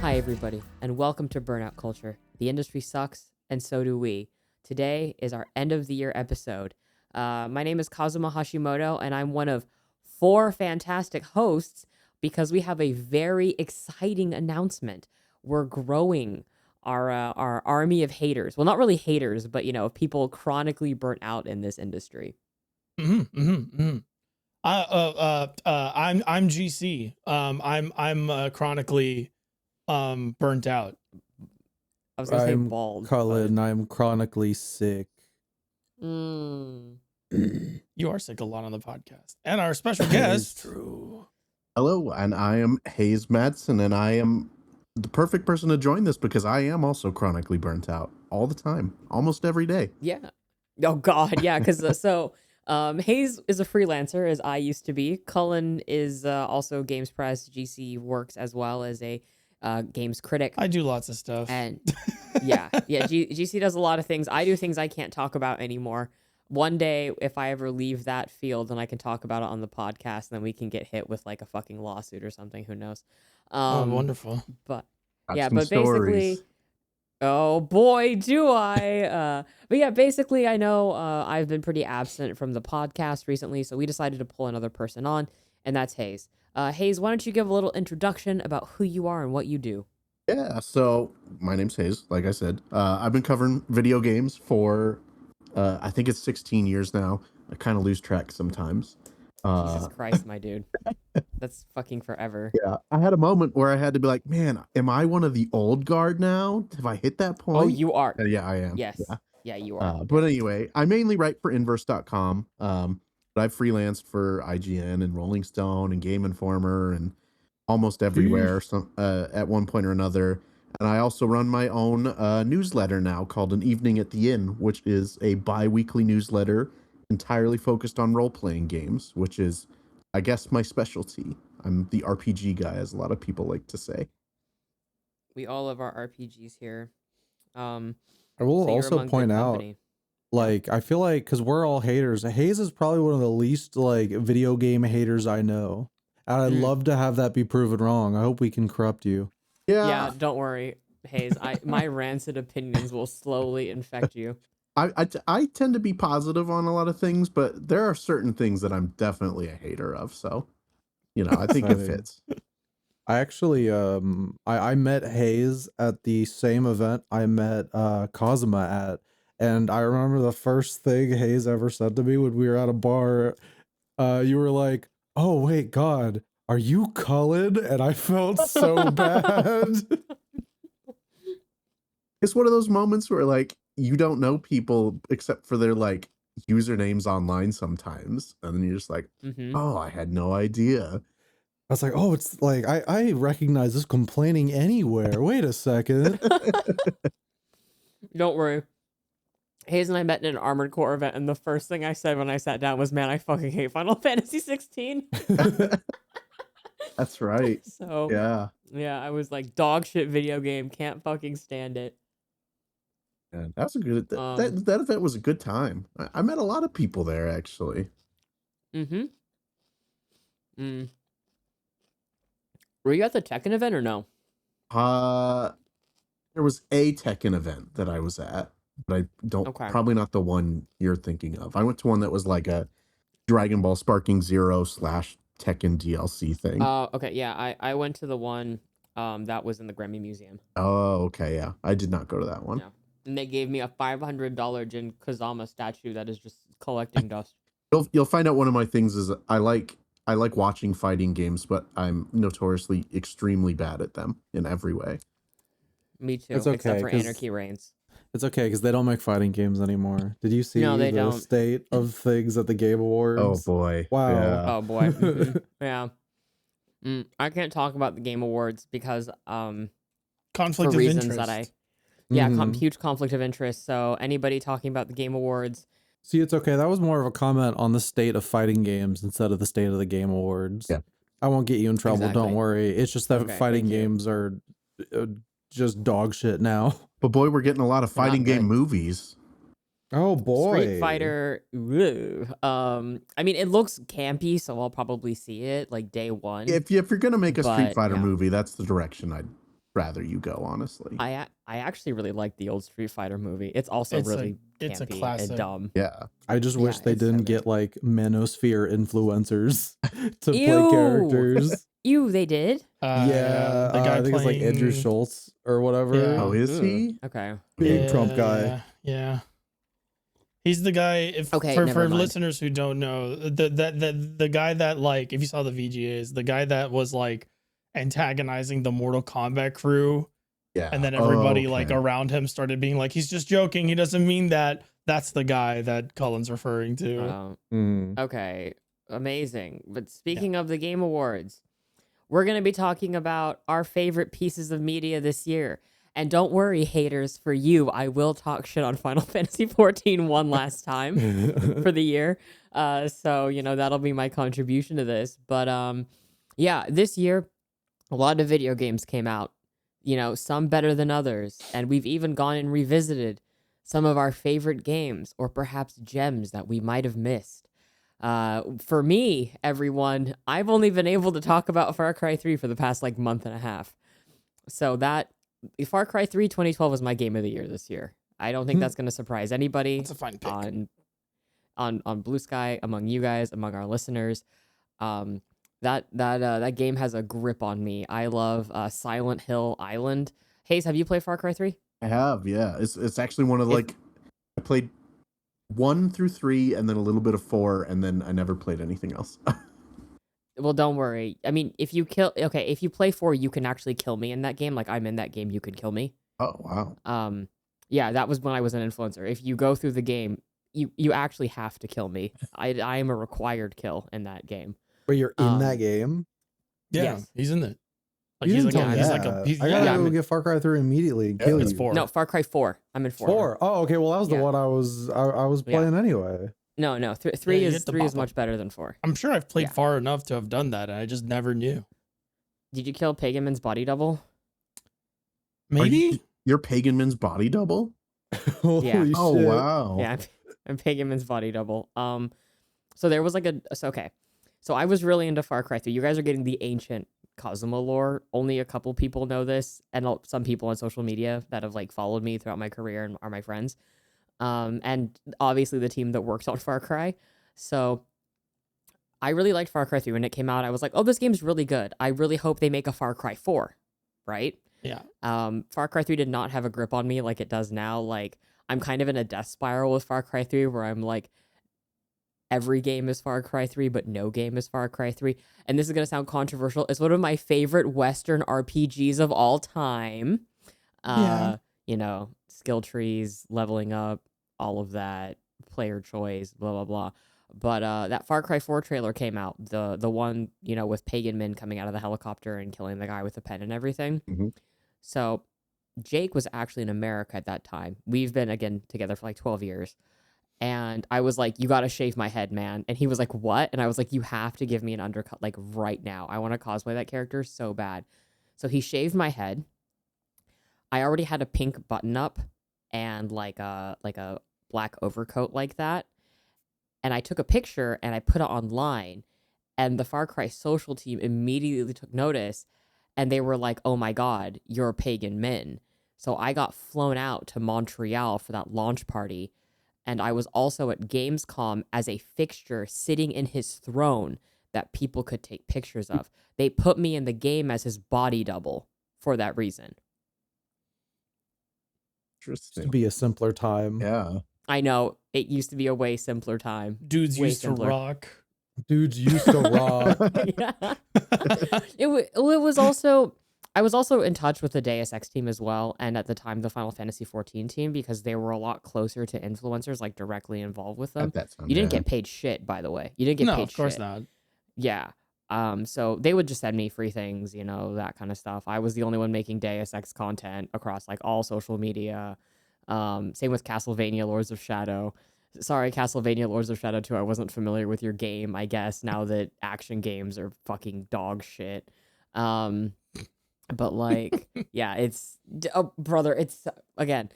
Hi, everybody, and welcome to Burnout Culture. The industry sucks, and so do we. Today is our end of the year episode. My name is Kazuma Hashimoto, and I'm one of 4 fantastic hosts because we have a very exciting announcement. We're growing our army of haters. Well, not really haters, but people chronically burnt out in this industry. I'm GC. I'm chronically burnt out. I was gonna say I'm bald. Cullen. I'm chronically sick. Mm. You are sick a lot on the podcast, and our special That is guest. true. Hello, and I am Hayes Madsen, and I am the perfect person to join this because I am also chronically burnt out all the time, almost every day. Yeah. Oh God, yeah. Because Hayes is a freelancer, as I used to be. Cullen is also Games Press. GC works as well as a games critic. I do lots of stuff. And yeah. GC does a lot of things. I do things I can't talk about anymore. One day, if I ever leave that field, then I can talk about it on the podcast, and then we can get hit with like a fucking lawsuit or something. Who knows? Wonderful. But Got yeah, some but basically. stories. Oh boy, do I. But yeah, basically I know I've been pretty absent from the podcast recently, so we decided to pull another person on, and that's Hayes. Hayes, why don't you give a little introduction about who you are and what you do? Yeah, so my name's Hayes, like I said. I've been covering video games for, I think it's 16 years now. I kind of lose track sometimes. Jesus Christ, my dude. That's fucking forever. Yeah, I had a moment where I had to be like, man, am I one of the old guard now? Have I hit that point? Oh, you are. Yeah, I am. Yes. Yeah. Yeah, you are. But anyway, I mainly write for Inverse.com. But I've freelanced for IGN and Rolling Stone and Game Informer and almost everywhere at one point or another. And I also run my own newsletter now called An Evening at the Inn, which is a bi-weekly newsletter entirely focused on role-playing games, which is, I guess, my specialty. I'm the RPG guy, as a lot of people like to say. We all love our RPGs here. I will So you're also among good point out, company. like, I feel like, because we're all haters, Hayes is probably one of the least, like, video game haters I know. And I'd love to have that be proven wrong. I hope we can corrupt you. Yeah, don't worry, Hayes. My rancid opinions will slowly infect you. I tend to be positive on a lot of things, but there are certain things that I'm definitely a hater of. So, I think it fits. I actually, I met Hayes at the same event I met Kazuma at. And I remember the first thing Hayes ever said to me when we were at a bar, you were like, oh, wait, God, are you Cullen? And I felt so bad. It's one of those moments where, like, you don't know people except for their, like, usernames online sometimes. And then you're just like, oh, I had no idea. I was like, oh, it's like, I recognize this complaining anywhere. Wait a second. Don't worry. Hayes and I met in an Armored Core event, and the first thing I said when I sat down was, man, I fucking hate Final Fantasy 16. That's right. So, yeah, I was like, dog shit video game, can't fucking stand it. Yeah, that was a good, that event was a good time. I met a lot of people there, actually. Were you at the Tekken event or no? There was a Tekken event that I was at, but I don't, probably not the one you're thinking of. I went to one that was like a Dragon Ball Sparking Zero / Tekken DLC thing. Oh, okay, yeah, I went to the one that was in the Grammy Museum. Oh, okay, yeah. I did not go to that one. Yeah. And they gave me a $500 Jin Kazama statue that is just collecting dust. You'll find out one of my things is I like watching fighting games, but I'm notoriously extremely bad at them in every way. Me too, It's okay, except for Anarchy Reigns. It's okay, because they don't make fighting games anymore. Did you see the state of things at the Game Awards? Oh, boy. Wow. Yeah. Oh, boy. Yeah. I can't talk about the Game Awards because Conflict of interest. Huge conflict of interest. So anybody talking about the Game Awards. See, it's okay. That was more of a comment on the state of fighting games instead of the state of the Game Awards. Yeah. I won't get you in trouble. Exactly. Don't worry. It's just that fighting games are just dog shit now. But boy, we're getting a lot of fighting game movies. Oh boy. Street Fighter. I mean, it looks campy, so I'll probably see it like day one. If you're gonna make a Street Fighter movie, that's the direction I'd rather you go, honestly. I actually really like the old Street Fighter movie. It's also really it's a campy classic. and dumb. Yeah. I just wish Yeah, they it's so didn't good. get like manosphere influencers to play Ew. characters. Ew, they did? Yeah, the guy I think it's like Andrew playing- Schultz or whatever. Yeah. Oh, is Ugh. he? Okay. Big Trump guy. Yeah. He's the guy. If Okay, for never mind. listeners who don't know, the guy that, like, if you saw the VGAs, the guy that was like antagonizing the Mortal Kombat crew, Yeah. and then everybody Oh, like okay. around him started being like, he's just joking. He doesn't mean that. That's the guy that Cullen's referring to. Okay. Amazing. But speaking of the Game Awards, we're going to be talking about our favorite pieces of media this year. And don't worry, haters, for you, I will talk shit on Final Fantasy 14 one last time for the year. So, that'll be my contribution to this. But yeah, this year, a lot of video games came out, some better than others. And we've even gone and revisited some of our favorite games or perhaps gems that we might have missed. For me, everyone, I've only been able to talk about Far Cry 3 for the past month and a half. So Far Cry 3 2012 was my game of the year this year. I don't think that's going to surprise anybody. That's a fine pick. on Blue Sky, among you guys, among our listeners. That game has a grip on me. I love Silent Hill Island. Hayes, have you played Far Cry 3? I have, yeah. It's actually one of I played 1 through 3 and then a little bit of 4, and then I never played anything else. Well, don't worry. I mean, if you play 4, you can actually kill me in that game. Like, I'm in that game, you could kill me. Oh, wow. Yeah, that was when I was an influencer. If you go through the game, you actually have to kill me. I am a required kill in that game. But you're in that game? Yeah, yes. he's in it. Like, You he's didn't like, tell me he's that. like a. He's, I gotta yeah, go get Far Cry 3 immediately and kill it's you. 4. No, Far Cry 4. I'm in 4. 4. Oh, okay. Well, that was the Yeah. one I was playing anyway. No, Yeah, 3 you is get the 3 is bop-up. much better than 4. I'm sure I've played Yeah. far enough to have done that, and I just never knew. Did you kill Paganman's body double? Maybe. You're Paganman's body double? Holy Yeah. shit. Oh, wow. Yeah, I'm Paganman's body double. So there was okay. So I was really into Far Cry 3. You guys are getting the ancient Kazuma lore. Only a couple people know this, and some people on social media that have followed me throughout my career and are my friends. And obviously the team that worked on Far Cry. So I really liked Far Cry 3 when it came out. I was like, oh, this game's really good. I really hope they make a Far Cry 4, right? Yeah. Far Cry 3 did not have a grip on me like it does now. Like, I'm kind of in a death spiral with Far Cry 3 where I'm like, every game is Far Cry 3, but no game is Far Cry 3. And this is going to sound controversial. It's one of my favorite Western RPGs of all time. Yeah. Skill trees, leveling up, all of that, player choice, blah, blah, blah. But that Far Cry 4 trailer came out, the one, with Pagan Min coming out of the helicopter and killing the guy with the pen and everything. Mhm. So Jake was actually in America at that time. We've been, again, together for 12 years. And I was like, you got to shave my head, man. And he was like, what? And I was like, you have to give me an undercut, right now. I want to cosplay that character so bad. So he shaved my head. I already had a pink button up and a black overcoat like that. And I took a picture and I put it online. And the Far Cry social team immediately took notice. And they were like, oh my God, you're a Pagan Min. So I got flown out to Montreal for that launch party. And I was also at Gamescom as a fixture sitting in his throne that people could take pictures of. They put me in the game as his body double for that reason. To Interesting. be a simpler time. Yeah. I know, it used to be a way simpler time. Dudes Way used simpler. to rock. Dudes used to rock. Yeah. It was also... I was also in touch with the Deus Ex team as well, and at the time the Final Fantasy 14 team, because they were a lot closer to influencers, directly involved with them. At that time, You didn't yeah. get paid shit, by the way. You didn't get No, paid of course shit. not. Yeah. So they would just send me free things, that kind of stuff. I was the only one making Deus Ex content across all social media. Same with Castlevania Lords of Shadow. Sorry, Castlevania Lords of Shadow 2, I wasn't familiar with your game, I guess, now that action games are fucking dog shit. But yeah, it's brother, it's again,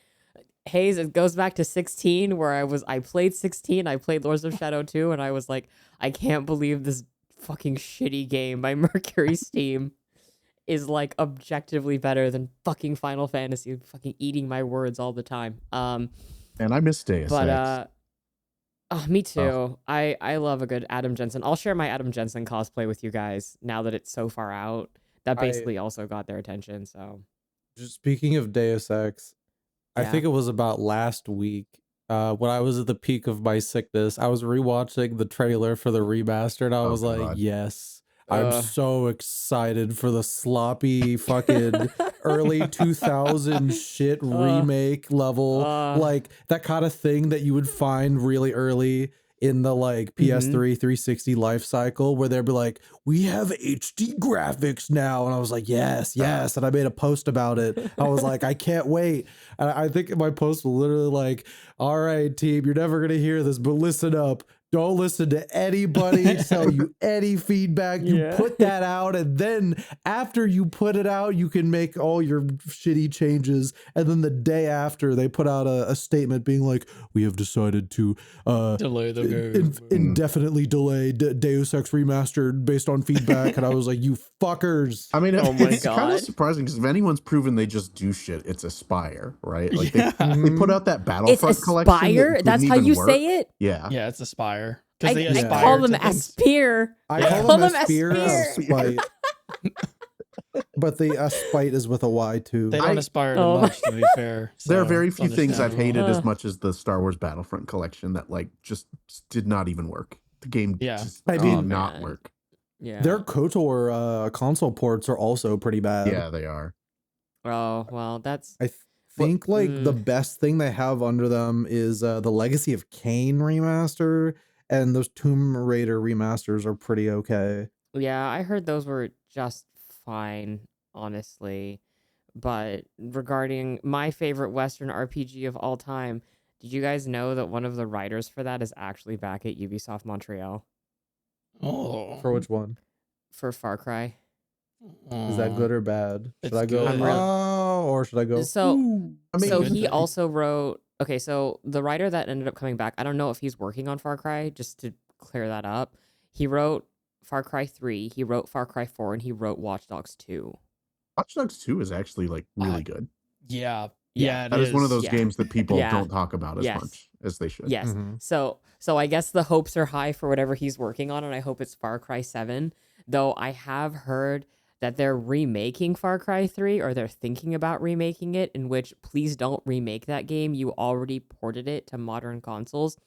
Hayes, it goes back to 16 where I played 16, I played Lords of Shadow 2, and I was like, I can't believe this fucking shitty game by Mercury Steam is like objectively better than fucking Final Fantasy, fucking eating my words all the time. And I miss Deus But Ex. oh, me too. I love a good Adam Jensen. I'll share my Adam Jensen cosplay with you guys now that it's so far out. That basically also got their attention. So, just speaking of Deus Ex, I Yeah. think it was about last week when I was at the peak of my sickness. I was rewatching the trailer for the remaster, and I was like, God. yes, I'm Ugh. so excited for the sloppy fucking early 2000 shit remake level, like that kind of thing that you would find really early in the like PS3 360 life cycle, where they'd be like, we have HD graphics now. And I was like, yes. And I made a post about it. I was like, I can't wait. And I think my post was literally like, all right, team, you're never going to hear this, but listen up. Don't listen to anybody tell you any feedback. You put that out, and then after you put it out, you can make all your shitty changes. And then the day after, they put out a statement being like, we have decided to delay the game. indefinitely delay Deus Ex Remastered based on feedback. And I was like, you fuckers. I mean, Oh my it's kind God. of surprising because if anyone's proven they just do shit, it's Aspire, right? Like they put out that Battlefront It's collection. Aspire? That's how you say it? Yeah. Yeah, it's Aspire. I They call aspire them to things. Aspire. I call call them them Aspire Aspire. Spite. But the spite is with a Y too. They don't aspire to Oh. much, to be fair. There are so very it's few things I've hated as understandable. much as the Star Wars Battlefront collection that like just did not even work. The game just I did mean, not man. work. Yeah. Their KOTOR console ports are also pretty bad. Yeah, they are. Oh, well, that's I think like the best thing they have under them is the Legacy of Kain remaster, and those Tomb Raider remasters are pretty okay. yeah, I heard those were just fine, honestly. But regarding my favorite Western RPG of all time, did you guys know that one of the writers for that is actually back at Ubisoft Montreal Oh. For which one? for Far Cry? Is that good or bad? Should It's I go, good. oh, or should I go? So- ooh? I mean, So good he thing. also wrote. Okay, so the writer that ended up coming back, I don't know if he's working on Far Cry. Just to clear that up, he wrote Far Cry 3, he wrote Far Cry 4, and he wrote Watch Dogs 2. Watch Dogs 2 is actually like really good. Yeah. Yeah, it That is one of those Yeah. games that people Yeah. don't talk about as Yes. much as they should. Yes. Mhm. So I guess the hopes are high for whatever he's working on, and I hope it's Far Cry 7. Though I have heard that they're remaking Far Cry 3, or they're thinking about remaking it, in which please don't remake that game. You already ported it to modern consoles.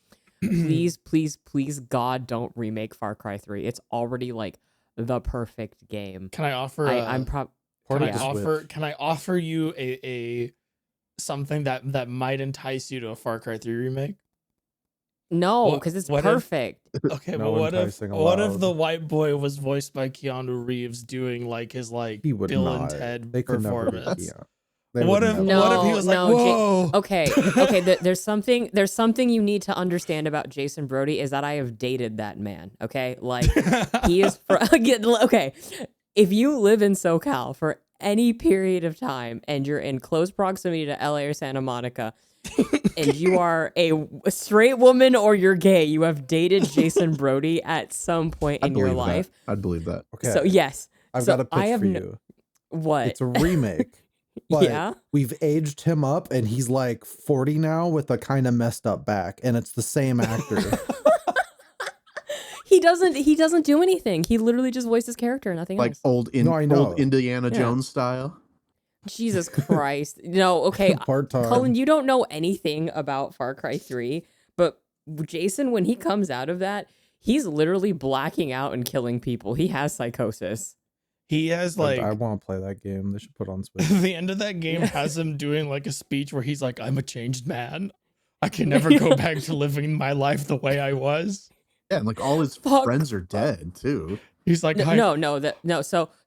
Please, please, please, God, don't remake Far Cry 3. It's already like the perfect game. Can I offer? I'm Can Port I it to offer? Switch. Can I offer you a something that might entice you to a Far Cry 3 remake? No, What- because it's what if- perfect. Okay, No but what if enticing what if allowed. the white boy was voiced by Keanu Reeves doing like his like He would Bill not. and Ted They could never do performance? that. They What would if never. what if he was like, No, Jay- whoa? Okay. There's something you need to understand about Jason Brody is that I have dated that man. Okay, like he is okay. If you live in SoCal for any period of time and you're in close proximity to LA or Santa Monica, and you are a straight woman or you're gay, you have dated Jason Brody at some point in your life. I'd believe that. Okay. So yes, I've so got a I pitch have for no- you. what? It's a remake. But Yeah? we've aged him up, and he's like 40 now with a kind of messed up back, and it's the same actor. He doesn't do anything. He literally just voiced his character, nothing Like else. No, I know. old Indiana Yeah. Jones style. Jesus Christ. No, okay. Part-time. Cullen, you don't know anything about Far Cry 3, but Jason, when he comes out of that, he's literally blacking out and killing people. He has psychosis. He has I like want to play that game. They should put on Switch. the end of that game has him doing like a speech where he's like, "I'm a changed man. I can never go back to living my life the way I was." Yeah, and like all his Fuck. friends are dead too. He's like, So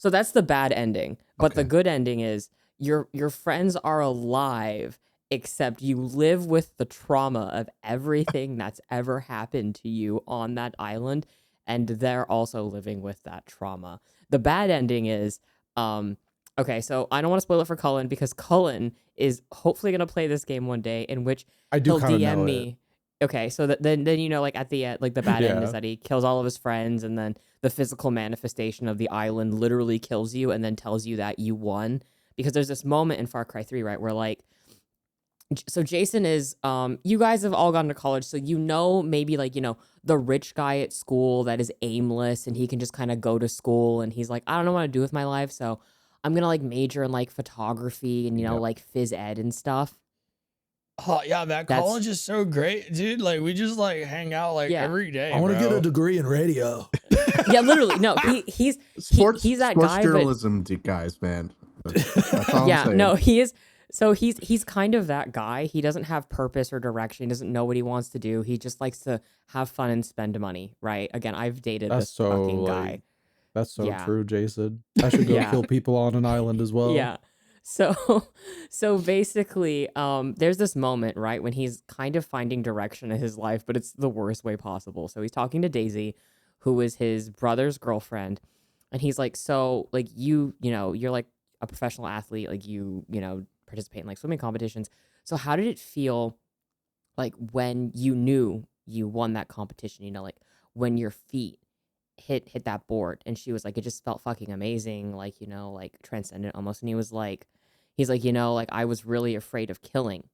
that's the bad ending. But the Okay. good ending is your friends are alive, except you live with the trauma of everything that's ever happened to you on that island, and they're also living with that trauma. The bad ending is, okay, so I don't want to spoil it for Cullen because Cullen is hopefully gonna play this game one day, in which I do he'll kind of DM know me. Okay, so then you know, like at the end, like the bad end is Yeah. that he kills all of his friends, and then the physical manifestation of the island literally kills you, and then tells you that you won. Because there's this moment in Far Cry 3, right, where like, so Jason is, you guys have all gone to college, so you know, maybe like, you know, the rich guy at school that is aimless, and he can just kind of go to school, and he's like, I don't know what to do with my life, so I'm gonna like major in like photography and, you know, Yep. like phys ed and stuff. Oh yeah, that That's college is so great, dude. Like we just like hang out like Yeah. every day. I want to get bro. a degree in radio. yeah, literally. No, he's he's that sports guy, but journalism guys, man. That's all yeah, I'm saying. no, he is. So he's kind of that guy. He doesn't have purpose or direction. He doesn't know what he wants to do. He just likes to have fun and spend money, right? Again, I've dated That's this so fucking guy. like that's so Yeah. true, Jason. I should go Yeah. kill people on an island as well. Yeah. So so basically, there's this moment, right, when he's kind of finding direction in his life, but it's the worst way possible. So he's talking to Daisy, who is his brother's girlfriend, and he's like, so like you know, you're like a professional athlete, like you know, participate in like swimming competitions. So how did it feel like when you knew you won that competition, you know, like when your feet hit that board? And she was like, it just felt fucking amazing, like, you know, like transcendent almost. And he's like, you know, like I was really afraid of killing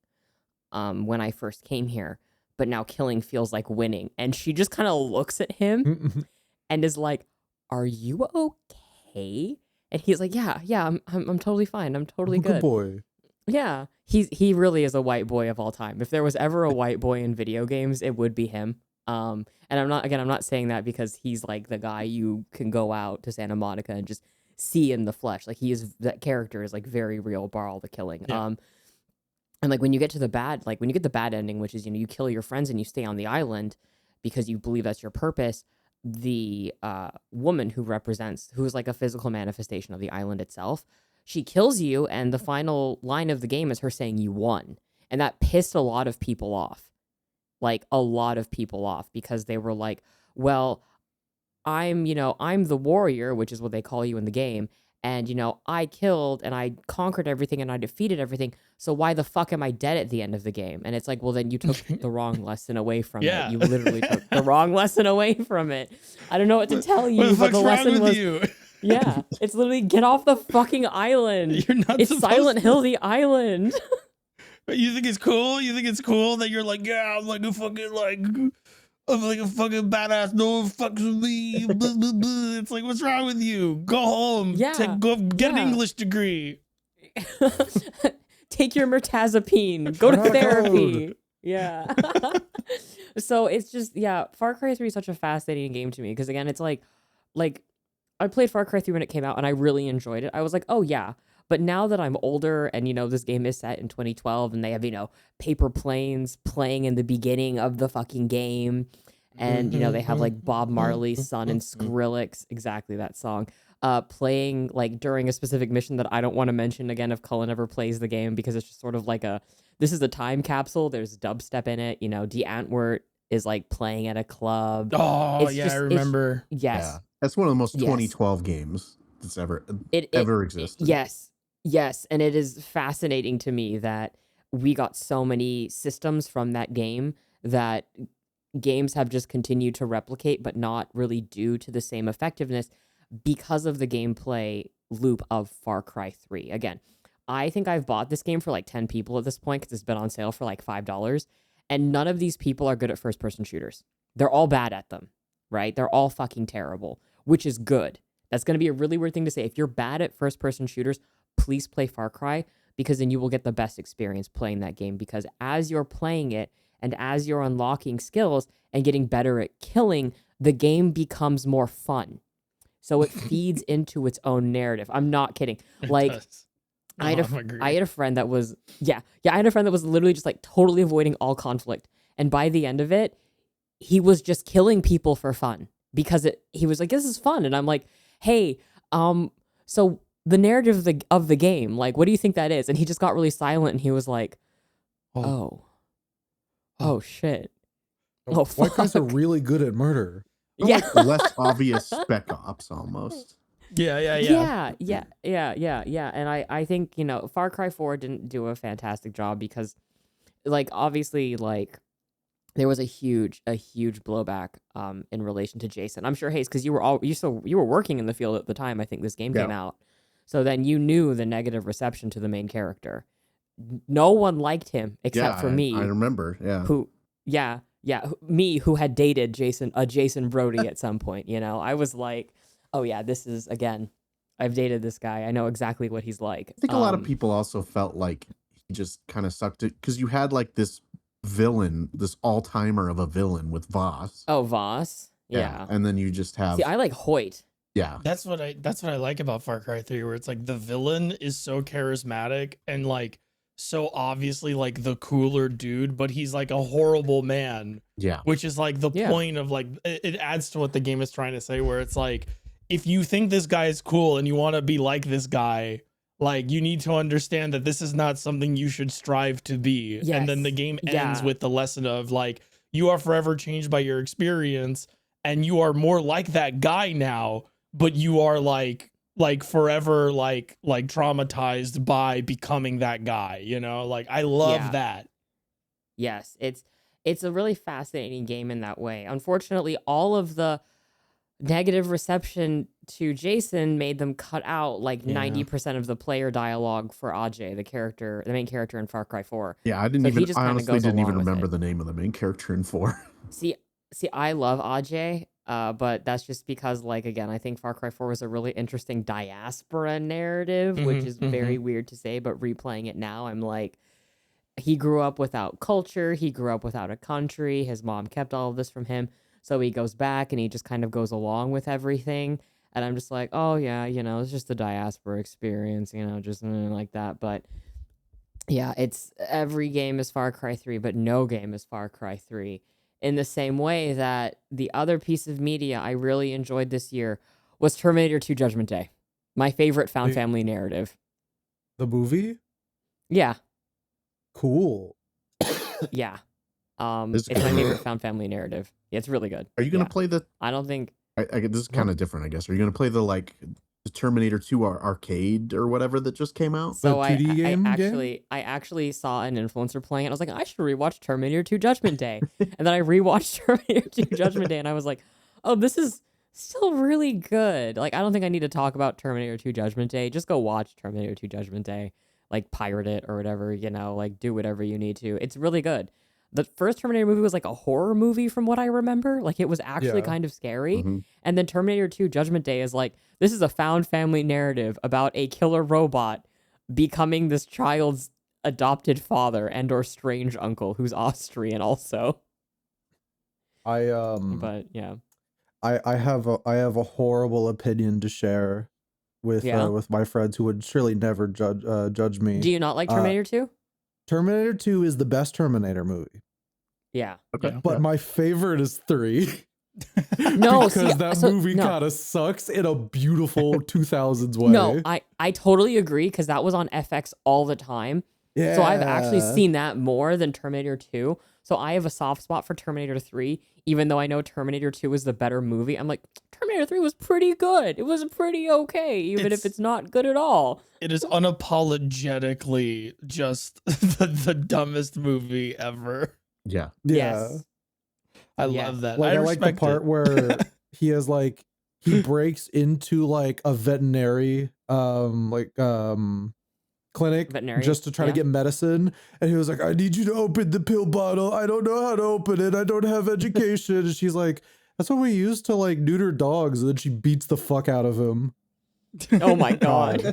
when I first came here, but now killing feels like winning. And she just kind of looks at him and is like, are you okay? And he's like, yeah, I'm totally fine, I'm totally Good good. boy. Yeah, he really is a white boy of all time. If there was ever a white boy in video games, it would be him. And I'm not saying that because he's like the guy you can go out to Santa Monica and just see in the flesh. Like that character is like very real, bar all the killing. Yeah. And like when you get to the bad, like when you get the bad ending, which is, you know, you kill your friends and you stay on the island because you believe that's your purpose. The woman who is like a physical manifestation of the island itself, she kills you, and the final line of the game is her saying you won. And that pissed a lot of people off. Like a lot of people off, because they were like, well, I'm the warrior, which is what they call you in the game. And, you know, I killed and I conquered everything and I defeated everything. So why the fuck am I dead at the end of the game? And it's like, well, then you took the wrong lesson away from Yeah. it. You literally took the wrong lesson away from it. I don't know what to tell you, What the but fuck's the wrong lesson with was, you? yeah, it's literally get off the fucking island. You're not It's supposed Silent to. Hill, the island. You think it's cool? You think it's cool that you're like, yeah, I'm like a fucking badass. No one fucks with me. Blah, blah, blah. It's like, what's wrong with you? Go home. Yeah, Go get an yeah. English degree. Take your mirtazapine. Go to Crack therapy. code. Yeah. So it's just, yeah, Far Cry 3 is such a fascinating game to me because, again, it's like I played Far Cry 3 when it came out and I really enjoyed it. I was like, oh yeah. But now that I'm older and, you know, this game is set in 2012 and they have, you know, paper planes playing in the beginning of the fucking game. And, you know, they have like Bob Marley's son and Skrillex, exactly that song, playing like during a specific mission that I don't want to mention again if Cullen ever plays the game, because it's just sort of like this is a time capsule. There's dubstep in it. You know, Antwoord is like playing at a club. Oh, It's yeah, just- I it's- remember. Yes. Yeah, that's one of the most Yes. 2012 games that's ever It existed. Yes, and it is fascinating to me that we got so many systems from that game that games have just continued to replicate, but not really due to the same effectiveness because of the gameplay loop of Far Cry 3. Again, I think I've bought this game for like 10 people at this point because it's been on sale for like $5, and none of these people are good at first-person shooters. They're all bad at them, right? They're all fucking terrible, which is good. That's going to be a really weird thing to say. If you're bad at first-person shooters, please play Far Cry, because then you will get the best experience playing that game, because as you're playing it and as you're unlocking skills and getting better at killing, the game becomes more fun. So it feeds into its own narrative. I'm not kidding. Like, I had a friend that was I had a friend that was literally just like totally avoiding all conflict. And by the end of it, he was just killing people for fun because he was like, this is fun. And I'm like, hey, so the narrative of the game, like, what do you think that is? And he just got really silent and he was like, oh shit. Oh, White guys are fuck. really good at murder. Yeah. Like less obvious Spec Ops almost. Yeah. And I think, you know, Far Cry 4 didn't do a fantastic job because, like, obviously, like, there was a huge blowback in relation to Jason. I'm sure Hayes, because you were working in the field at the time. I think this game came out, so then you knew the negative reception to the main character. No one liked him except for me. I remember. Yeah. Me who had dated Jason Brody at some point. You know, I was like, oh yeah, this is again. I've dated this guy. I know exactly what he's like. I think a lot of people also felt like he just kind of sucked it because you had like this villain, this all-timer of a villain with Voss. Oh, Voss. Yeah. And then you just have. See, I like Hoyt. Yeah. That's what I like about Far Cry 3, where it's like the villain is so charismatic and like so obviously like the cooler dude, but he's like a horrible man. Yeah. Which is like the point of like it adds to what the game is trying to say, where it's like, if you think this guy is cool and you want to be like this guy, like you need to understand that this is not something you should strive to be. Yes. And then the game ends with the lesson of like, you are forever changed by your experience and you are more like that guy now, but you are like forever like traumatized by becoming that guy, you know? Like I love that. Yes, it's a really fascinating game in that way. Unfortunately, all of the negative reception to Jason made them cut out like 90% of the player dialogue for Ajay, the main character in Far Cry 4. Yeah, I honestly didn't even remember the name of the main character in 4. See, I love Ajay, but that's just because, like, again, I think Far Cry 4 was a really interesting diaspora narrative, which is very weird to say, but replaying it now, I'm like, he grew up without culture, he grew up without a country, his mom kept all of this from him. So he goes back and he just kind of goes along with everything. And I'm just like, oh, yeah, you know, it's just the diaspora experience, you know, just like that. But yeah, every game is Far Cry 3, but no game is Far Cry 3. In the same way that the other piece of media I really enjoyed this year was Terminator 2 Judgment Day. My favorite found family narrative. The movie? Yeah. Cool. Yeah. It's my favorite found family narrative. Yeah, it's really good. Are you going to play the... I don't think... this is kind of different, I guess. Are you going to play the Terminator 2 arcade or whatever that just came out? So I actually saw an influencer playing it. I was like, I should rewatch Terminator 2 Judgment Day. And then I rewatched Terminator 2 Judgment Day and I was like, oh, this is still really good. Like, I don't think I need to talk about Terminator 2 Judgment Day. Just go watch Terminator 2 Judgment Day. Like, pirate it or whatever, you know, like, do whatever you need to. It's really good. The first Terminator movie was like a horror movie from what I remember. Like, it was actually kind of scary. And then Terminator 2 Judgment Day is like, this is a found family narrative about a killer robot becoming this child's adopted father and or strange uncle who's Austrian also. But yeah. I have a horrible opinion to share with my friends who would surely never judge me. Do you not like Terminator 2? Terminator 2 is the best Terminator movie. Yeah. Okay. But my favorite is 3. No, because that movie kind of sucks in a beautiful 2000s way. No, I totally agree because that was on FX all the time. Yeah. So I've actually seen that more than Terminator 2. So I have a soft spot for Terminator 3, even though I know Terminator 2 is the better movie. I'm like, Terminator 3 was pretty good. It was pretty okay, even if it's not good at all. It is unapologetically just the dumbest movie ever. Yeah. Yes. I love that. Like, I like the part where he has like, he breaks into like a veterinary clinic just to try to get medicine, and he was like, I need you to open the pill bottle. I don't know how to open it. I don't have education. And she's like, that's what we use to like neuter dogs. And then she beats the fuck out of him. Oh my god.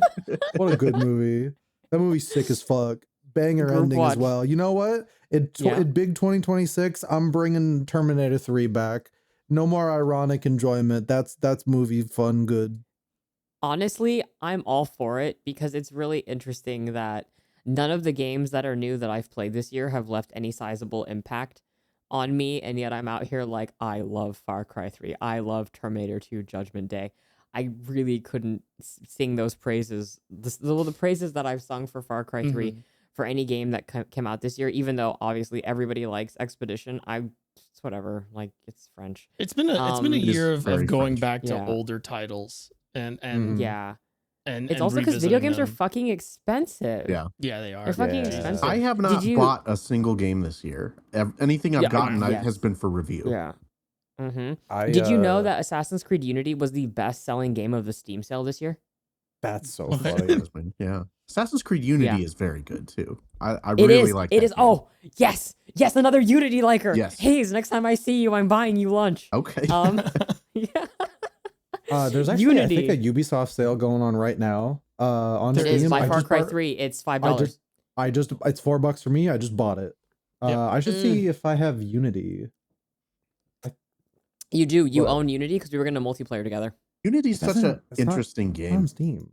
What a good movie. That movie's sick as fuck. Banger ending as well. You know what? In big 2026, I'm bringing Terminator 3 back. No more ironic enjoyment. That's movie fun good. Honestly, I'm all for it because it's really interesting that none of the games that are new that I've played this year have left any sizable impact on me, and yet I'm out here like, I love Far Cry 3. I love Terminator 2 Judgment Day. I really couldn't sing those praises. The praises that I've sung for Far Cry 3 for any game that came out this year, even though obviously everybody likes Expedition. It's whatever. Like, it's French. It's been a year of going French. back to older titles. And It's also because video games are fucking expensive. Yeah. Yeah, they are. They're fucking Yeah. expensive. I have not bought a single game this year. Anything I've gotten has been for review. Yeah. Did you know that Assassin's Creed Unity was the best-selling game of the Steam sale this year? That's so funny. Yeah. Assassin's Creed Unity is very good too. I It really is. like It that is. game. Oh, yes. Yes, another Unity liker. Yes. Hayes, next time I see you, I'm buying you lunch. Okay. Yeah. There's actually Unity. I think a Ubisoft sale going on right now. On It Steam. is by Far Cry 3. It's $5. It's $4 for me. I just bought it. I should see if I have Unity. You do. You own Unity because we were going to multiplayer together. Unity's such an interesting game. On Steam.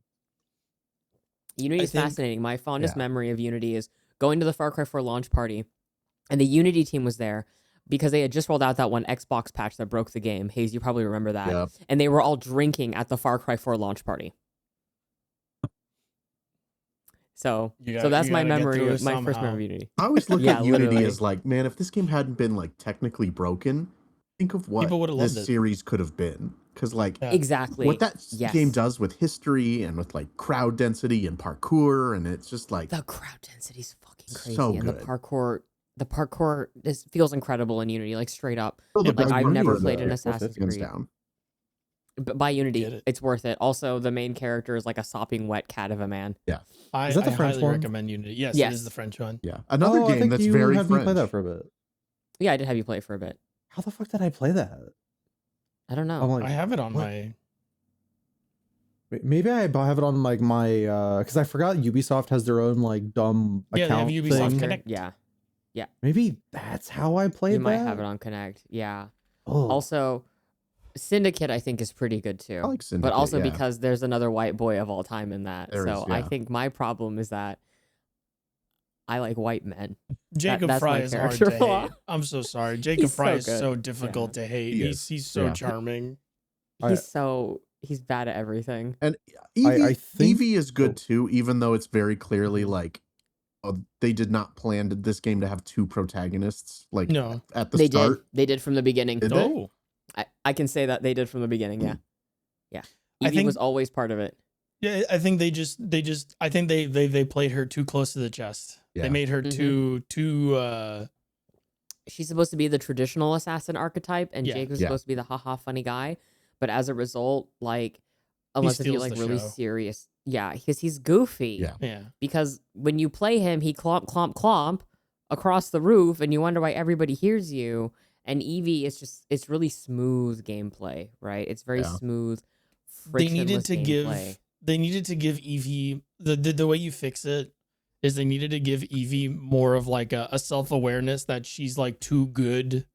Unity is fascinating. My fondest memory of Unity is going to the Far Cry 4 launch party, and the Unity team was there because they had just rolled out that one Xbox patch that broke the game. Hayes, you probably remember that. Yeah. And they were all drinking at the Far Cry 4 launch party. So that's my memory, my first memory of Unity. I always look at Unity as like, man, if this game hadn't been like technically broken, think of what this series could have been. Because like exactly what that game does with history and with like crowd density and parkour, and it's just like the crowd density is fucking crazy. So and good. the parkour feels incredible in Unity, like straight up. Like I've never played an Assassin's Creed. Down. But by Unity, it's worth it. Also, the main character is like a sopping wet cat of a man. Yeah. Is that the French highly one? recommend Unity. Yes, it is the French one. Yeah. Another game I think that's you very had French. me play that for a bit. Yeah, I did have you play it for a bit. How the fuck did I play that? I don't know. I'm like, I have it on my... Maybe I have it on like my because I forgot Ubisoft has their own like dumb account they have Ubisoft thing. Connect. Yeah. Maybe that's how I played You that. might have it on Connect. Yeah. Oh. Also, Syndicate I think is pretty good too. I like Syndicate, but also yeah. because there's another white boy of all time in that. I think my problem is that I like white men. Jacob that's Fry my is hard character to flaw. hate. I'm so sorry. Jacob Fry is good. so difficult to hate. He's so charming. He's bad at everything. And I think Evie is good too, even though it's very clearly like they did not plan this game to have two protagonists. Like at the start, they did from the beginning. Did they? I can say that they did from the beginning. Yeah. Evie was always part of it. Yeah, I think they played her too close to the chest. Yeah. They made her too she's supposed to be the traditional assassin archetype, and Jake was Yeah. supposed to be the haha funny guy. But as a result, like, unless if you're steals like the really show. serious, because he's goofy. Yeah. Because when you play him, he clomp across the roof, and you wonder why everybody hears you. And Evie is it's really smooth gameplay, right? It's very smooth, frictionless gameplay. They needed to give Evie the way you fix it is they needed to give Evie more of like a self-awareness that she's like too good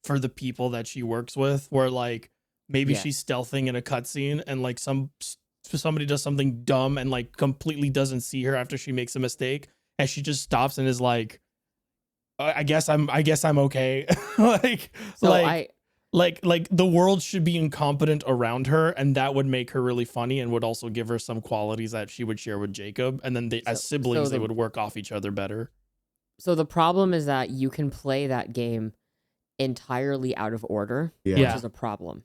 for the people that she works with, where like maybe she's stealthing in a cutscene and like somebody does something dumb and like completely doesn't see her after she makes a mistake, and she just stops and is like, I guess I'm okay. like the world should be incompetent around her, and that would make her really funny and would also give her some qualities that she would share with Jacob, and then as siblings they would work off each other better. So the problem is that you can play that game entirely out of order, which is a problem.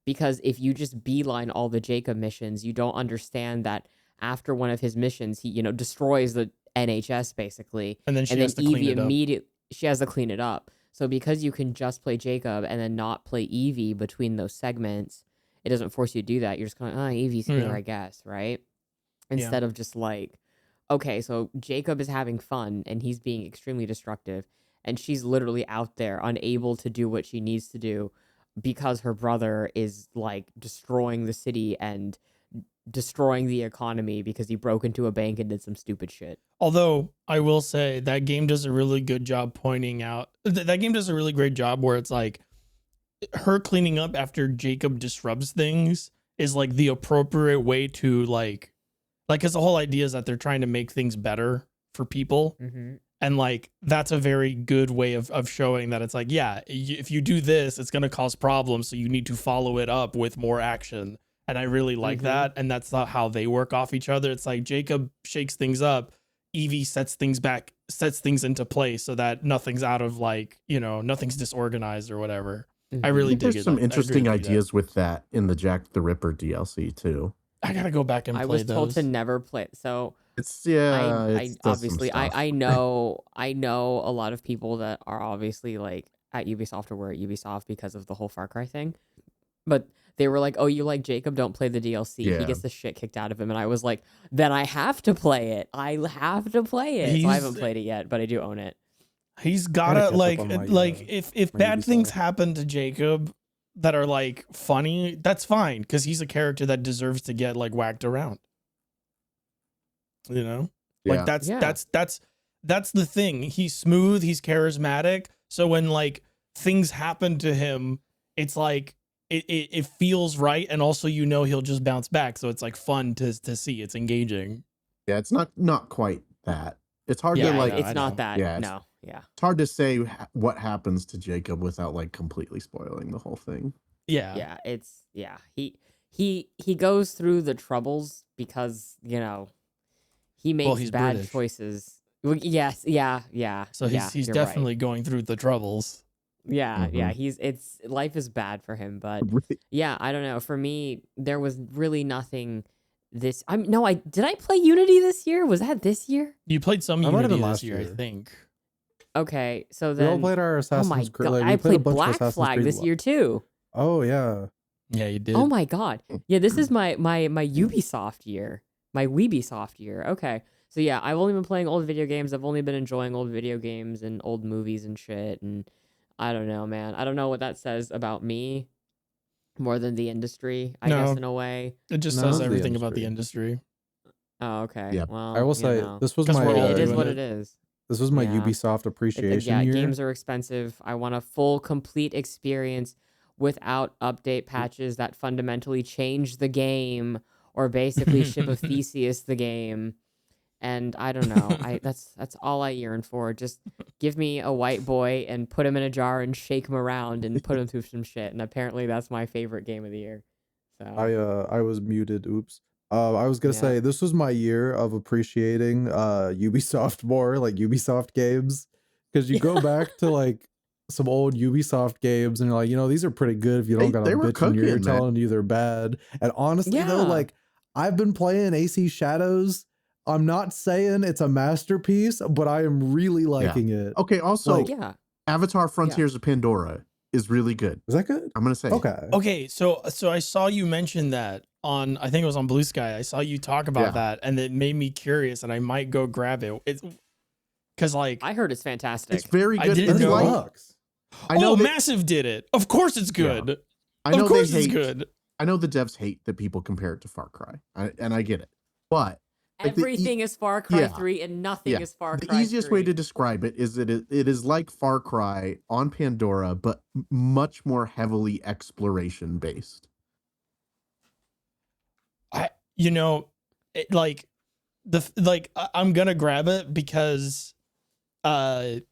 Because if you just beeline all the Jacob missions, you don't understand that after one of his missions, he destroys the NHS basically, and then she has to clean it up. She has to clean it up. So because you can just play Jacob and then not play Evie between those segments, it doesn't force you to do that. You're just going, Evie's here, I guess, right? Instead of just like, okay, so Jacob is having fun and he's being extremely destructive, and she's literally out there unable to do what she needs to do because her brother is like destroying the city and destroying the economy because he broke into a bank and did some stupid shit. Although I will say that game does a really good job pointing out that game does a really great job where it's like her cleaning up after Jacob disrupts things is like the appropriate way to like because the whole idea is that they're trying to make things better for people. And like that's a very good way of showing that it's like, if you do this, it's going to cause problems, so you need to follow it up with more action. And I really like that. And that's not how they work off each other. It's like Jacob shakes things up, Evie sets things into place so that nothing's out of like, nothing's disorganized or whatever. I really dig it. There's some interesting ideas with that in the Jack the Ripper DLC too. I gotta go back and I play was told to those. never play. So It's yeah. I It does some obviously stuff. I know a lot of people that are obviously like at Ubisoft or were at Ubisoft because of the whole Far Cry thing. But they were like, "Oh, you like Jacob? Don't play the DLC. He Yeah. gets the shit kicked out of him." And I was like, "Then I have to play it. I have to play it." So I haven't played it yet, but I do own it. He's Gotta gotta catch up like on my, if my bad things Ubisoft. happen to Jacob that are like funny, that's fine because he's a character that deserves to get like whacked around. You know, like Yeah. that's the thing. He's smooth, he's charismatic. So when like things happen to him, it's like it feels right, and also he'll just bounce back. So it's like fun to see. It's engaging. Yeah, it's not quite that. It's hard Yeah, to I like. know, It's not that. Yeah, No. Yeah. It's hard to say what happens to Jacob without like completely spoiling the whole thing. Yeah. He goes through the troubles because he makes he's bad British. choices. Well, yes. Yeah. So he's you're definitely right. going through the troubles. Yeah. Mhm. Life is bad for him, but yeah, I don't know. For me, there was really nothing. Did I play Unity this year? Was that this year? You played some That might have Unity been this last year, I year. think. Okay, so We all then. played our Oh Assassin's my Creed. god! Like, I we played a played bunch of Black Assassin's Flag Creed. this year too. Oh yeah. Yeah, you did. Oh my god! Yeah, this is my Ubisoft year, my Weebisoft year. Okay, so yeah, I've only been playing old video games. I've only been enjoying old video games and old movies and shit. And I don't know, man. I don't know what that says about me more than the industry. I guess No. in a way. It just No, says it's the everything about the industry. Oh, okay. Yeah. Well, I will say this was 'Cause my we're all it is doing what it. it is. this was my Yeah. Ubisoft appreciation year. Games are expensive. I want a full, complete experience without update patches that fundamentally change the game or basically ship of Theseus the game. And I don't know. That's all I yearn for. Just give me a white boy and put him in a jar and shake him around and put him through some shit. And apparently that's my favorite game of the year. So I was muted. Oops. I was gonna Yeah. say this was my year of appreciating Ubisoft more, like Ubisoft games, because you go back to like some old Ubisoft games and you're like, these are pretty good if you don't got a They were bitch in your ear cooking, man. telling you they're bad. And honestly though, Yeah. like I've been playing AC Shadows. I'm not saying it's a masterpiece, but I am really liking it. Okay. Also, Like, yeah. Avatar: Frontiers of Pandora is really good. is that good? I'm gonna say. Okay. Okay, so I saw you mention that on, I think it was on Blue Sky. I saw you talk about Yeah. that, and it made me curious, and I might go grab it. It's because like I heard it's fantastic. It's very I good. didn't It's know. like, Bucks. I know that- Massive did it. Of course it's good. I know Of course they it's hate. good. I know the devs hate that people compare it to Far Cry, and I get it. But like the Everything is Far Cry yeah. 3 and nothing Yeah. is Far the Cry easiest 3. way to describe it is that it is like Far Cry on Pandora, but much more heavily exploration based. I'm gonna grab it because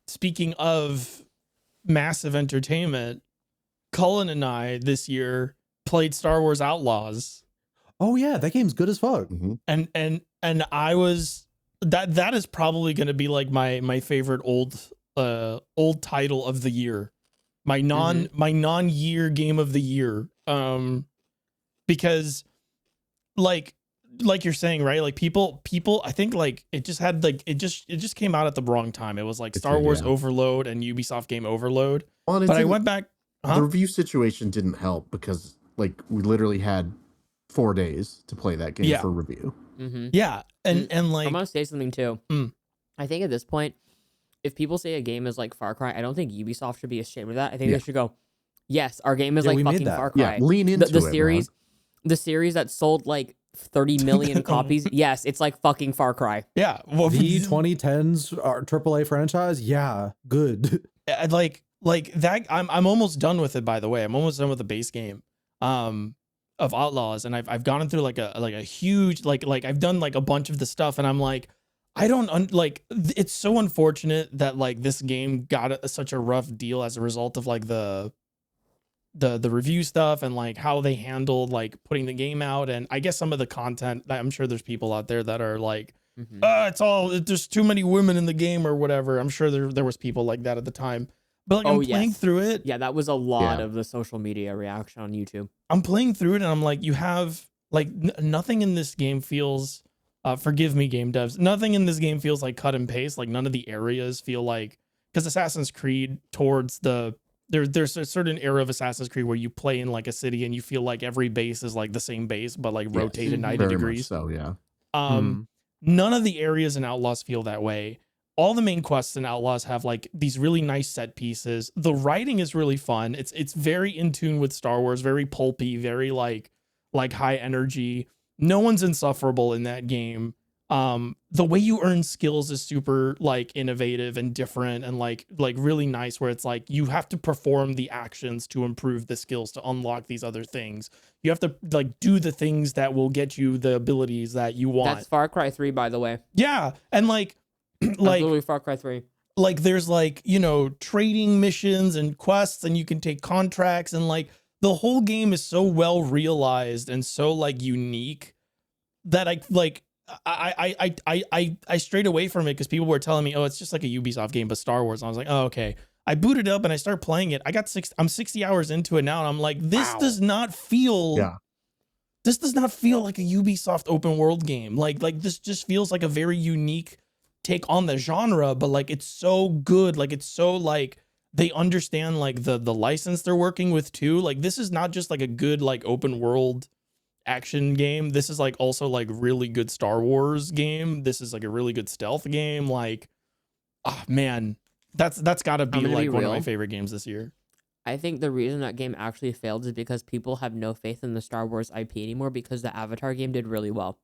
speaking of massive entertainment, Cullen and I this year played Star Wars Outlaws. Oh yeah, that game's good as fuck. Mm-hmm. And I was that is probably gonna be like my favorite old title of the year. My non-year game of the year. Because like you're saying, right? Like people I think like it just had like it just came out at the wrong time. It was like Star Wars Overload and Ubisoft game Overload. Well, But I went back. The review situation didn't help because like we literally had 4 days to play that game for review. Mm-hmm. Yeah, and like I'm gonna say something too. I think at this point, if people say a game is like Far Cry, I don't think Ubisoft should be ashamed of that. I think they should go, yes, our game is Yeah, like we made fucking that. Far Cry. Yeah, lean into the it, series. The series that sold like 30 million copies. Yes, it's like fucking Far Cry. yeah, well, The 2010s AAA franchise, yeah, good. like that. I'm almost done with it. By the way, I'm almost done with the base game. Of Outlaws, and I've gone through like a huge like I've done like a bunch of the stuff, and I'm like, I don't it's so unfortunate that like this game got such a rough deal as a result of like the review stuff and like how they handled like putting the game out, and I guess some of the content. I'm sure there's people out there that are like, there's too many women in the game or whatever. I'm sure there was people like that at the time. But like I'm playing through it. Yeah, that was a lot of the social media reaction on YouTube. I'm playing through it and I'm like, you have like nothing in this game feels forgive me game devs, nothing in this game feels like cut and paste. Like none of the areas feel like, because Assassin's Creed towards there's a certain era of Assassin's Creed where you play in like a city and you feel like every base is like the same base but like rotated 90 very degrees. much so, yeah. None of the areas in Outlaws feel that way. All the main quests in Outlaws have like these really nice set pieces. The writing is really fun. It's very in tune with Star Wars, very pulpy, very like high energy. No one's insufferable in that game. The way you earn skills is super like innovative and different and like really nice, where it's like you have to perform the actions to improve the skills to unlock these other things. You have to like do the things that will get you the abilities that you want. That's Far Cry 3, by the way. Yeah, and like That's literally Far Cry 3. Like there's like, you know, trading missions and quests, and you can take contracts, and like the whole game is so well realized and so like unique that I strayed away from it because people were telling me, oh, it's just like a Ubisoft game but Star Wars. And I was like, oh, okay. I booted up and I started playing it. I'm 60 hours into it now, and I'm like, this does not feel this does not feel like a Ubisoft open world game. Like this just feels like a very unique take on the genre, but like it's so good. Like it's so like they understand like the license they're working with too. Like this is not just like a good like open world action game. This is like also like really good Star Wars game. This is like a really good stealth game. Like, oh man, that's gotta be like one of my favorite games this year. I think the reason that game actually failed is because people have no faith in the Star Wars IP anymore, because the Avatar game did really well.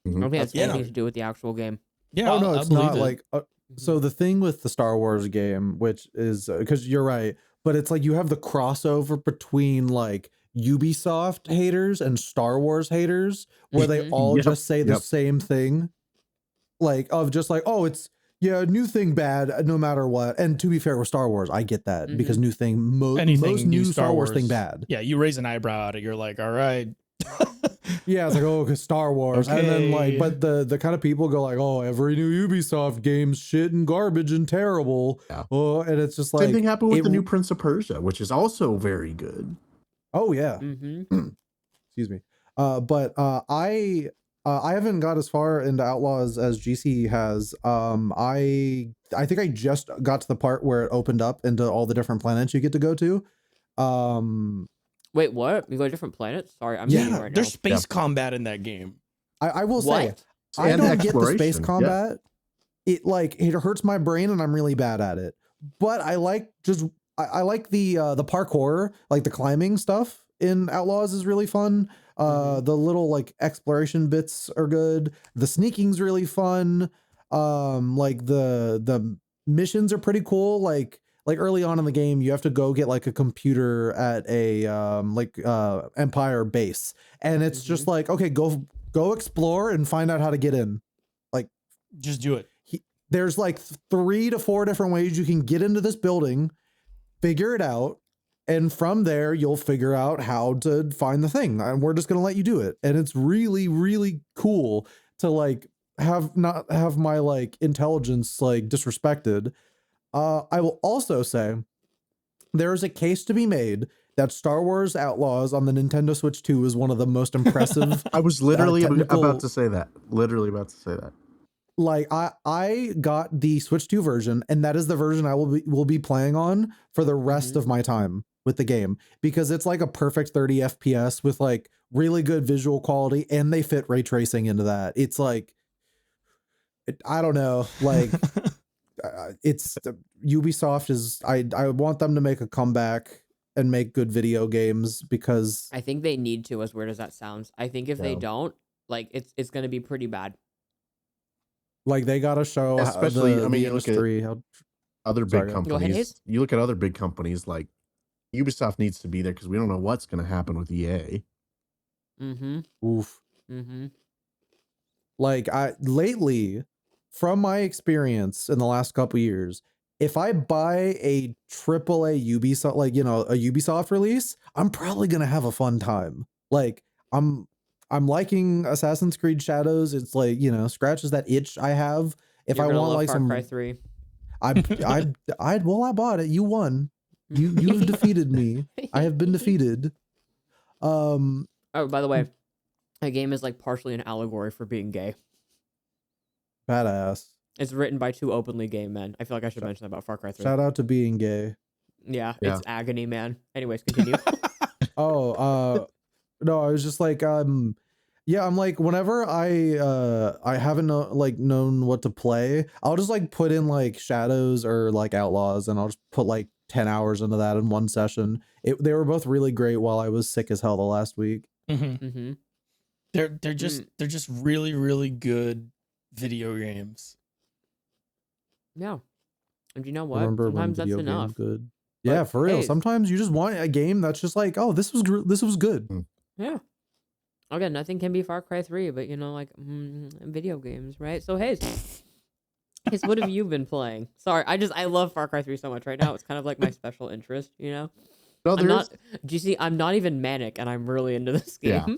I don't think that's anything to do with the actual game. Yeah, oh no, it's not like so the thing with the Star Wars game, which is because you're right, but it's like you have the crossover between like Ubisoft haters and Star Wars haters, where they all just say the same thing, like of just like, oh, it's new thing bad no matter what. And to be fair with Star Wars, I get that because new thing most new Star Wars thing bad. Yeah, you raise an eyebrow at it, you're like, all right. Yeah, it's like, oh, because Star Wars. Okay. And then like, but the kind of people go like, oh, every new Ubisoft game's shit and garbage and terrible. Yeah. Oh, and it's just like same thing happened with the new Prince of Persia, which is also very good. Oh yeah. Excuse me. But I haven't got as far into Outlaws as GC has. I think I just got to the part where it opened up into all the different planets you get to go to. Wait, what? You go to different planets? Sorry, I'm reading right now. There's space combat in that game. I will say, I don't get the space combat. Yeah. It hurts my brain and I'm really bad at it. But I like I like the parkour, like the climbing stuff in Outlaws is really fun. The little like exploration bits are good. The sneaking's really fun. Like the missions are pretty cool. Like early on in the game, you have to go get like a computer at a Empire base, and it's just like, okay, go explore and find out how to get in. Like, just do it. There's like 3 to 4 different ways you can get into this building. Figure it out, and from there you'll figure out how to find the thing, and we're just gonna let you do it. And it's really, really cool to like not have my like intelligence like disrespected. I will also say there is a case to be made that Star Wars Outlaws on the Nintendo Switch 2 is one of the most impressive. I was literally about to say that. Like I got the Switch 2 version, and that is the version I will be playing on for the rest of my time with the game, because it's like a perfect 30 FPS with like really good visual quality, and they fit ray tracing into that. It's like, I don't know, like it's Ubisoft is I want them to make a comeback and make good video games, because I think they need to, as weird as that sounds. I think if they don't, like it's going to be pretty bad. Like they got to show, especially the industry, you look at other big companies. You look at other big companies, like Ubisoft needs to be there because we don't know what's going to happen with EA. Oof. Like lately, from my experience in the last couple years, if I buy a AAA Ubisoft, like, a Ubisoft release, I'm probably gonna have a fun time. Like I'm liking Assassin's Creed Shadows. It's like, scratches that itch I have. If I want like some Far Cry 3. I bought it. You won. You've defeated me. I have been defeated. Oh, by the way, A game is like partially an allegory for being gay. Badass. It's written by two openly gay men. I feel like I should Shout- mention that about Far Cry 3. Shout out to being gay. Yeah, Yeah. it's agony, man. Anyways, continue. Oh, no, I was just like, yeah, I'm like, whenever I haven't known what to play, I'll just like put in like Shadows or like Outlaws, and I'll just put like 10 hours into that in one session. They were both really great while I was sick as hell the last week. Mm-hmm. They're just really, really good video games. Yeah. And you know what? Remember when Sometimes that's video games enough. good? But, Yeah, for real. hey, Sometimes you just want a game that's just like, oh, this was good. Yeah. Again, nothing can be Far Cry 3, but you know, like video games, right? So, Hayes, what have you been playing? Sorry, I love Far Cry 3 so much right now. It's kind of like my special interest, you know? No, I'm not. Do you see? I'm not even manic, and I'm really into this game. Yeah.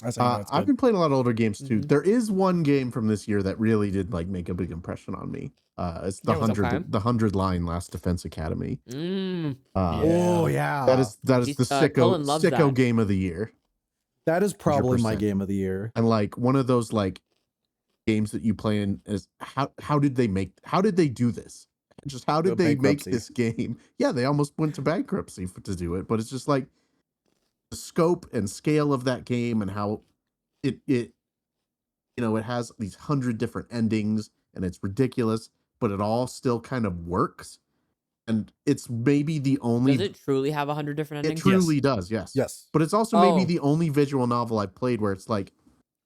That's I've been playing a lot of older games too. Mhm. There is one game from this year that really did like make a big impression on me. It's the Yeah, what's okay? the 100 line Last Defense Academy. Mm. Oh yeah, That is the Cullen loves sicko that. game of the year. that is probably my 100%. game of the year. And like one of those like games that you play in is how did they do this? Just how did they make Bankruptcy. this game? Yeah, they almost went to bankruptcy to do it, but it's just like the scope and scale of that game and how it it has these 100 different endings and it's ridiculous, but it all still kind of works. And it's maybe the only Does it truly have 100 different it endings? truly does, yes. Yes. But it's also maybe Oh. the only visual novel I've played where it's like,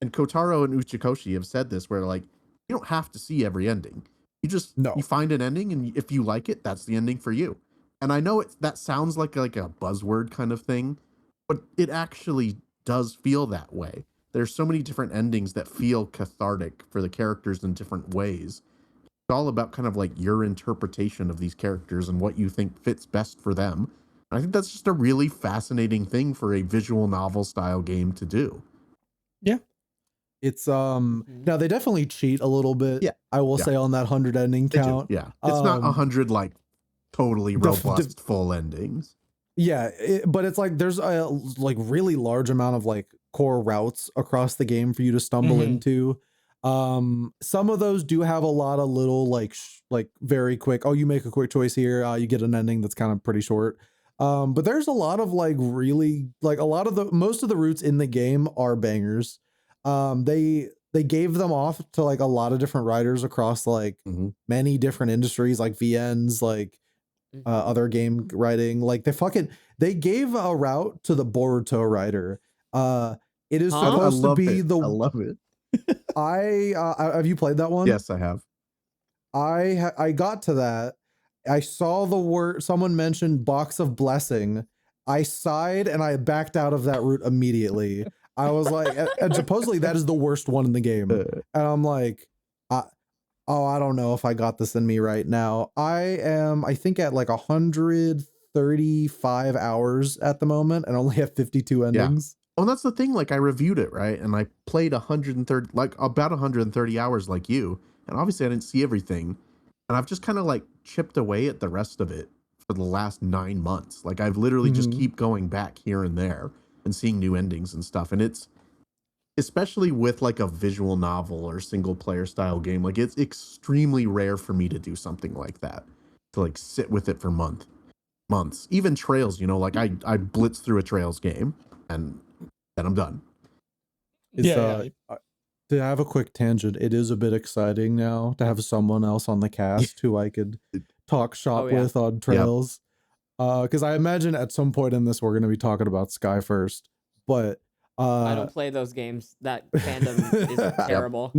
and Kotaro and Uchikoshi have said this, where like, you don't have to see every ending. You just, No. you find an ending, and if you like it, that's the ending for you. And I know that sounds like a buzzword kind of thing, but it actually does feel that way. There's so many different endings that feel cathartic for the characters in different ways. It's all about kind of like your interpretation of these characters and what you think fits best for them. I think that's just a really fascinating thing for a visual novel style game to do. It's now they definitely cheat a little bit. Yeah. I will Yeah. say on that 100 ending They do, count. yeah. It's not 100 like totally robust the- full endings. Yeah, but it's like there's a like really large amount of like core routes across the game for you to stumble Mhm. into. Some of those do have a lot of little like very quick. Oh, you make a quick choice here, you get an ending that's kind of pretty short. But there's a lot of like really like most of the routes in the game are bangers. They gave them off to like a lot of different writers across like Mhm. many different industries, like VNs, like other game writing. Like they gave a route to the Boruto writer. It is Huh? supposed to be I the love it. have you played that one? Yes, I have. I got to that. I saw the word someone mentioned Box of Blessing. I sighed and I backed out of that route immediately. I was like, and supposedly that is the worst one in the game. And I'm like, I don't know if I got this in me right now. I think at like 135 hours at the moment and only have 52 endings. Well, that's the thing. Like I reviewed it, right? And I played 130, like about 130 hours like you. And obviously I didn't see everything. And I've just kind of like chipped away at the rest of it for the last 9 months. Like I've literally just keep going back here and there and seeing new endings and stuff. And it's, especially with like a visual novel or single player style game, like it's extremely rare for me to do something like that, to like sit with it for months. Even Trails, like I blitz through a Trails game and then I'm done. To have a quick tangent, it is a bit exciting now to have someone else on the cast who I could talk shop with on Trails. Because I imagine at some point in this we're going to be talking about Sky first, but I don't play those games. That fandom is terrible.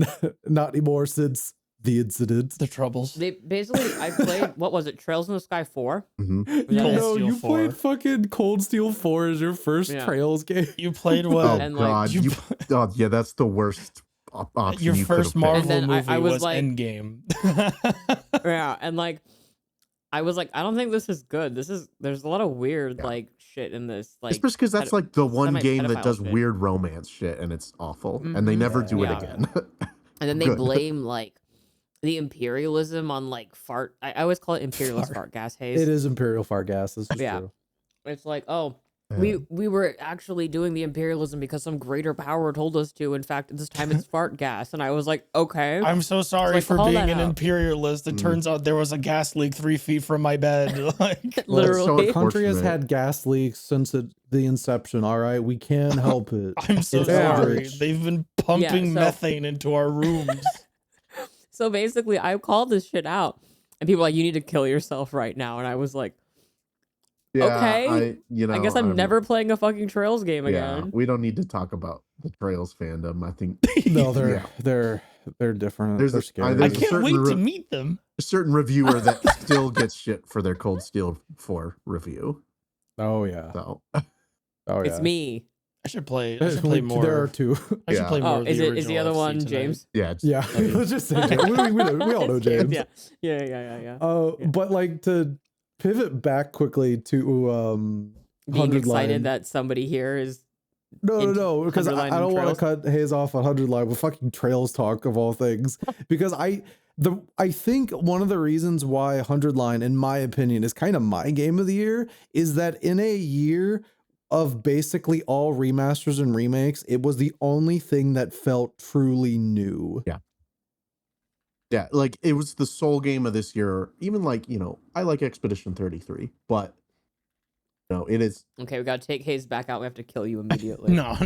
Not anymore since the incident. The troubles. They basically, I played, what was it, Trails in the Sky 4? Mm-hmm. You Cold know, Steel you 4. played fucking Cold Steel 4 as your first Trails game. You played what? Oh And, like, God, oh yeah, that's the worst option. Your you first could have Marvel And then movie I was was like- Endgame. Yeah, and like, I was like, I don't think this is good. There's a lot of weird, like, shit in this. Like, Especially because that's like the one game that semi-pedophile does shit. weird romance shit and it's awful, and they never do it Yeah. again. And then they Good. blame, like, the imperialism on, like, I always call it imperialist fart gas haze. It is Imperial Fart Gas. This is Yeah. true. It's like, oh, We were actually doing the imperialism because some greater power told us to. In fact, this time it's fart gas, and I was like, okay. I'm so sorry like, for call being that an out. imperialist. It turns out there was a gas leak 3 feet from my bed. Like, Literally. The country has unfortunate. had gas leaks since the inception. All right, we can help it. I'm so It's sorry. eldritch. They've been pumping so- methane into our rooms. So basically, I called this shit out, and people were like, you need to kill yourself right now. And I was like, okay. I guess I'm never playing a fucking Trails game again. We don't need to talk about the Trails fandom. I think No, they're different. There's they're a- scary. I there's a can't certain wait to re- meet them. a certain reviewer that still gets shit for their Cold Steel 4 review. Oh yeah. So Oh yeah. It's me. I should play more. There are two. I should Yeah. play more. Oh, of is the it? Is the original other FC one tonight. James? yeah, Yeah. Let's just say James. We all know It's James. Yeah. Yeah. Yeah. But like to pivot back quickly to Being 100 excited line. that somebody here is. No, because 100 I line don't want to Trails? cut Hayes off on 100 line with fucking Trails talk of all things. Because I think one of the reasons why 100 line, in my opinion, is kind of my game of the year is that in a year of basically all remasters and remakes, it was the only thing that felt truly new. Yeah, like it was the sole game of this year. Even like, I like Expedition 33, but it is Okay, we gotta take Hayes back out. We have to kill you immediately. No.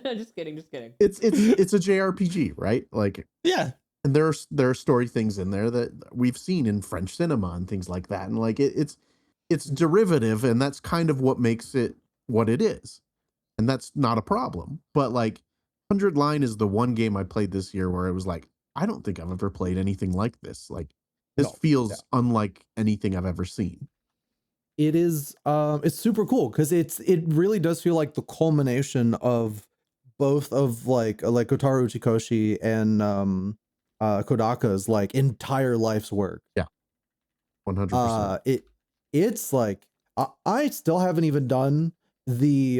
Just kidding. it's a JRPG, right? Like, Yeah. and there are story things in there that we've seen in French cinema and things like that. And like it's derivative, and that's kind of what makes it what it is. And that's not a problem. But like 100 line is the one game I played this year where it was like, I don't think I've ever played anything like this. Like this feels unlike anything I've ever seen. It is it's super cool because it really does feel like the culmination of both of like Kotaro Uchikoshi and Kodaka's like entire life's work. 100%. It's like I still haven't even done the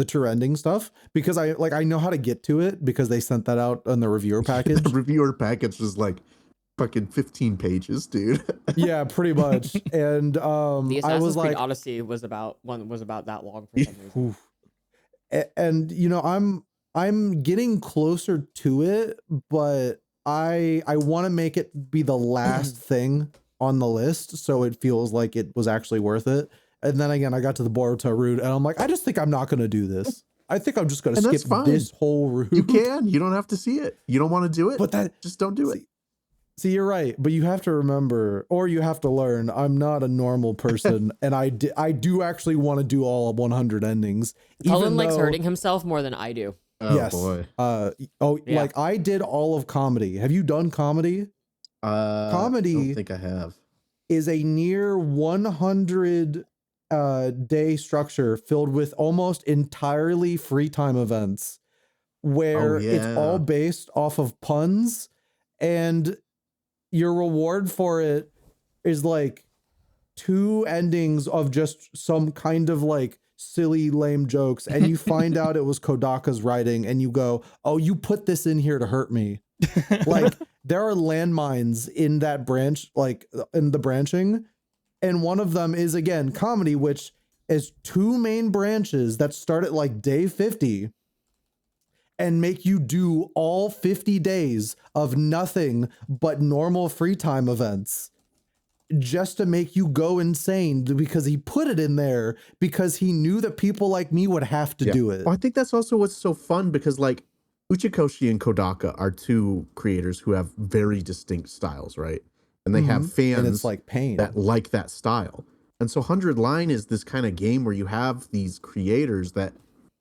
true ending stuff because I know how to get to it because they sent that out on the reviewer package. The reviewer package was like fucking 15 pages, dude. Yeah, pretty much. And The I Assassin's was Creed like, Odyssey was about that long for some reason. and I'm getting closer to it, but I want to make it be the last thing on the list so it feels like it was actually worth it. And then again, I got to the Boruto route and I'm like, I just think I'm not going to do this. I think I'm just going to And that's skip fine. this whole route. You can. You don't have to see it. You don't want to do it. But just don't do it. See, you're right, but you have to remember, or you have to learn, I'm not a normal person, and I do actually want to do all 100 endings. Cullen likes hurting himself more than I do. Oh Yes. boy. Yeah. Like I did all of comedy. Have you done comedy? I Comedy don't think I have. is a near 100 day structure filled with almost entirely free time events where it's all yeah. based off of puns, and your reward for it is like 2 endings of just some kind of like silly lame jokes, and you find out it was Kodaka's writing and you go, oh, you put this in here to hurt me. Like there are landmines in that branch, like in the branching, and one of them is again comedy, which is 2 main branches that start at like day 50 and make you do all 50 days of nothing but normal free time events just to make you go insane, because he put it in there because he knew that people like me would have to do it. Well, I think that's also what's so fun because like Uchikoshi and Kodaka are 2 creators who have very distinct styles, right? And they have fans And it's like pain. that like that style. And so 100 Line is this kind of game where you have these creators that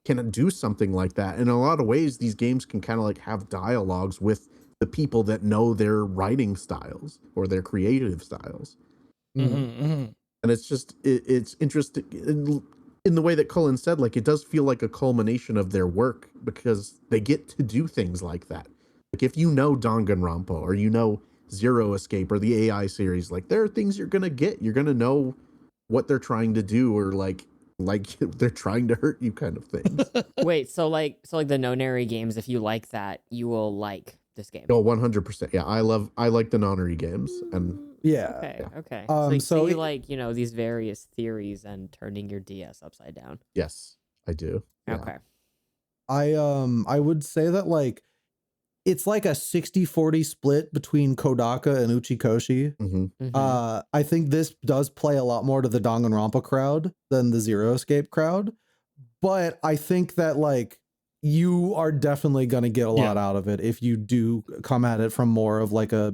can do something like that. And in a lot of ways, these games can kind of like have dialogues with the people that know their writing styles or their creative styles. And it's just, it's interesting in the way that Cullen said, like, it does feel like a culmination of their work because they get to do things like that. Like if you know Danganronpa or you know Zero Escape or the AI series, like there are things you're going to get. You're going to know what they're trying to do or like they're trying to hurt you kind of things. Wait, so like the no-nary games, if you like that, you will like this game. Oh, 100%. Yeah, I like the nonary games, and Yeah. Okay. Yeah. Okay. So So you it- like, these various theories and turning your DS upside down. yes, I do. Yeah. Okay. I would say that like it's like a 60-40 split between Kodaka and Uchikoshi. Mm-hmm. Mhm. I think this does play a lot more to the Danganronpa crowd than the Zero Escape crowd, but I think that like you are definitely going to get a lot out of it if you do come at it from more of like a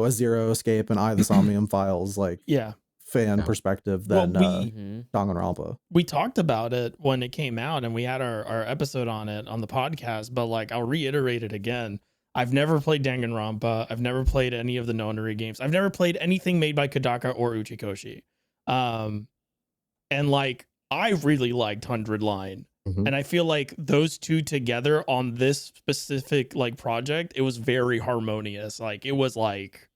Zero Escape and I the Somnium Files like Yeah. fan Yeah. perspective Well, than Mhm. Danganronpa. we talked about it when it came out and we had our episode on it on the podcast, but like I'll reiterate it again. I've never played Danganronpa. I've never played any of the Nonary games. I've never played anything made by Kodaka or Uchikoshi. And like I really liked 100 Line. Mhm. And I feel like those two together on this specific like project, it was very harmonious. Like it was like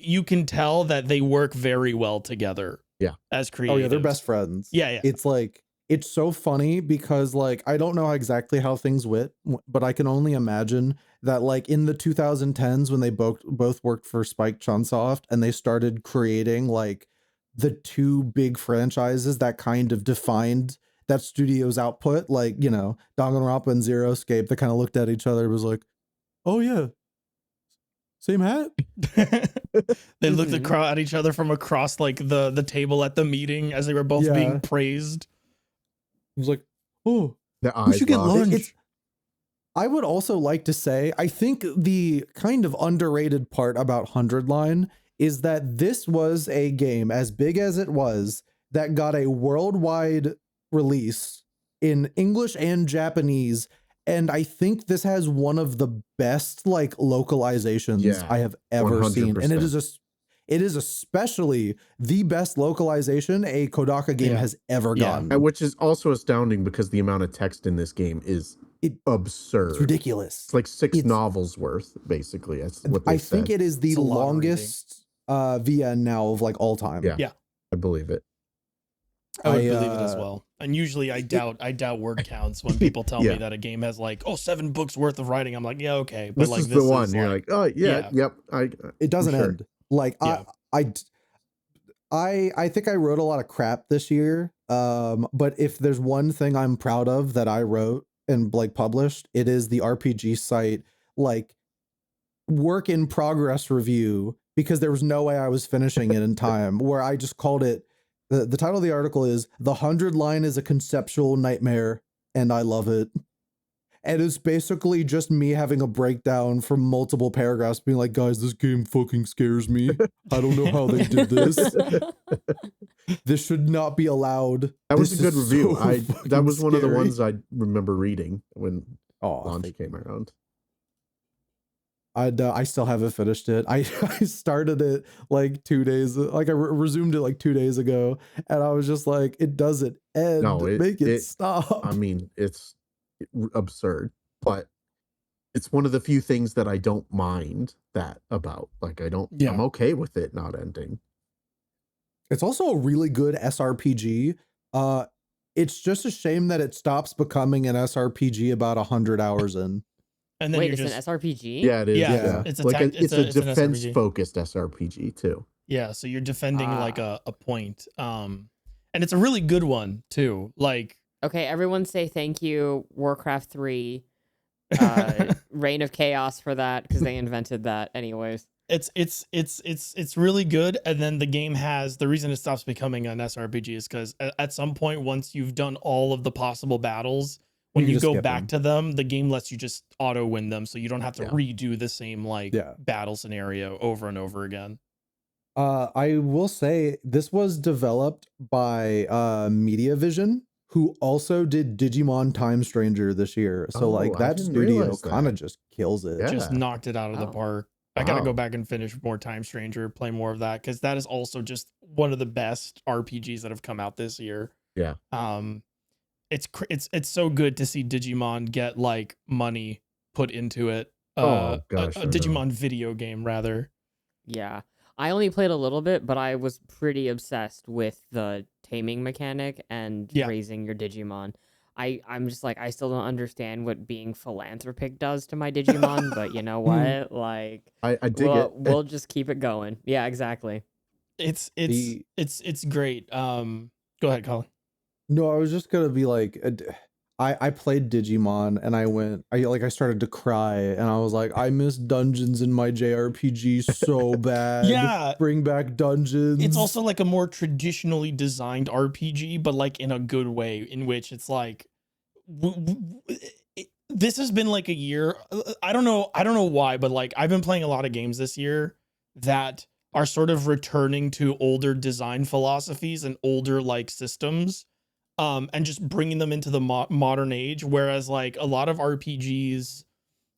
you can tell that they work very well together. Yeah. As creators. Oh yeah, they're best friends. Yeah. It's like it's so funny because like I don't know exactly how things went, but I can only imagine that like in the 2010s when they both worked for Spike Chunsoft and they started creating like the two big franchises that kind of defined that studio's output, like Danganronpa and Zero Escape, they kind of looked at each other and was like, oh yeah, same hat. They looked Mhm. at each other from across like the table at the meeting as they were both Yeah. being praised. It was like, oh, The we eyes should get locked. lunch. I would also like to say, I think the kind of underrated part about 100 Line is that this was a game, as big as it was, that got a worldwide release in English and Japanese. And I think this has one of the best like localizations Yeah, I have ever seen. And 100%. it is especially the best localization a Kodaka game Yeah. has ever Yeah. gotten. And which is also astounding because the amount of text in this game is absurd. It's ridiculous. It's like 6 It's- novels worth, basically. That's what they I think said. it is the It's a lot of longest VN now of like all time. Yeah. I believe it. I would I, believe it as well. And usually I doubt word counts when people tell Yeah. me that a game has like 7 books worth of writing. I'm like, yeah, okay, but This like is the one. You're like, oh yeah. yep. It doesn't For sure. end. Like Yeah. I think I wrote a lot of crap this year. But if there's one thing I'm proud of that I wrote and like published, it is the RPG site like work in progress review, because there was no way I was finishing it in time, where I just called it the title of the article is "The 100 Line is a Conceptual Nightmare and I Love It." And it's basically just me having a breakdown for multiple paragraphs being like, guys, this game fucking scares me. I don't know how they did this. This should not be allowed. That was This a good is review. so That fucking was one of the scary. ones I remember reading when Oh, launch came around. I still haven't finished it. I started it like 2 days, like I resumed it like 2 days ago, and I was just like, it doesn't end. No, Make it stop. I mean, it's absurd, but it's one of the few things that I don't mind that about. Like, Yeah. I'm okay with it not ending. It's also a really good SRPG. It's just a shame that it stops becoming an SRPG about 100 hours in. And then Wait, you're it's just an SRPG? Yeah. Yeah, it is. Yeah. It's a like tac- it's a- a it's an defense SRPG. focused SRPG too. Yeah, so you're defending like Ah. a point. And it's a really good one too. Like Okay, everyone say thank you, Warcraft 3, Reign of Chaos for that, because they invented that anyways. it's really good. And then the game has the reason it stops becoming an SRPG is because at some point, once you've done all of the possible battles, when You you just go skip back them. to them, the game lets you just auto win them, so you don't have to Yeah. redo the same like Yeah. battle scenario over and over again. I will say this was developed by Mediavision, who also did Digimon Time Stranger this year. So Oh, like I that didn't studio realize kind that. of just kills it. Yeah. Just knocked it out of the Oh. park. I gotta go Wow. back and finish more Time Stranger, play more of that, because that is also just one of the best RPGs that have come out this year. Yeah. It's so good to see Digimon get like money put into it. Oh, gosh, a I know. Digimon video game rather. Yeah. I only played a little bit, but I was pretty obsessed with the taming mechanic and Yeah. raising your Digimon. I'm just like, I still don't understand what being philanthropic does to my Digimon, but you know what? Like, I dig it. we'll just keep it going. Yeah, exactly. It's The it's great. Go ahead, Colin. No, I was just gonna be like, I played Digimon and I started to cry and I was like, I miss dungeons in my JRPG so bad. Yeah. Bring back dungeons. It's also like a more traditionally designed RPG, but like in a good way, in which it's like this has been like a year. I don't know why, but like I've been playing a lot of games this year that are sort of returning to older design philosophies and older like systems, and just bringing them into the modern age. Whereas like a lot of RPGs,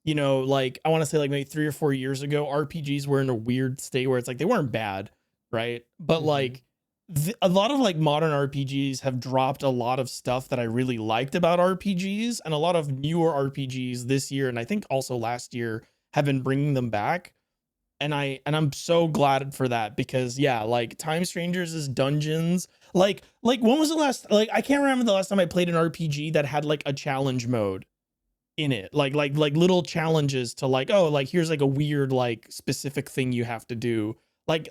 you know, like I want to say like maybe 3 or 4 years ago, RPGs were in a weird state where it's like they weren't bad, right? But like a lot of like modern RPGs have dropped a lot of stuff that I really liked about RPGs, and a lot of newer RPGs this year and I think also last year have been bringing them back. And I'm so glad for that, because yeah, like Time Strangers' dungeons, like when was the last, like I can't remember the last time I played an RPG that had like a challenge mode in it, like little challenges to like, oh, like here's like a weird like specific thing you have to do. Like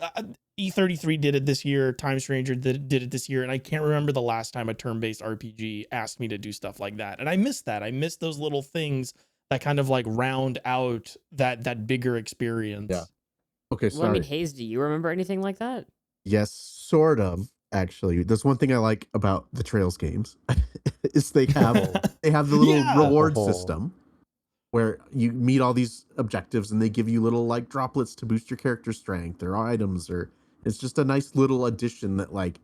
E33 did it this year, Time Stranger did it this year, and I can't remember the last time a turn-based RPG asked me to do stuff like that. And I miss that. I miss those little things that kind of like round out that bigger experience. Yeah. Okay, Well, I mean, sorry. Hayes, do you remember anything like that? Yes, sort of. Actually, there's one thing I like about the Trails games is they have the little Yeah. reward system where you meet all these objectives and they give you little like droplets to boost your character strength or items, or it's just a nice little addition that like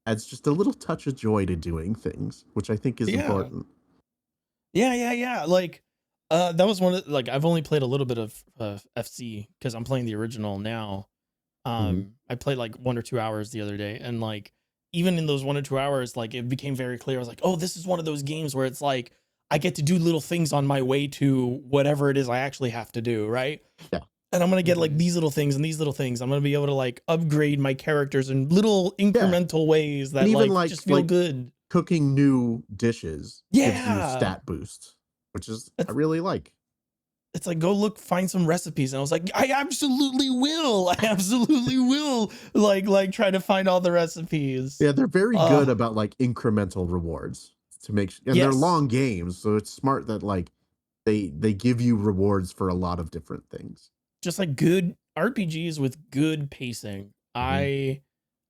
adds just a little touch of joy to doing things, which I think is Yeah. important. Yeah. Like, that was one of like I've only played a little bit of FC because I'm playing the original now. I played like 1 or 2 hours the other day, and like even in those 1 or 2 hours, like it became very clear. I was like, oh, this is one of those games where it's like I get to do little things on my way to whatever it is I actually have to do, right? Yeah. And I'm gonna get like these little things and these little things. I'm gonna be able to like upgrade my characters in little incremental ways that And even like just feel like good. cooking new dishes gives you Yeah. stat boosts, which is I really like. It's like, go find some recipes. And I was like, I absolutely will. I absolutely will like try to find all the recipes. Yeah, they're very good about like incremental rewards to make and they're Yes. long games, so it's smart that like they give you rewards for a lot of different things. Just like good RPGs with good pacing. I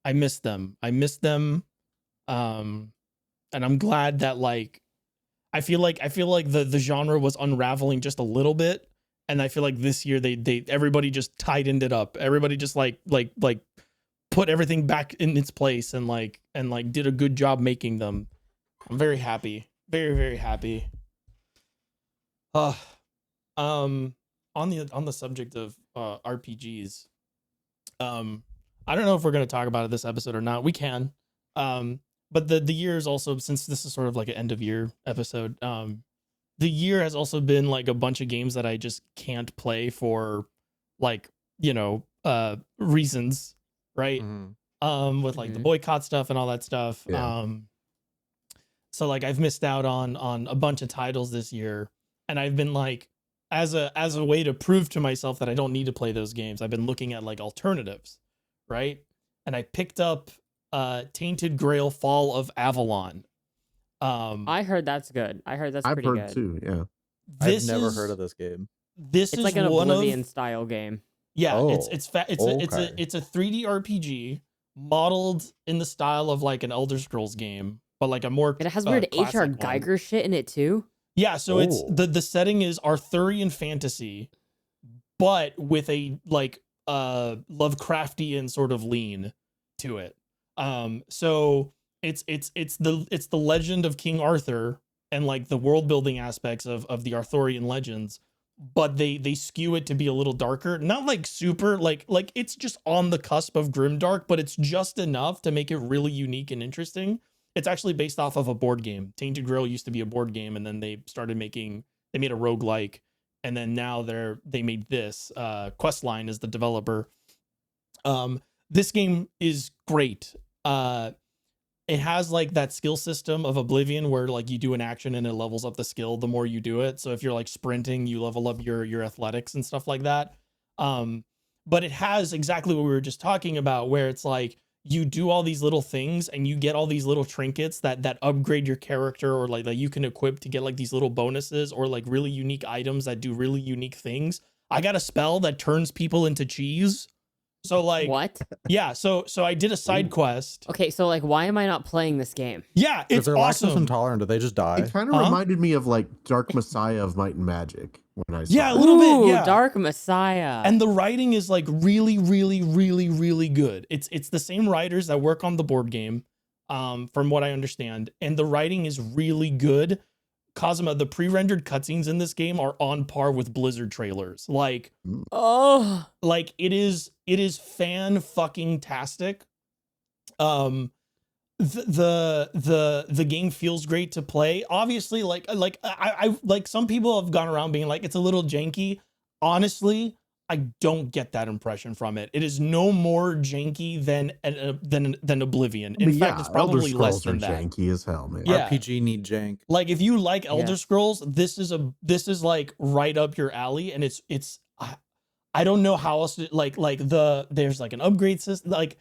miss them. And I'm glad that like I feel like the genre was unraveling just a little bit, and I feel like this year they everybody just tightened it up. Everybody just like put everything back in its place and did a good job making them. I'm very happy. Very, very happy. On the subject of RPGs, I don't know if we're going to talk about it this episode or not. We can. But the year is also, since this is sort of like an end of year episode, the year has also been like a bunch of games that I just can't play for like, you know, reasons, right? With like the boycott stuff and all that stuff. Yeah. So like I've missed out on a bunch of titles this year, and I've been like, as a way to prove to myself that I don't need to play those games, I've been looking at like alternatives, right? And I picked up Tainted Grail Fall of Avalon. I heard that's good. I heard that's I've pretty heard good. too, yeah. I've never heard of this game. This It's is like an one Oblivion of, style game. yeah, Oh, it's a 3D RPG modeled in the style of like an Elder Scrolls game, but like a more And it has weird H.R. classic one. Geiger shit in it too. Yeah, so it's Oh. the setting is Arthurian fantasy, but with a like Lovecraftian sort of lean to it. So it's the legend of King Arthur and like the world building aspects of the Arthurian legends, but they skew it to be a little darker. Not like super like it's just on the cusp of grimdark, but it's just enough to make it really unique and interesting. It's actually based off of a board game. Tainted Grail used to be a board game, and then they made a roguelike, and then now they made this. Questline is the developer. This game is great. like that skill system of Oblivion where like you do an action and it levels up the skill the more you do it. So if you're like sprinting, you level up your athletics and stuff like that. But it has exactly what we were just talking about, where it's like you do all these little things and you get all these little trinkets that upgrade your character, or like that you can equip to get like these little bonuses or like really unique items that do really unique things. I got a spell that turns people into cheese. So like What? yeah, so I did a side quest. Okay, so like, why am I not playing this game? Yeah, If it's they're lactose awesome. intolerant, do they just die? It kind of reminded me of like Dark Messiah of Might and Magic when I saw Yeah, a it. little bit, Ooh, yeah. Dark Messiah. And the writing is like really, really, really, really good. It's the same writers that work on the board game, from what I understand, and the writing is really good. Kazuma, the pre-rendered cutscenes in this game are on par with Blizzard trailers. Like oh, it is fan fucking tastic. The game feels great to play. Obviously, I like some people have gone around being like it's a little janky. Honestly, I don't get that impression from it. It is no more janky than Oblivion. In fact, it's probably Elder less Scrolls than are that. janky as hell, man. Yeah. RPG need jank. Like if you like Elder Yeah. Scrolls, this is like right up your alley, and it's I don't know how else to, there's like an upgrade system, like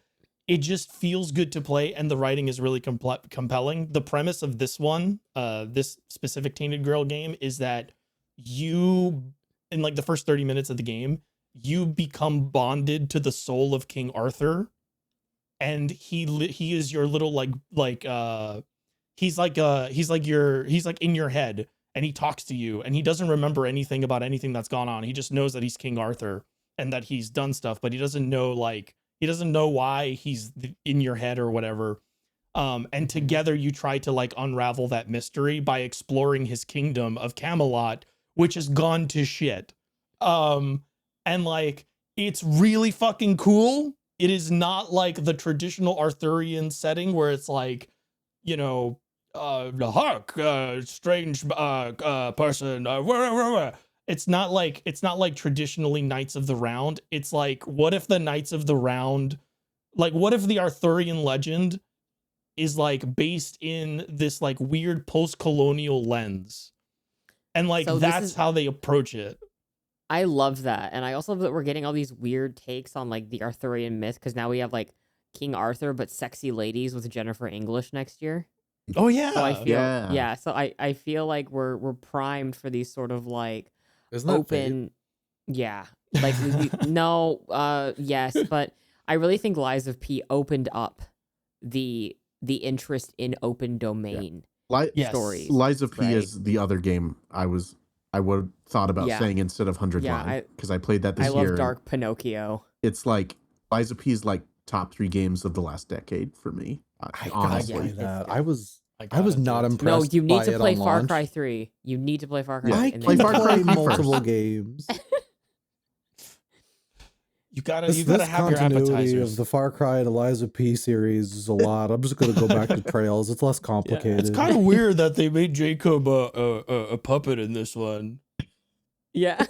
it just feels good to play, and the writing is really compelling. The premise of this one, this specific Tainted Grail game, is that you, in like the first 30 minutes of the game, you become bonded to the soul of King Arthur, and he is your little he's like in your head, and he talks to you, and he doesn't remember anything about anything that's gone on. He just knows that he's King Arthur and that he's done stuff, but he doesn't know why he's in your head or whatever. And together you try to like unravel that mystery by exploring his kingdom of Camelot, which has gone to shit. And like, it's really fucking cool. It is not like the traditional Arthurian setting where it's like, you know, hark, strange person. It's not like traditionally Knights of the Round. It's like, what if the Knights of the Round, like what if the Arthurian legend is like based in this like weird post-colonial lens, and like So that's how they approach it. I love that, and I also love that we're getting all these weird takes on like the Arthurian myth, because now we have like King Arthur but sexy ladies with Jennifer English next year. Oh yeah, So I feel Yeah. so I feel like we're primed for these sort of like Isn't that fate? open, yeah, like no, yes, but I really think Lies of P opened up the interest in open domain Yes. stories. Lies of P right? is the other game I would have thought about Yeah. saying instead of 100 Yeah, Line, because I played that this I year. love Dark Pinocchio. It's like Lies of P is like top 3 games of the last decade for me. I honestly. gotta play that. I was gotta not do it. impressed. No, you need by to it play on Far launch. Cry 3. You need to play Far Cry Yeah. 3. I and can then Far you Cry play first. multiple games. You gotta This have your continuity appetizers. of the Far Cry and Eliza P series is a lot. I'm just gonna go back to Trails. It's less Yeah, complicated. it's kind of weird that they made Jacob a puppet in this one, Yeah.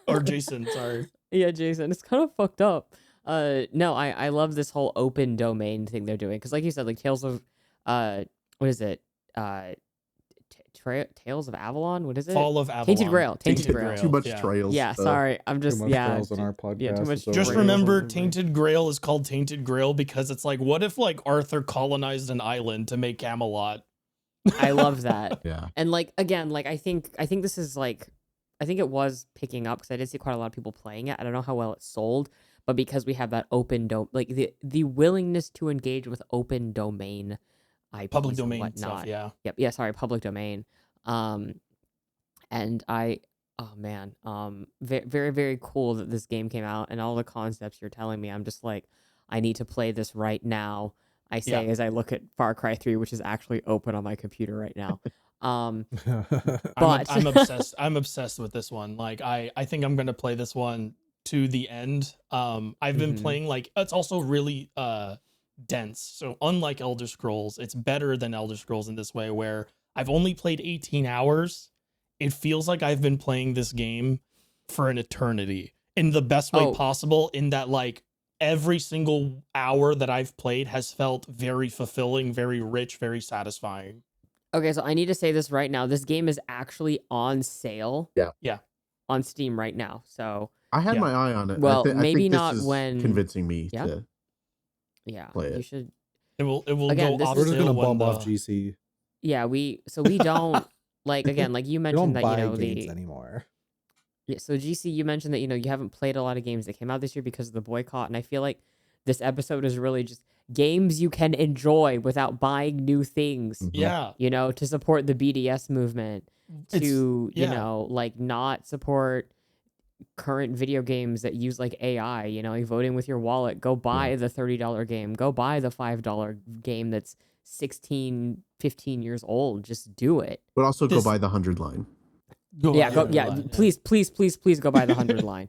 or Jason. Sorry. Yeah, Jason, it's kind of fucked up. No, I love this whole open domain thing they're doing, because like you said, like Tales of what is it? Tales of Avalon? What is it? Fall of Avalon. Tainted Grail. Tainted Grail. Too much yeah. Trails. Yeah, sorry. I'm too just much Trails on our podcast. yeah, too much It's over. Just Grails remember, on the brain. Tainted Grail is called Tainted Grail because it's like, what if like Arthur colonized an island to make Camelot? I love that. Yeah. And like again, like I think this is like, I think it was picking up because I did see quite a lot of people playing it. I don't know how well it sold, but because we have that open like the willingness to engage with open domain IPs Public and domain whatnot. stuff. Yeah. Yep. Yeah. Sorry. Public domain. And oh man, very, very, very cool that this game came out, and all the concepts you're telling me. I'm just like, I need to play this right now. I say as I look at Far Cry 3, which is actually open on my computer right now. But I'm obsessed. I'm obsessed with this one. Like I think I'm gonna play this one to the end. I've been Mhm. playing like, it's also really dense. So unlike Elder Scrolls, it's better than Elder Scrolls in this way, where I've only played 18 hours. It feels like I've been playing this game for an eternity in the best way possible, in that like every single hour that I've played has felt very fulfilling, very rich, very satisfying. Okay, so I need to say this right now. This game is actually on sale. Yeah. On Steam right now. So I had Yeah. my eye on it. Well, I maybe think this not is when- convincing me Yeah. to yeah, play you it. should. It will Again, go this off is- We're just sale gonna when bump off the- GC. Yeah, we don't like again, like you We mentioned don't that buy you know games the anymore. yeah. So GC, you mentioned that you know you haven't played a lot of games that came out this year because of the boycott, and I feel like this episode is really just games you can enjoy without buying new things. Mhm. Yeah. You know, to support the BDS movement, It's- to you yeah. know like not support current video games that use like AI, you know, like voting with your wallet. Go buy the $30 game. Go buy the $5 game that's 16, 15 years old. Just do it. But also go This- buy the 100 line. Yeah, go, ahead, yeah. Line, Please go buy the 100 line.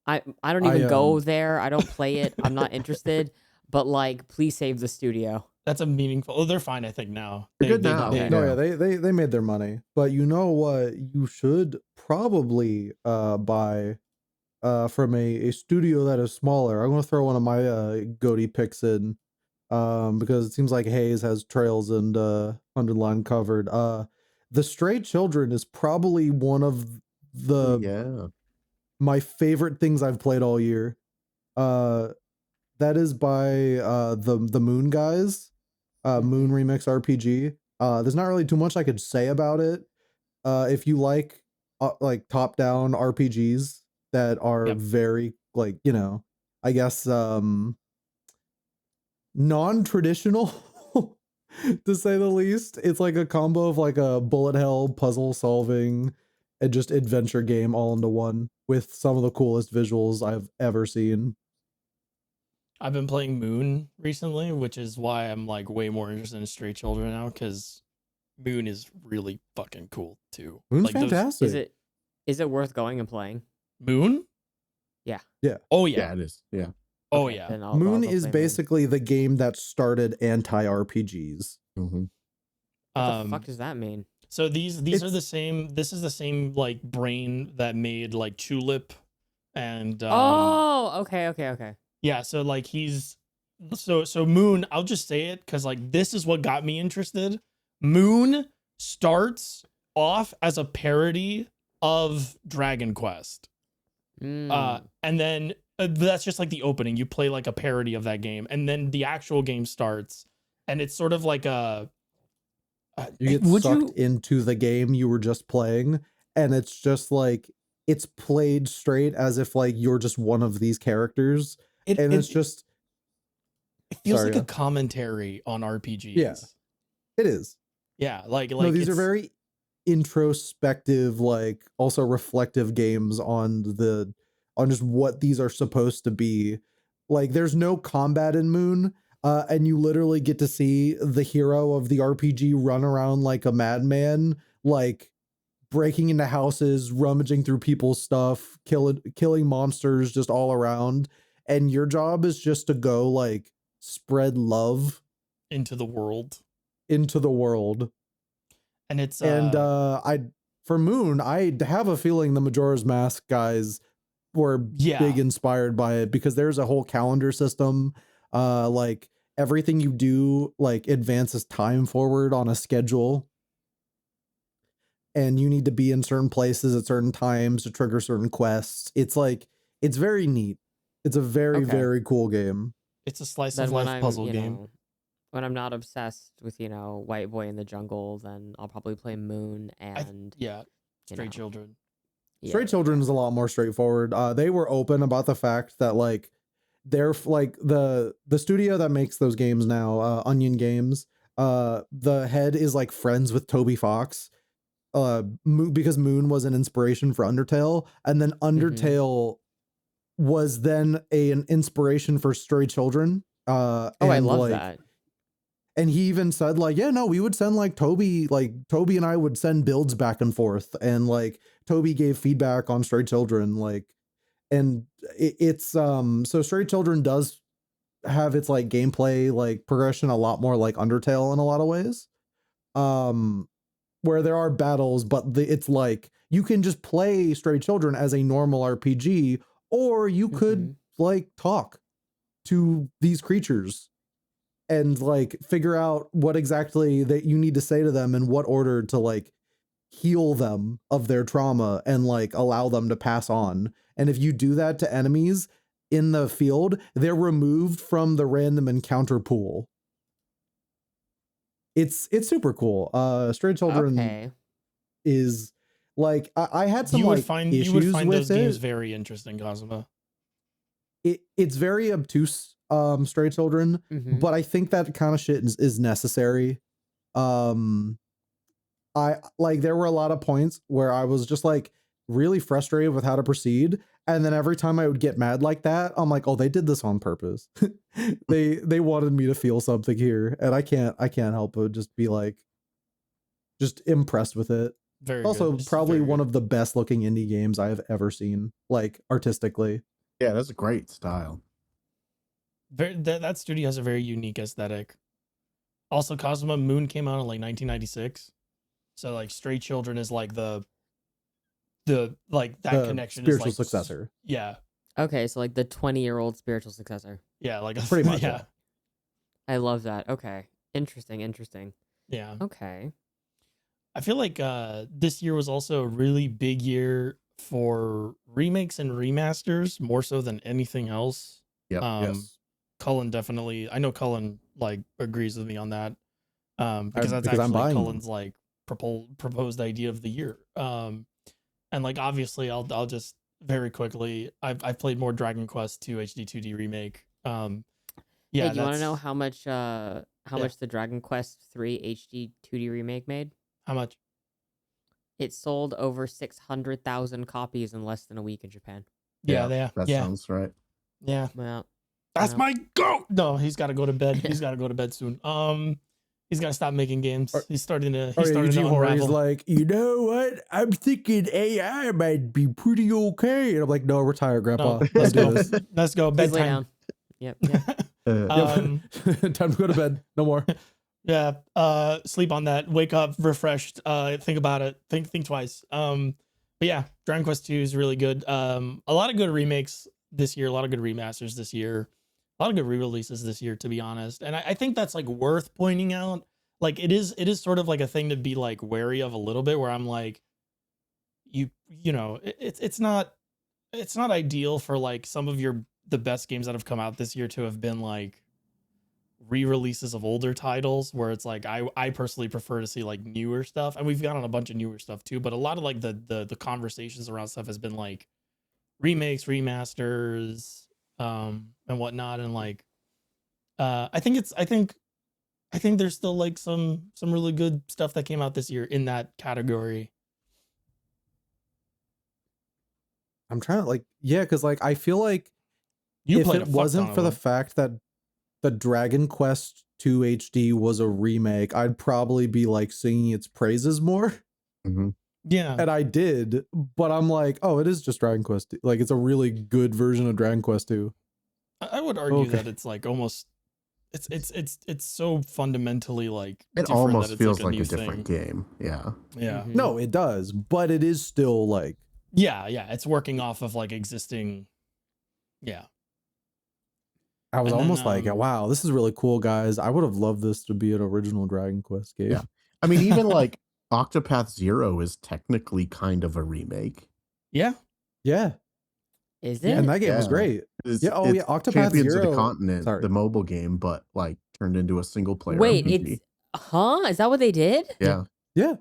I don't even go there. I don't play it. I'm not interested. But like, please save the studio. That's a meaningful. Oh, they're fine, I think now. They're good now. Okay. No, yeah, they made their money. But you know what? You should probably buy from a studio that is smaller. I'm gonna throw one of my goatee picks in because it seems like Hayes has Trails and Underline covered. The Stray Children is probably one of the my favorite things I've played all year. That is by the Moon guys. Moon Remix RPG. There's not really too much I could say about it. If you like top-down RPGs that are very like, you know, I guess non-traditional to say the least. It's like a combo of like a bullet hell puzzle solving and just adventure game all into one with some of the coolest visuals I've ever seen. I've been playing Moon recently, which is why I'm like way more interested in Stray Children now, because Moon is really fucking cool too. Moon's like fantastic. Is it worth going and playing? Moon? Yeah. Yeah. Oh yeah. Yeah, it is. Yeah. Oh Okay, yeah. then I'll Moon go is play basically the game that started anti-RPGs. Mm-hmm. What the fuck does that mean? So these are the same. This is the same like brain that made like Tulip, and Oh, okay. yeah. So like so Moon. I'll just say it because like this is what got me interested. Moon starts off as a parody of Dragon Quest, and then that's just like the opening. You play like a parody of that game, and then the actual game starts, and it's sort of like a. You get sucked into the game you were just playing, and it's just like it's played straight as if like you're just one of these characters, it's just it feels like a commentary on RPGs. Yeah, it is. Yeah, like no, these are very introspective, like also reflective games on just what these are supposed to be. Like there's no combat in Moon. And you literally get to see the hero of the RPG run around like a madman, like breaking into houses, rummaging through people's stuff, killing monsters just all around. And your job is just to go like spread love into the world. And it's for Moon, I have a feeling the Majora's Mask guys were big inspired by it, because there's a whole calendar system. Like everything you do like advances time forward on a schedule, and you need to be in certain places at certain times to trigger certain quests. It's very neat. It's a very, very cool game. It's a slice of life puzzle game. When I'm not obsessed with, you know, White Boy in the Jungle, then I'll probably play Moon and Stray Children. Yeah. Stray Children is a lot more straightforward. They were open about the fact that like they're like the studio that makes those games now, Onion Games. The head is like friends with Toby Fox, because Moon was an inspiration for Undertale, and then Undertale was then an inspiration for Stray Children. I love that. And he even said like, yeah, no, we would send like Toby and I would send builds back and forth, and like Toby gave feedback on Stray Children, like, and it's so Stray Children does have its like gameplay like progression a lot more like Undertale in a lot of ways, where there are battles, but it's like you can just play Stray Children as a normal RPG, or you could like talk to these creatures and like figure out what exactly that you need to say to them and what order to like heal them of their trauma and like allow them to pass on. And if you do that to enemies in the field, they're removed from the random encounter pool. It's super cool. Stray Children Okay. is like I had some you would like find issues you would find with those it. games very interesting, Kazuma. It's very obtuse, Stray Children, Mhm. but I think that kind of shit is necessary. I like there were a lot of points where I was just like really frustrated with how to proceed, and then every time I would get mad like that, I'm like, oh, they did this on purpose. they wanted me to feel something here, and I can't help but just be like just impressed with it. Very Also, good. Just probably very one good. of the best looking indie games I have ever seen, like artistically. Yeah, that's a great style. That studio has a very unique aesthetic. Also, Kazuma Moon came out in like 1996, so like Stray Children is like the like that The connection spiritual is like successor. Yeah, Okay, so like the 20-year-old spiritual successor. yeah, like Pretty much, yeah, I love that. Okay. Interesting. yeah. Okay. I feel like this year was also a really big year for remakes and remasters, more so than anything else. Yep. Yes. Cullen definitely. I know Cullen like agrees with me on that. Because that's because I'm actually buying them. Cullen's like proposed idea of the year. And like obviously, I'll just very quickly. I've played more Dragon Quest 2 HD 2D remake. Yeah. Hey, do you want to know that's- how much the Dragon Quest 3 HD 2D remake made? how much? It sold over 600,000 copies in less than a week in Japan. Yeah, That yeah, sounds right. yeah. Well, That's well. my goat. No, he's got to go to bed. He's got to go to bed soon. He's got to stop making games. He's starting to. He's starting to He's unravel. like, you know what? I'm thinking AI might be pretty okay. And I'm like, no, retire, Grandpa. No, Let's do go. this. Let's go. Please lay Bedtime. down. Yep. Yep. Time to go to bed. No more. Yeah. Sleep on that. Wake up refreshed. Think about it. Think twice. But yeah, Dragon Quest 2 is really good. A lot of good remakes this year. A lot of good remasters this year. A lot of good re-releases this year, to be honest. And I think that's like worth pointing out. Like it is sort of like a thing to be like wary of a little bit, where I'm like, you know, it's not ideal for like some of the best games that have come out this year to have been like re-releases of older titles, where it's like I personally prefer to see like newer stuff, and we've gotten a bunch of newer stuff too, but a lot of like the conversations around stuff has been like remakes, remasters, and whatnot. And like I think there's still like some really good stuff that came out this year in that category. I'm trying to like, yeah, because like I feel like You if played a it fuck wasn't ton for of the them. fact that the Dragon Quest 2 HD was a remake, I'd probably be like singing its praises more. Mhm. Yeah. And I did, but I'm like, oh, it is just Dragon Quest 2. Like it's a really good version of Dragon Quest 2. I would argue Okay. that it's like almost it's so fundamentally like It different almost that it's feels like like new a different thing. game. Yeah. Yeah. Mhm. No, it does, but it is still like Yeah, it's working off of like existing. Yeah. I was And then, almost like, um, wow, this is really cool, guys. I would have loved this to be an original Dragon Quest game. Yeah. I mean, even like Octopath Zero is technically kind of a remake. Yeah. Yeah. Is Yeah, it? And that game was Yeah. great. It's, Yeah, oh, yeah, Octopath Champions of Zero- the Continent, sorry. the mobile game, but like turned into a single player Wait, RPG. Is that what they did? Yeah. Yeah.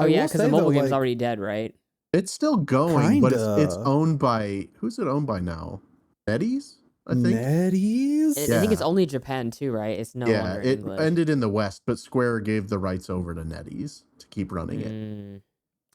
Oh yeah, will because the say, mobile though, game's like, already dead, right? It's still going, but it's Kinda. owned by, who's it owned by now? NetEase, I think. NetEase? I think it's Yeah. only Japan too, right? It's no Yeah, longer it English. ended in the West, but Square gave the rights over to NetEase to keep running it. Mm.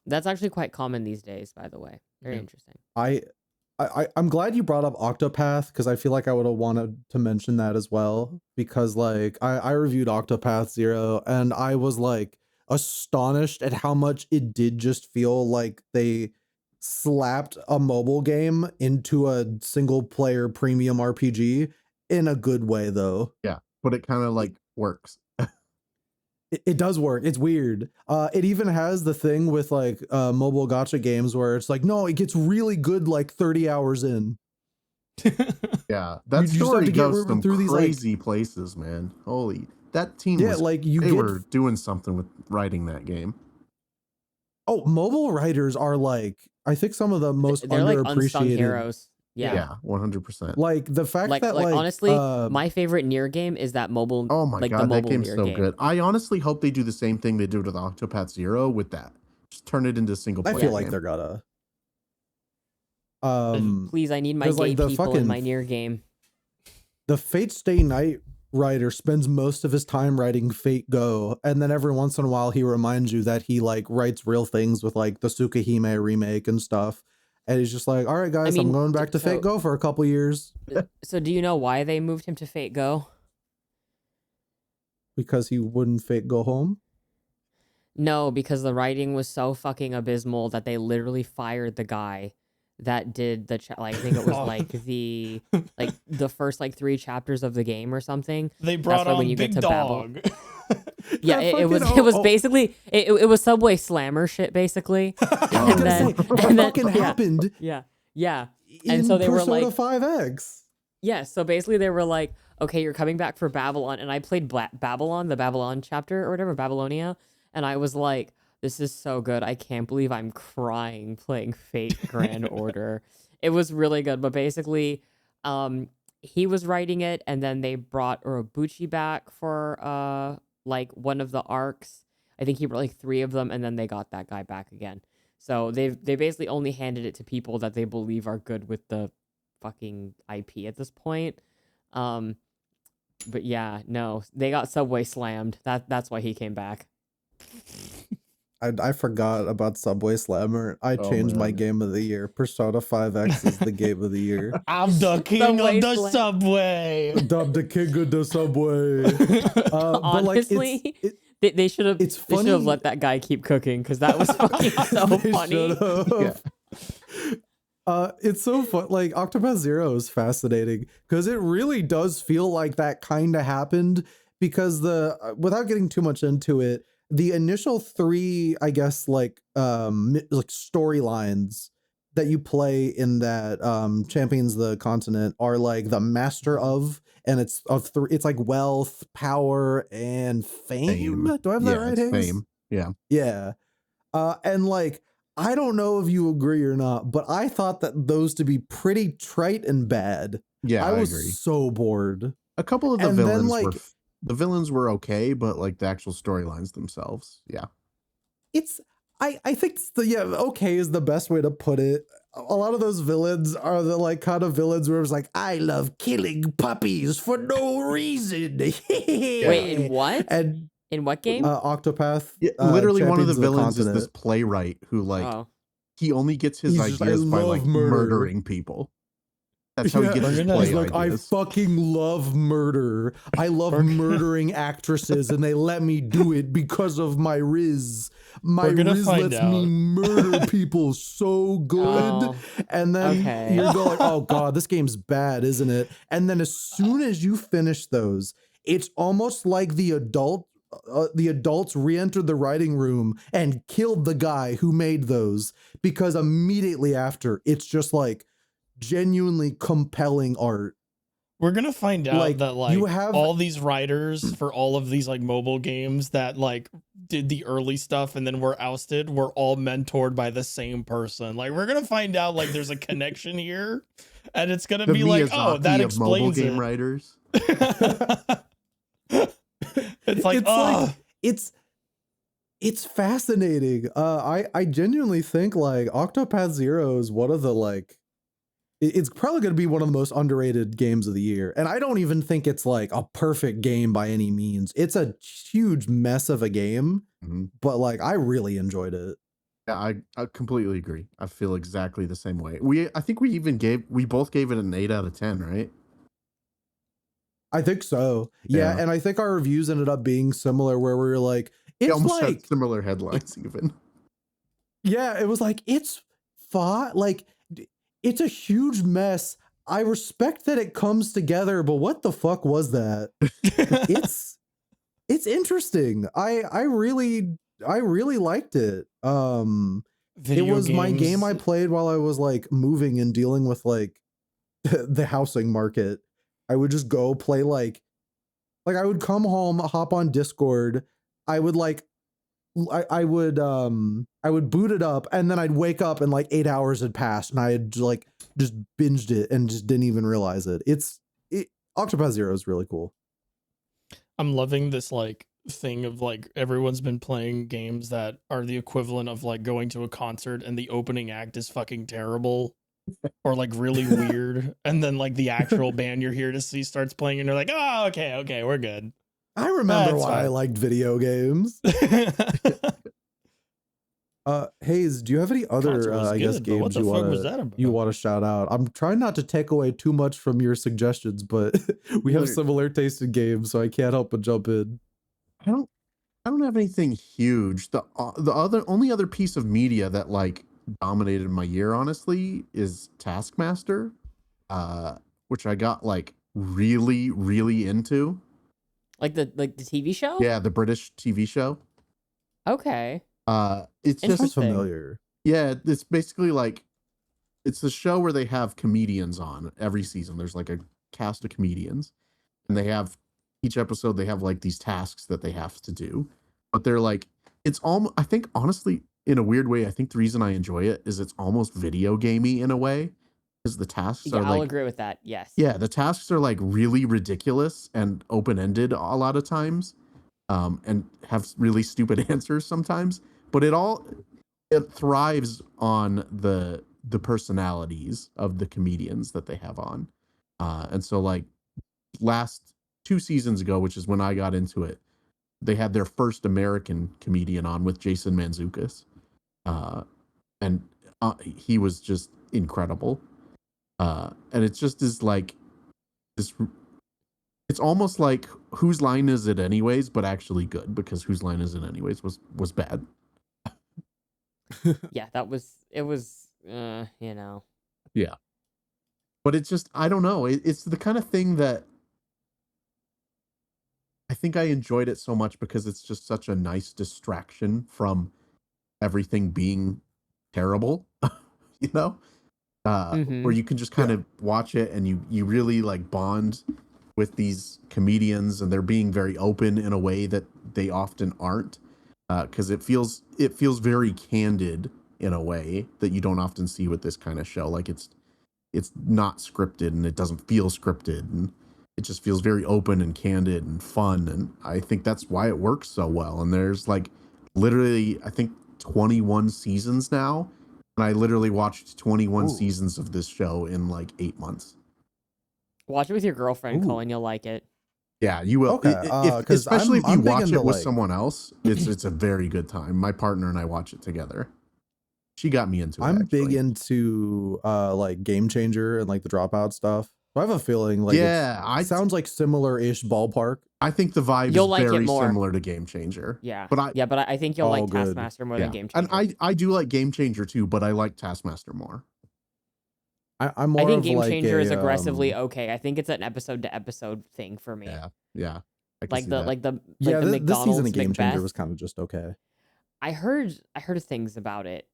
That's actually quite common these days, by the way. Very Yeah. interesting. I'm glad you brought up Octopath, because I feel like I would have wanted to mention that as well, because like I reviewed Octopath Zero and I was like astonished at how much it did just feel like they slapped a mobile game into a single player premium RPG in a good way though. Yeah, but it kind of like works. It does work. It's weird. It even has the thing with like mobile gacha games where it's like, no, it gets really good like 30 hours in. Yeah, that You just have story to get goes some through these, like- crazy places, man. Holy, that team Yeah, was like you they get were doing something with writing that game. mobile writers are like, I think some of the most They're like unsung underappreciated. heroes. Yeah. Yeah, 100%. Like the fact that like honestly, my favorite Nier game is that mobile. Oh my like god, the that mobile game's Nier so game. good. I honestly hope they do the same thing they did with Octopath Zero with that. Just turn it into a single I player feel like game. they're gonna. Please, I need my gay 'cause, like, the people in fucking- my Nier game. The Fate Stay Night writer spends most of his time writing Fate Go, and then every once in a while he reminds you that he like writes real things with like the Tsukahime remake and stuff. And he's just like, all right, guys, mean, I'm going back to Fate Go for a couple years So, do you know why they moved him to Fate Go? because he wouldn't Fate Go home. No, because the writing was so fucking abysmal that they literally fired the guy that did the I think it was like the first like 3 chapters of the game or something. They brought why when on you get Big to Babel- Dog. Yeah, That it was fucking- basically it was Subway Slammer shit basically. I was And gonna then- say, that and then- fucking yeah. happened Yeah. in And so they were Persona like- 5X. Yeah, so basically they were like, okay, you're coming back for Babylon. And I played Babylon, the Babylon chapter or whatever, Babylonia. And I was like, this is so good. I can't believe I'm crying playing Fate Grand Order. It was really good. But basically, he was writing it. And then they brought Urobuchi back for like one of the arcs. I think he brought like 3 of them. And then they got that guy back again. So they basically only handed it to people that they believe are good with the fucking IP at this point. But yeah, no, they got Subway slammed. That's why he came back. I forgot about Subway Slammer. I Oh, changed my man. game of the year. Persona 5X is the game of the year. I'm the king Subway of the Slam. subway. Dub the king of the Subway. Honestly, they should have. it's They should have funny- let that guy keep cooking because that was fucking so They funny. should've. It's so fun. Like Octopath Zero is fascinating because it really does feel like that kind of happened because without getting too much into it, the initial 3, I guess, like storylines that you play in that Champions the Continent are like the Master of, and it's it's like wealth, power, and fame. Do I have that right? It's Hayes? fame. Yeah. Yeah. And like, I don't know if you agree or not, but I thought that those to be pretty trite and bad. Yeah, I I was agree. so bored. A couple of the And then, villains like- were the villains were okay, but like the actual storylines themselves, yeah. It's I think okay is the best way to put it. A lot of those villains are the like kind of villains where it's like, I love killing puppies for no reason. Wait, in what? And In what game? Octopath. Yeah, literally one of the Champions villains is Continent. this playwright who like Oh, he only gets his He's just, ideas "I by love like murder." murdering people. That's how Yeah, he gets his We're gonna- play He's like, ideas. I fucking love murder. I love We're gonna- murdering actresses, and they let me do it because of my Riz. My We're gonna Riz find lets me out. murder people so good. Oh, And then okay. you're going like, oh god, this game's bad, isn't it? And then as soon as you finish those, it's almost like the adults re-entered the writing room and killed the guy who made those, because immediately after, it's just like genuinely compelling art. We're gonna find out Like, that like you have- all these writers for all of these like mobile games that like did the early stuff and then were ousted were all mentored by the same person. Like we're gonna find out like there's a connection here, and it's gonna The be like, Miyazaki oh, that of mobile explains game it. writers. It's like, It's oh, like it's fascinating. I genuinely think like Octopath Zero is one of the like it's probably going to be one of the most underrated games of the year. And I don't even think it's like a perfect game by any means. It's a huge mess of a game, Mhm. but like I really enjoyed it. Yeah, I completely agree. I feel exactly the same way. I think we both gave it an 8 out of 10, right? I think so. Yeah, Yeah. and I think our reviews ended up being similar where we were like, We it's almost like, had similar headlines even. yeah, it was like, it's fun. Like, it's a huge mess. I respect that it comes together, but what the fuck was that? It's interesting. I really liked it. It video was my games. game I played while I was like moving and dealing with like the housing market. I would just go play like I would come home, hop on Discord. I would I would boot it up, and then I'd wake up and like 8 hours had passed, and I had like just binged it and just didn't even realize it. Octopath Zero is really cool. I'm loving this like thing of like everyone's been playing games that are the equivalent of like going to a concert and the opening act is fucking terrible or like really weird, and then like the actual band you're here to see starts playing and you're like, oh, okay, we're good. I remember That's why I fine. liked video games. Hayes, do you have any other Concert was I guess good, but what games the you fuck want was that about? to shout out? I'm trying not to take away too much from your suggestions, but we have Like- similar taste in games, so I can't help but jump in. I don't have anything huge. The only other piece of media that like dominated my year, honestly, is Taskmaster, which I got like really, really into. Like the TV show? Yeah, the British TV show. Okay. It's Sounds just Interesting. familiar. yeah, it's basically like it's the show where they have comedians on every season. There's like a cast of comedians, and they have each episode they have like these tasks that they have to do, but they're like it's almost. I think honestly, in a weird way, I think the reason I enjoy it is it's almost video gamey in a way, because the tasks Yeah, are I'll like agree with that. Yes. yeah, the tasks are like really ridiculous and open ended a lot of times, and have really stupid answers sometimes. But it thrives on the personalities of the comedians that they have on, and so like last 2 seasons ago, which is when I got into it, they had their first American comedian on with Jason Mantzoukas, and he was just incredible, and it just is like this. It's almost like Whose Line Is It Anyways, but actually good, because Whose Line Is It Anyways was bad. Yeah, it was you know. Yeah. But it's just, I don't know. It's the kind of thing that I think I enjoyed it so much because it's just such a nice distraction from everything being terrible, you know? Where you can just kind of watch it and you really like bond with these comedians, and they're being very open in a way that they often aren't. Because it feels very candid in a way that you don't often see with this kind of show. Like it's not scripted, and it doesn't feel scripted, and it just feels very open and candid and fun. And I think that's why it works so well. And there's like literally, I think 21 seasons now, and I literally watched 21 seasons of this show in like 8 months. Watch it with your girlfriend, Cullen. You'll like it. Yeah, you will. Okay, Especially if you I'm big watch into, it with like- someone else, it's a very good time. My partner and I watch it together. She got me into it. I'm big actually. into like Game Changer and like the Dropout stuff. So I have a feeling like it sounds like similar-ish ballpark. I think the vibe You'll is like it very more. similar to Game Changer. Yeah. But I think you'll like Oh, good. Taskmaster more than Game and Changer. I do like Game Changer too, but I like Taskmaster more. I'm more I think of Game like Changer is a, aggressively okay. I think it's an episode to episode thing for me. Yeah. I can Like see the that. like the yeah, the this McDonald's season of Game Changer Macbeth. was kind of just okay. I heard things about it,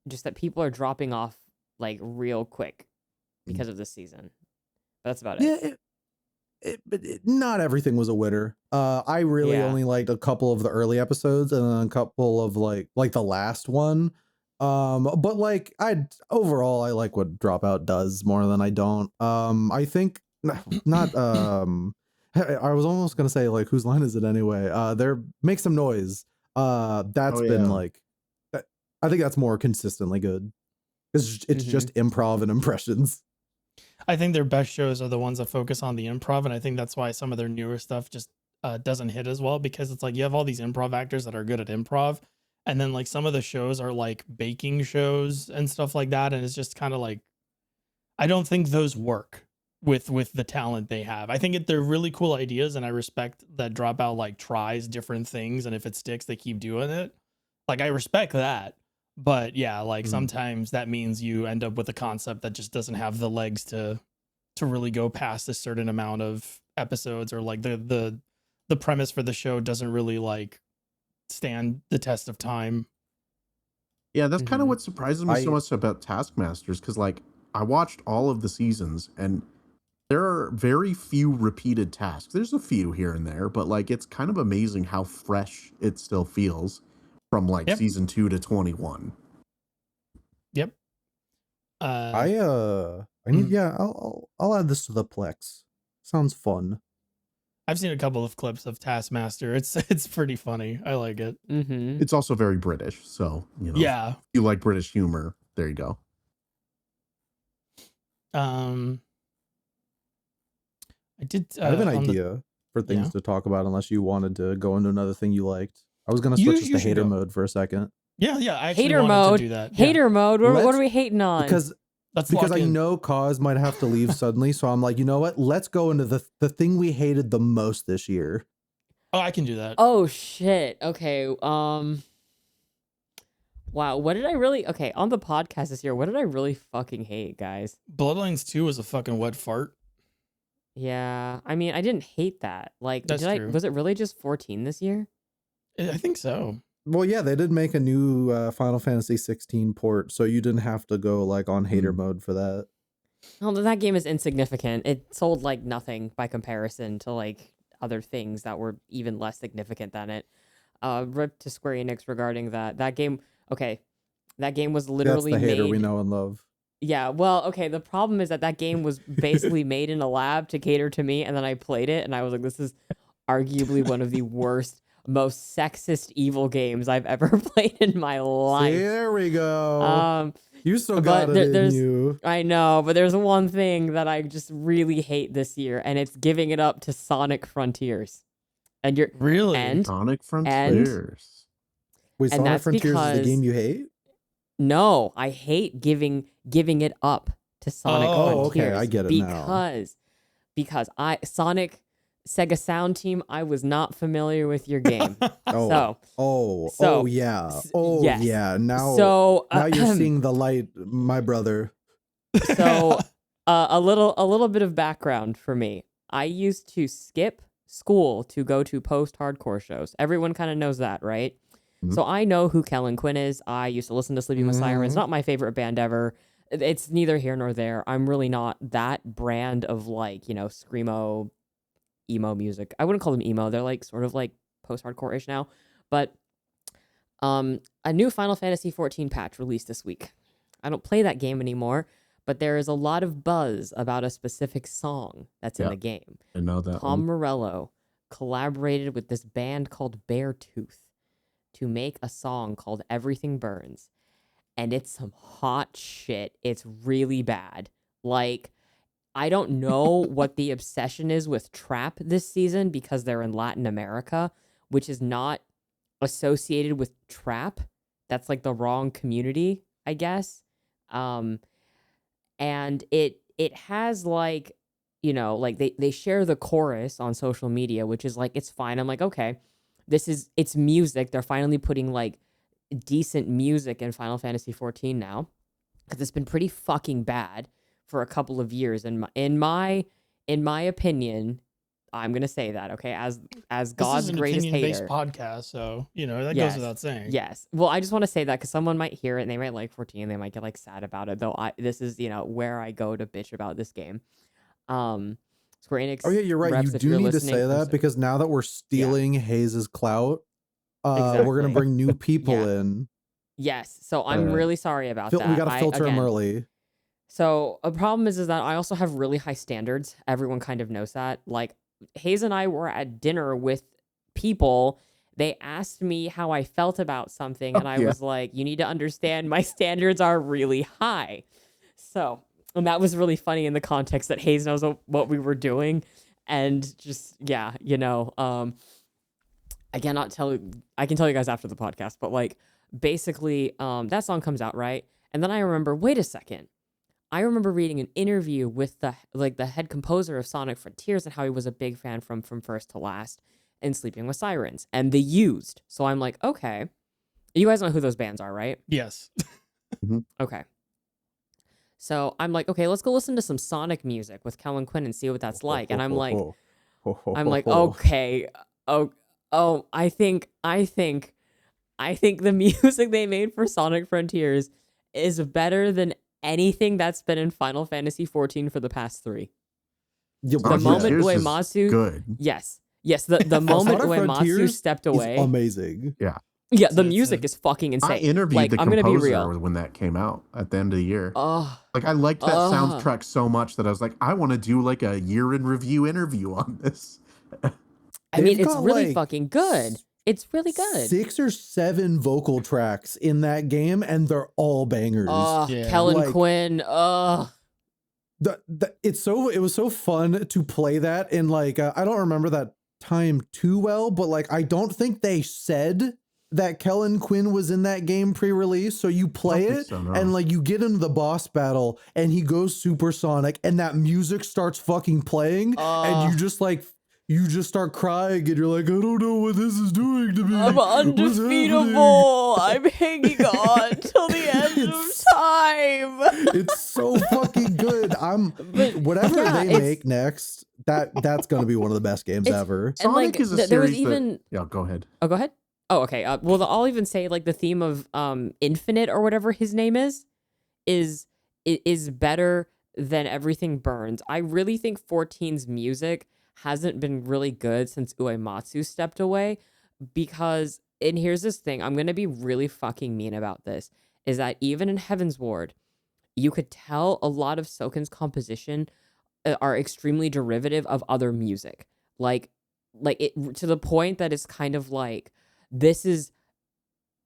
just that people are dropping off like real quick because of this season. But that's about it. Yeah, but not everything was a winner. I really Yeah. only liked a couple of the early episodes and then a couple of like the last one. But like overall I like what Dropout does more than I don't. I think not I was almost gonna say like Whose Line Is It Anyway? There Make Some Noise. That's been like I think that's more consistently good. It's just improv and impressions. I think their best shows are the ones that focus on the improv, and I think that's why some of their newer stuff just doesn't hit as well, because it's like you have all these improv actors that are good at improv, and then like some of the shows are like baking shows and stuff like that, and it's just kind of like I don't think those work with the talent they have. I think they're really cool ideas, and I respect that Dropout like tries different things, and if it sticks, they keep doing it. Like I respect that. But yeah, like sometimes that means you end up with a concept that just doesn't have the legs to really go past a certain amount of episodes, or like the premise for the show doesn't really like stand the test of time. Yeah, that's kind of what surprises me so much about Taskmasters, because like I watched all of the seasons, and there are very few repeated tasks. There's a few here and there, but like it's kind of amazing how fresh it still feels from like Yep. season 2 to 21. Yep. I need, yeah, I'll add this to the Plex. Sounds fun. I've seen a couple of clips of Taskmaster. It's pretty funny. I like it. Mm-hmm. It's also very British, so you know. Yeah. If you like British humor, there you go. I did. I have an idea for things to talk about, unless you wanted to go into another thing you liked. I was gonna switch to hater mode for a second. Yeah. I actually Hater wanted mode. to do that. Hater mode. What Let's- are we hating on? Because I know Kaz might have to leave suddenly, so I'm like, you know what? Let's go into the thing we hated the most this year. Oh, I can do that. Oh shit. Okay. Wow. What did I really? Okay, on the podcast this year, what did I really fucking hate, guys? Bloodlines 2 was a fucking wet fart. Yeah. I mean, I didn't hate that. Like, That's true. was it really just 14 this year? I think so. Well, yeah, they did make a new Final Fantasy 16 port, so you didn't have to go like on hater mode for that. Oh, that game is insignificant. It sold like nothing by comparison to like other things that were even less significant than it. Rip to Square Enix regarding that. That game, okay, that game was literally That's the hater made. we know and love. Yeah, well, okay, the problem is that game was basically made in a lab to cater to me, and then I played it, and I was like, this is arguably one of the worst, most sexist evil games I've ever played in my life. There we go. You still but got it in you. I know, but there's one thing that I just really hate this year, and it's giving it up to Sonic Frontiers. And you're Really? Sonic Frontiers. Wait, and Sonic that's Frontiers is the because- game you hate? No, I hate giving it up to Sonic Oh, okay, Frontiers I get it now. because Sonic Sega Sound Team, I was not familiar with your game. Oh, So- yeah. yes. Yeah. Now, So now you're seeing the light, my brother. So a little bit of background for me. I used to skip school to go to post-hardcore shows. Everyone kind of knows that, right? Mhm. So I know who Cullen is. I used to listen to Sleeping with Sirens. Mhm. Not my favorite band ever. It's neither here nor there. I'm really not that brand of like, screamo, emo music. I wouldn't call them emo. They're like sort of like post-hardcore-ish now. But a new Final Fantasy 14 patch released this week. I don't play that game anymore, but there is a lot of buzz about a specific song that's in Yeah. the game. I know that Tom one. Morello collaborated with this band called Beartooth to make a song called Everything Burns. And it's some hot shit. It's really bad. Like, I don't know what the obsession is with trap this season because they're in Latin America, which is not associated with trap. That's like the wrong community, I guess. And it has like, like they share the chorus on social media, which is like, it's fine. I'm like, okay, it's music. They're finally putting like decent music in Final Fantasy 14 now, because it's been pretty fucking bad for a couple of years. And in my opinion, I'm gonna say that, okay, as God's this is an greatest opinion-based hater. podcast, so that Yes. goes without saying. Yes. Well, I just want to say that because someone might hear it and they might like 14, they might get like sad about it. Though this is where I go to bitch about this game. Square Enix. Oh yeah, you're right. reps, You if do you're need to listening, say I'm that so- because now that we're stealing Hayes's clout, we're Exactly. gonna bring new people Yeah. in. Yes. So I'm really sorry about that. We gotta filter them early. So a problem is that I also have really high standards. Everyone kind of knows that. Like Hayes and I were at dinner with people. They asked me how I felt about something, and I was like, you need to understand my standards are really high. So, and that was really funny in the context that Hayes knows what we were doing. And just, I cannot tell, I can tell you guys after the podcast, but like basically that song comes out, right? And then I remember, wait a second. I remember reading an interview with the head composer of Sonic Frontiers and how he was a big fan from first to last in Sleeping with Sirens and The Used. So I'm like, okay. You guys know who those bands are, right? Yes. Okay. So I'm like, okay, let's go listen to some Sonic music with Cullen and see what that's like. And I'm like, okay, I think the music they made for Sonic Frontiers is better than anything that's been in Final Fantasy 14 for the past 3. Yeah, The Sonic moment Frontiers is Uematsu, good. yes, the moment Sonic Uematsu Frontiers stepped is away, amazing. Yeah. yeah, It's the a- music is fucking insane. I interviewed like, the I'm gonna be composer real. when that came out at the end of the year. Oh, Like I liked that soundtrack so much that I was like, I want to do like a year in review interview on this. I mean, They've it's got, really like, fucking good. It's really good. 6 or 7 vocal tracks in that game, and they're all bangers. Oh, Yeah. Kellen Like- Quinn. Oh, It was so fun to play that, and like I don't remember that time too well, but like I don't think they said that Kellen Quinn was in that game pre-release. So you play think it so, no. and like you get into the boss battle and he goes supersonic and that music starts fucking playing and you just start crying and you're like, I don't know what this is doing to me. I'm What's happening?" undefeatable. I'm hanging on till the end of It's- time. It's so fucking good. But, Whatever yeah, they it's- make next, that's gonna be one of the best games It's- ever. And Sonic like, is a there was series even. Yeah, go ahead. Oh, go ahead. Oh, okay. Well, I'll even say like the theme of Infinite or whatever his name is better than Everything Burns. I really think 14's music hasn't been really good since Uematsu stepped away because, and here's this thing, I'm gonna be really fucking mean about this, is that even in Heaven's Ward, you could tell a lot of Soken's composition are extremely derivative of other music. Like it to the point that it's kind of like, this is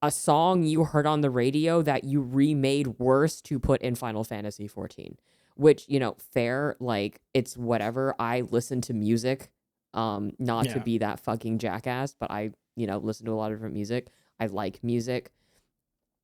a song you heard on the radio that you remade worse to put in Final Fantasy 14, which, you know, fair, like, it's whatever. I listen to music, not to Yeah. be that fucking jackass, but I, you know, listen to a lot of different music. I like music.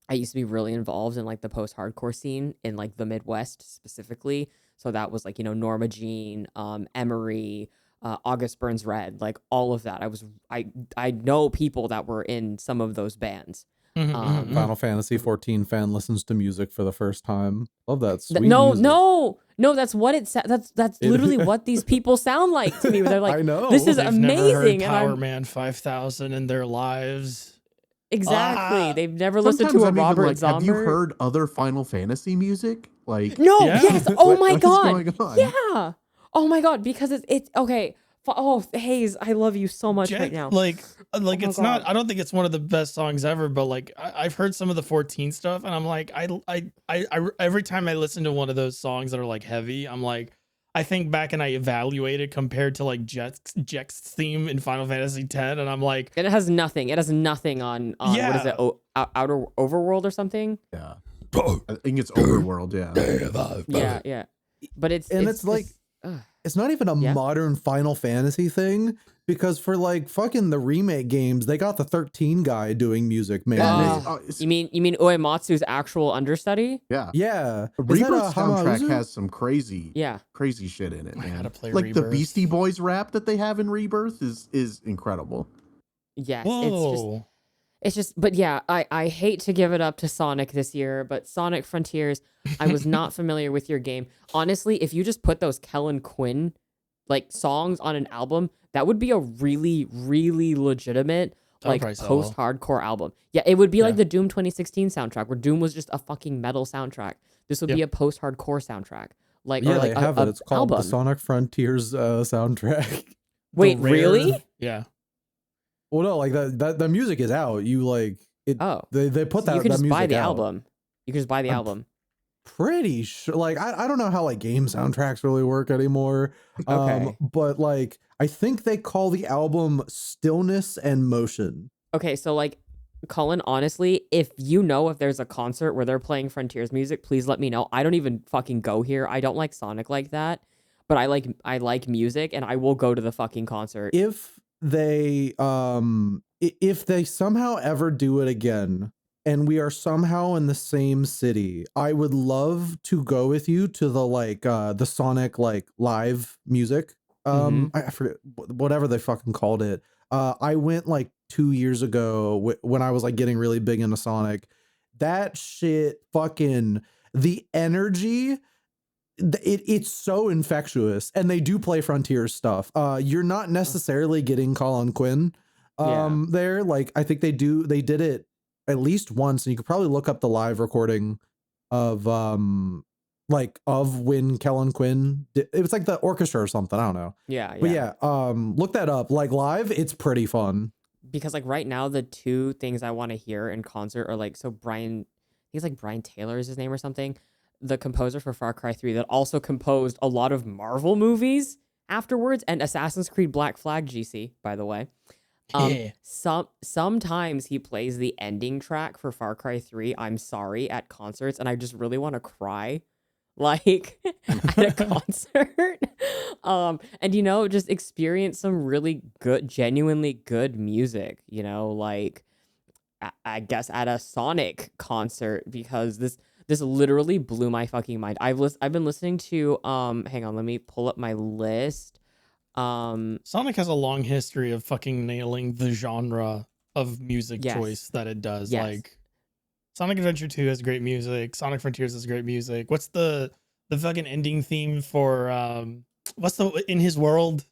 I used to be really involved in like the post-hardcore scene in like the Midwest specifically. So that was like, you know, Norma Jean, Emery, August Burns Red, like all of that. I know people that were in some of those bands. Mhm. Final Fantasy 14 fan listens to music for the first time. Love that sweet No, music. no, that's what it said. That's It- literally what these people sound like to me. Where they're like, I know. this is They've amazing, never heard and Power I'm Man 5000 in their lives. exactly. Ah. They've never listened Sometimes to a I'm even Robert like, have you Zombie. heard other Final Fantasy music? Like, No, Yeah. yes. Oh What- my what is god. going on? Yeah. Oh my god. Because it's okay. Oh, Hayes, I love you so much right now. Like my it's not. God. I don't think it's one of the best songs ever. But like I've heard some of the 14 stuff, and I'm like, I every time I listen to one of those songs that are like heavy, I'm like, I think back and I evaluate it compared to like Jex's theme in Final Fantasy 10, and I'm like, And it has nothing. It has nothing on what is it? Yeah. Outer Overworld or something? yeah. I think it's Overworld, yeah. Yeah, yeah. But it's like, ugh. it's not even a Yeah. modern Final Fantasy thing because for like fucking the remake games, they got the 13 guy doing music, man. It's- You mean Uematsu's actual understudy? yeah. Yeah. The Is that Rebirth soundtrack Hamauzu? has some crazy Yeah. shit in it, I man. gotta play Like the Rebirth. Beastie Boys rap that they have in Rebirth is incredible. Yes. whoa. It's just, but yeah, I hate to give it up to Sonic this year, but Sonic Frontiers, I was not familiar with your game. Honestly, if you just put those Kellen Quinn like songs on an album, that would be a really, really legitimate like probably sell well. post-hardcore album. Yeah, it would be like Yeah. the Doom 2016 soundtrack, where Doom was just a fucking metal soundtrack. This would Yep. be a post-hardcore soundtrack. Like, Yeah, or like they have it. It's called the album. Sonic Frontiers soundtrack. Wait, The rare- really? Yeah. Well, no, like the music is out. You like it. Oh, They put so that. you can that just music buy the out. album. You can just buy the I'm album. Pretty sure. Like I don't know how like game soundtracks really work anymore. Okay. But like I think they call the album Stillness and Motion. Okay, so like, Cullen, honestly, if you know if there's a concert where they're playing Frontiers music, please let me know. I don't even fucking go here. I don't like Sonic like that, but I like music, and I will go to the fucking concert. If they somehow ever do it again and we are somehow in the same city, I would love to go with you to the like the Sonic like live music. I forget whatever they fucking called it. I went like 2 years ago when I was like getting really big into Sonic. That shit, fucking the energy, it's so infectious, and they do play Frontier stuff. You're not necessarily getting Colin Quinn Yeah. there. Like I think they did it at least once, and you could probably look up the live recording of when Kellen Quinn it was like the orchestra or something, I don't know. Yeah, But yeah. look that up. Like live, it's pretty fun. Because like right now, the two things I want to hear in concert are like, so Brian, I think it's like Brian Taylor is his name or something, the composer for Far Cry 3 that also composed a lot of Marvel movies afterwards, and Assassin's Creed Black Flag GC, by the way. Yeah. Sometimes he plays the ending track for Far Cry 3, I'm Sorry, at concerts, and I just really want to cry like at a concert. And just experience some really good, genuinely good music, like I guess at a Sonic concert, because this literally blew my fucking mind. I've been listening to hang on, let me pull up my list. Sonic has a long history of fucking nailing the genre of music Yes. choice that it does. Yes. Like Sonic Adventure 2 has great music. Sonic Frontiers has great music. What's the fucking ending theme for what's the In His World?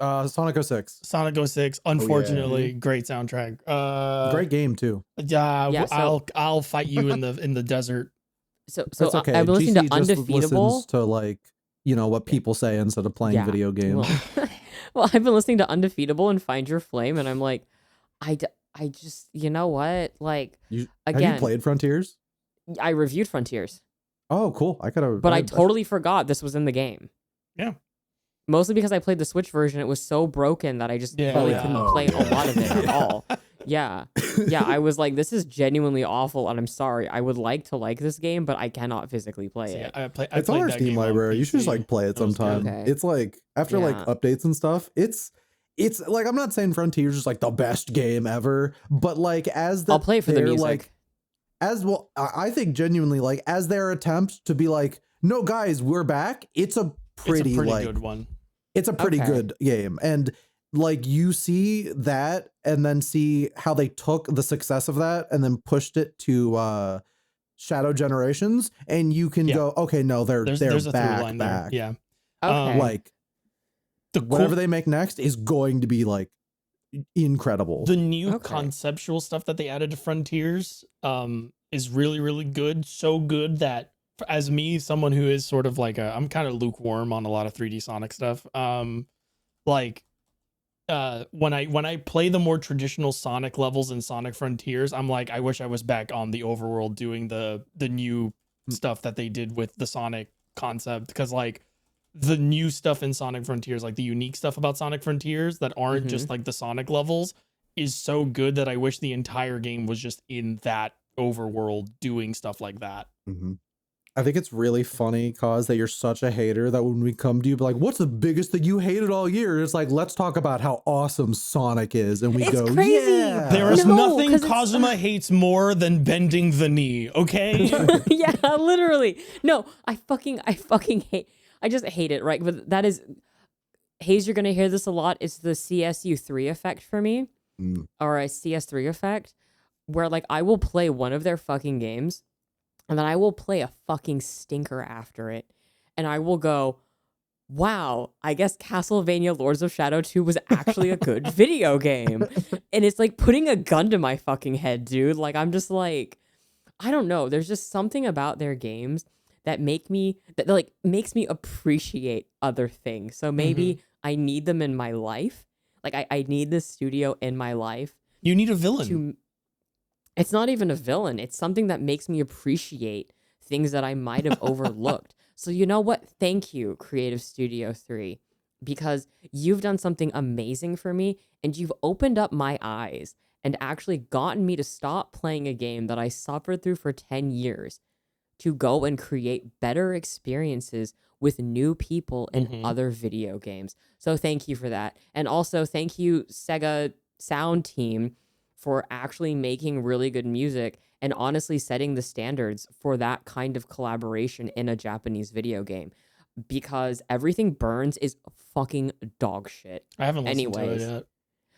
Sonic 06. Sonic 06. Unfortunately, great soundtrack. Great game too. Yeah, Yeah, so- I'll fight you in the desert. So That's okay. I've been listening to GC just Undefeatable. listens to like what people say instead of playing Yeah, video games. Well, I've been listening to Undefeatable and Find Your Flame, and I'm like, I just, you know what? Like, Have again, you played Frontiers? I reviewed Frontiers, Oh, cool. I could have. but I totally forgot this was in the game. Yeah. Mostly because I played the Switch version. It was so broken that I just Yeah. really Oh, yeah. couldn't play a lot of it at all. Yeah. Yeah, I was like, this is genuinely awful, and I'm sorry. I would like to like this game, but I cannot physically play So, it. I It's on played our that Steam game on library. You should just PC. like play it That was good. sometime. Okay. It's like after like Yeah. updates and stuff. It's like, I'm not saying Frontiers is like the best game ever, but like I'll play it for the music. like as well. I think genuinely like as their attempt to be like, no guys, we're back. It's a pretty like good one. it's a pretty Okay. good game. And like you see that and then see how they took the success of that and then pushed it to Shadow Generations, and you can Yeah. go, okay, no, they're There's a through back, line there. back. Yeah. Okay. Like The whatever cool, they make next is going to be like incredible. the new Okay. conceptual stuff that they added to Frontiers is really, really good. So good that as me, someone who is sort of like I'm kind of lukewarm on a lot of 3D Sonic stuff. Like when I play the more traditional Sonic levels in Sonic Frontiers, I'm like, I wish I was back on the overworld doing the new stuff that they did with the Sonic concept, because like the new stuff in Sonic Frontiers, like the unique stuff about Sonic Frontiers that aren't just like the Sonic levels, is so good that I wish the entire game was just in that overworld doing stuff like that. Mm-hmm. I think it's really funny, Cause, that you're such a hater that when we come to you, be like, what's the biggest thing you hated all year? It's like, let's talk about how awesome Sonic is. And we It's go, crazy. yeah. There is No, nothing 'cause it's- Kazuma hates more than bending the knee, okay? Yeah, literally. No, I fucking hate. I just hate it, right? But that is, Hayes, you're gonna hear this a lot. It's the CSU3 effect for me, or a CS3 effect, where like I will play one of their fucking games, and then I will play a fucking stinker after it, and I will go, wow, I guess Castlevania Lords of Shadow 2 was actually a good video game. And it's like putting a gun to my fucking head, dude. Like, I'm just like, I don't know. There's just something about their games that makes me appreciate other things. So maybe I need them in my life. Like, I need this studio in my life. You need a villain. It's not even a villain. It's something that makes me appreciate things that I might have overlooked. So you know what? Thank you, Creative Studio 3, because you've done something amazing for me, and you've opened up my eyes and actually gotten me to stop playing a game that I suffered through for 10 years to go and create better experiences with new people in other video games. So thank you for that. And also thank you, Sega Sound Team, for actually making really good music and honestly setting the standards for that kind of collaboration in a Japanese video game. Because Everything Burns is fucking dog shit. I haven't listened Anyways. to it yet.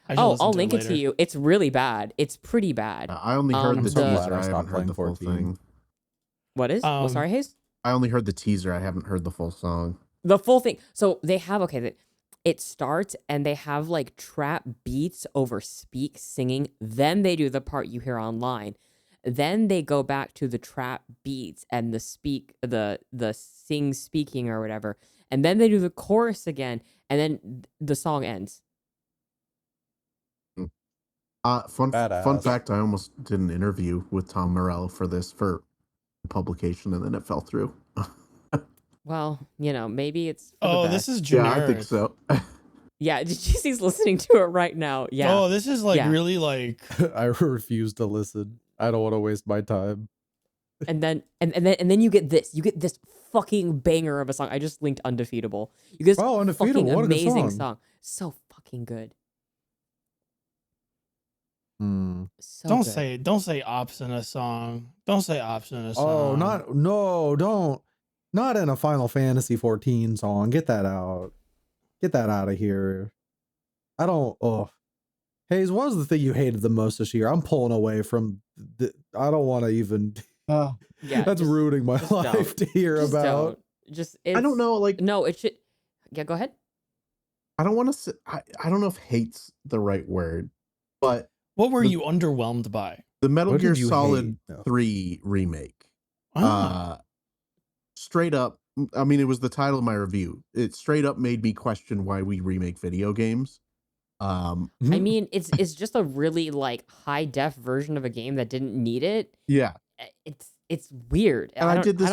I should Oh, listen I'll to link it to later. you. It's really bad. It's pretty bad. I only heard the so glad teaser. I I stopped haven't heard the playing full 14. thing. What is? Well, sorry, Hayes? I only heard the teaser. I haven't heard the full song. The full thing. So they have, it starts and they have like trap beats over singing. Then they do the part you hear online. Then they go back to the trap beats and the sing speaking or whatever. And then they do the chorus again, and then the song ends. Fun Badass. fact: I almost did an interview with Tom Morello for publication, and then it fell through. Well, maybe it's for the Oh, best. this is Yeah, generic. I think so. Yeah, he's listening to it right now. Yeah. Oh, this is like Yeah. really like. I refuse to listen. I don't want to waste my time. And then you get this. You get this fucking banger of a song. I just linked Undefeatable. You get this Undefeatable, fucking what a good amazing song. So fucking good. So Don't good. say ops in a song. Don't say ops in a Oh, song. don't. Not in a Final Fantasy 14 song. Get that out. Get that out of here. I don't. Oh, Hayes, what was the thing you hated the most this year? I'm pulling away from. I don't want to even. Yeah, That's ruining my just life to hear Just about. don't. I don't know. Like, No, it should. Yeah, go ahead. I don't want to say. I don't know if hate's the right word, but What were you underwhelmed by? the Metal What Gear did you Solid hate? No. 3 remake. Ah. Straight up, I mean, it was the title of my review. It straight up made me question why we remake video games. I mean, it's just a really like high def version of a game that didn't need it. Yeah. It's weird. And I did this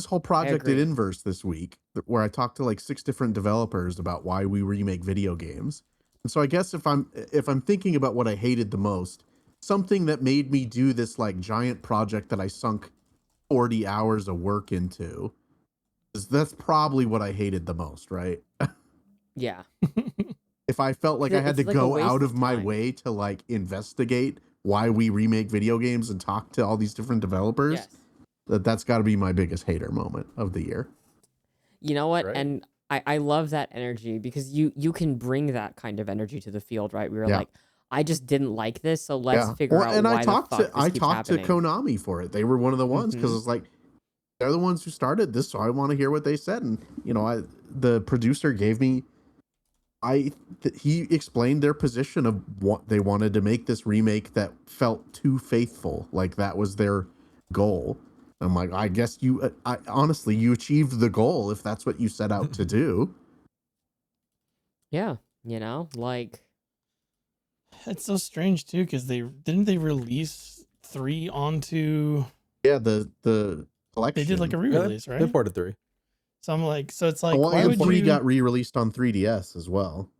whole project at agree. Inverse this week where I talked to like 6 different developers about why we remake video games. And so I guess if I'm thinking about what I hated the most, something that made me do this like giant project that I sunk 40 hours of work into, that's probably what I hated the most, right? Yeah. If I felt like I had to It's like a go waste out of of my time. way to like investigate why we remake video games and talk to all these different developers, Yes. that's got to be my biggest hater moment of the year. You know what? Right. And I love that energy because you can bring that kind of energy to the field, right? We were Yeah. like, I just didn't like this, so let's figure out and why I talked the fuck I this keeps talked to happening. Konami for it. They were one of the ones because it's like they're the ones who started this, so I want to hear what they said. And the producer gave me he explained their position of what they wanted to make this remake that felt too faithful, like that was their goal. I'm like, I guess I honestly, you achieved the goal if that's what you set out to do. Yeah, like It's so strange too because they release 3 onto. Yeah, the collection. They did like a re-release, right? They ported 3. So I'm like, so it's like, Well, why and would 3 you? got re-released on 3DS as well.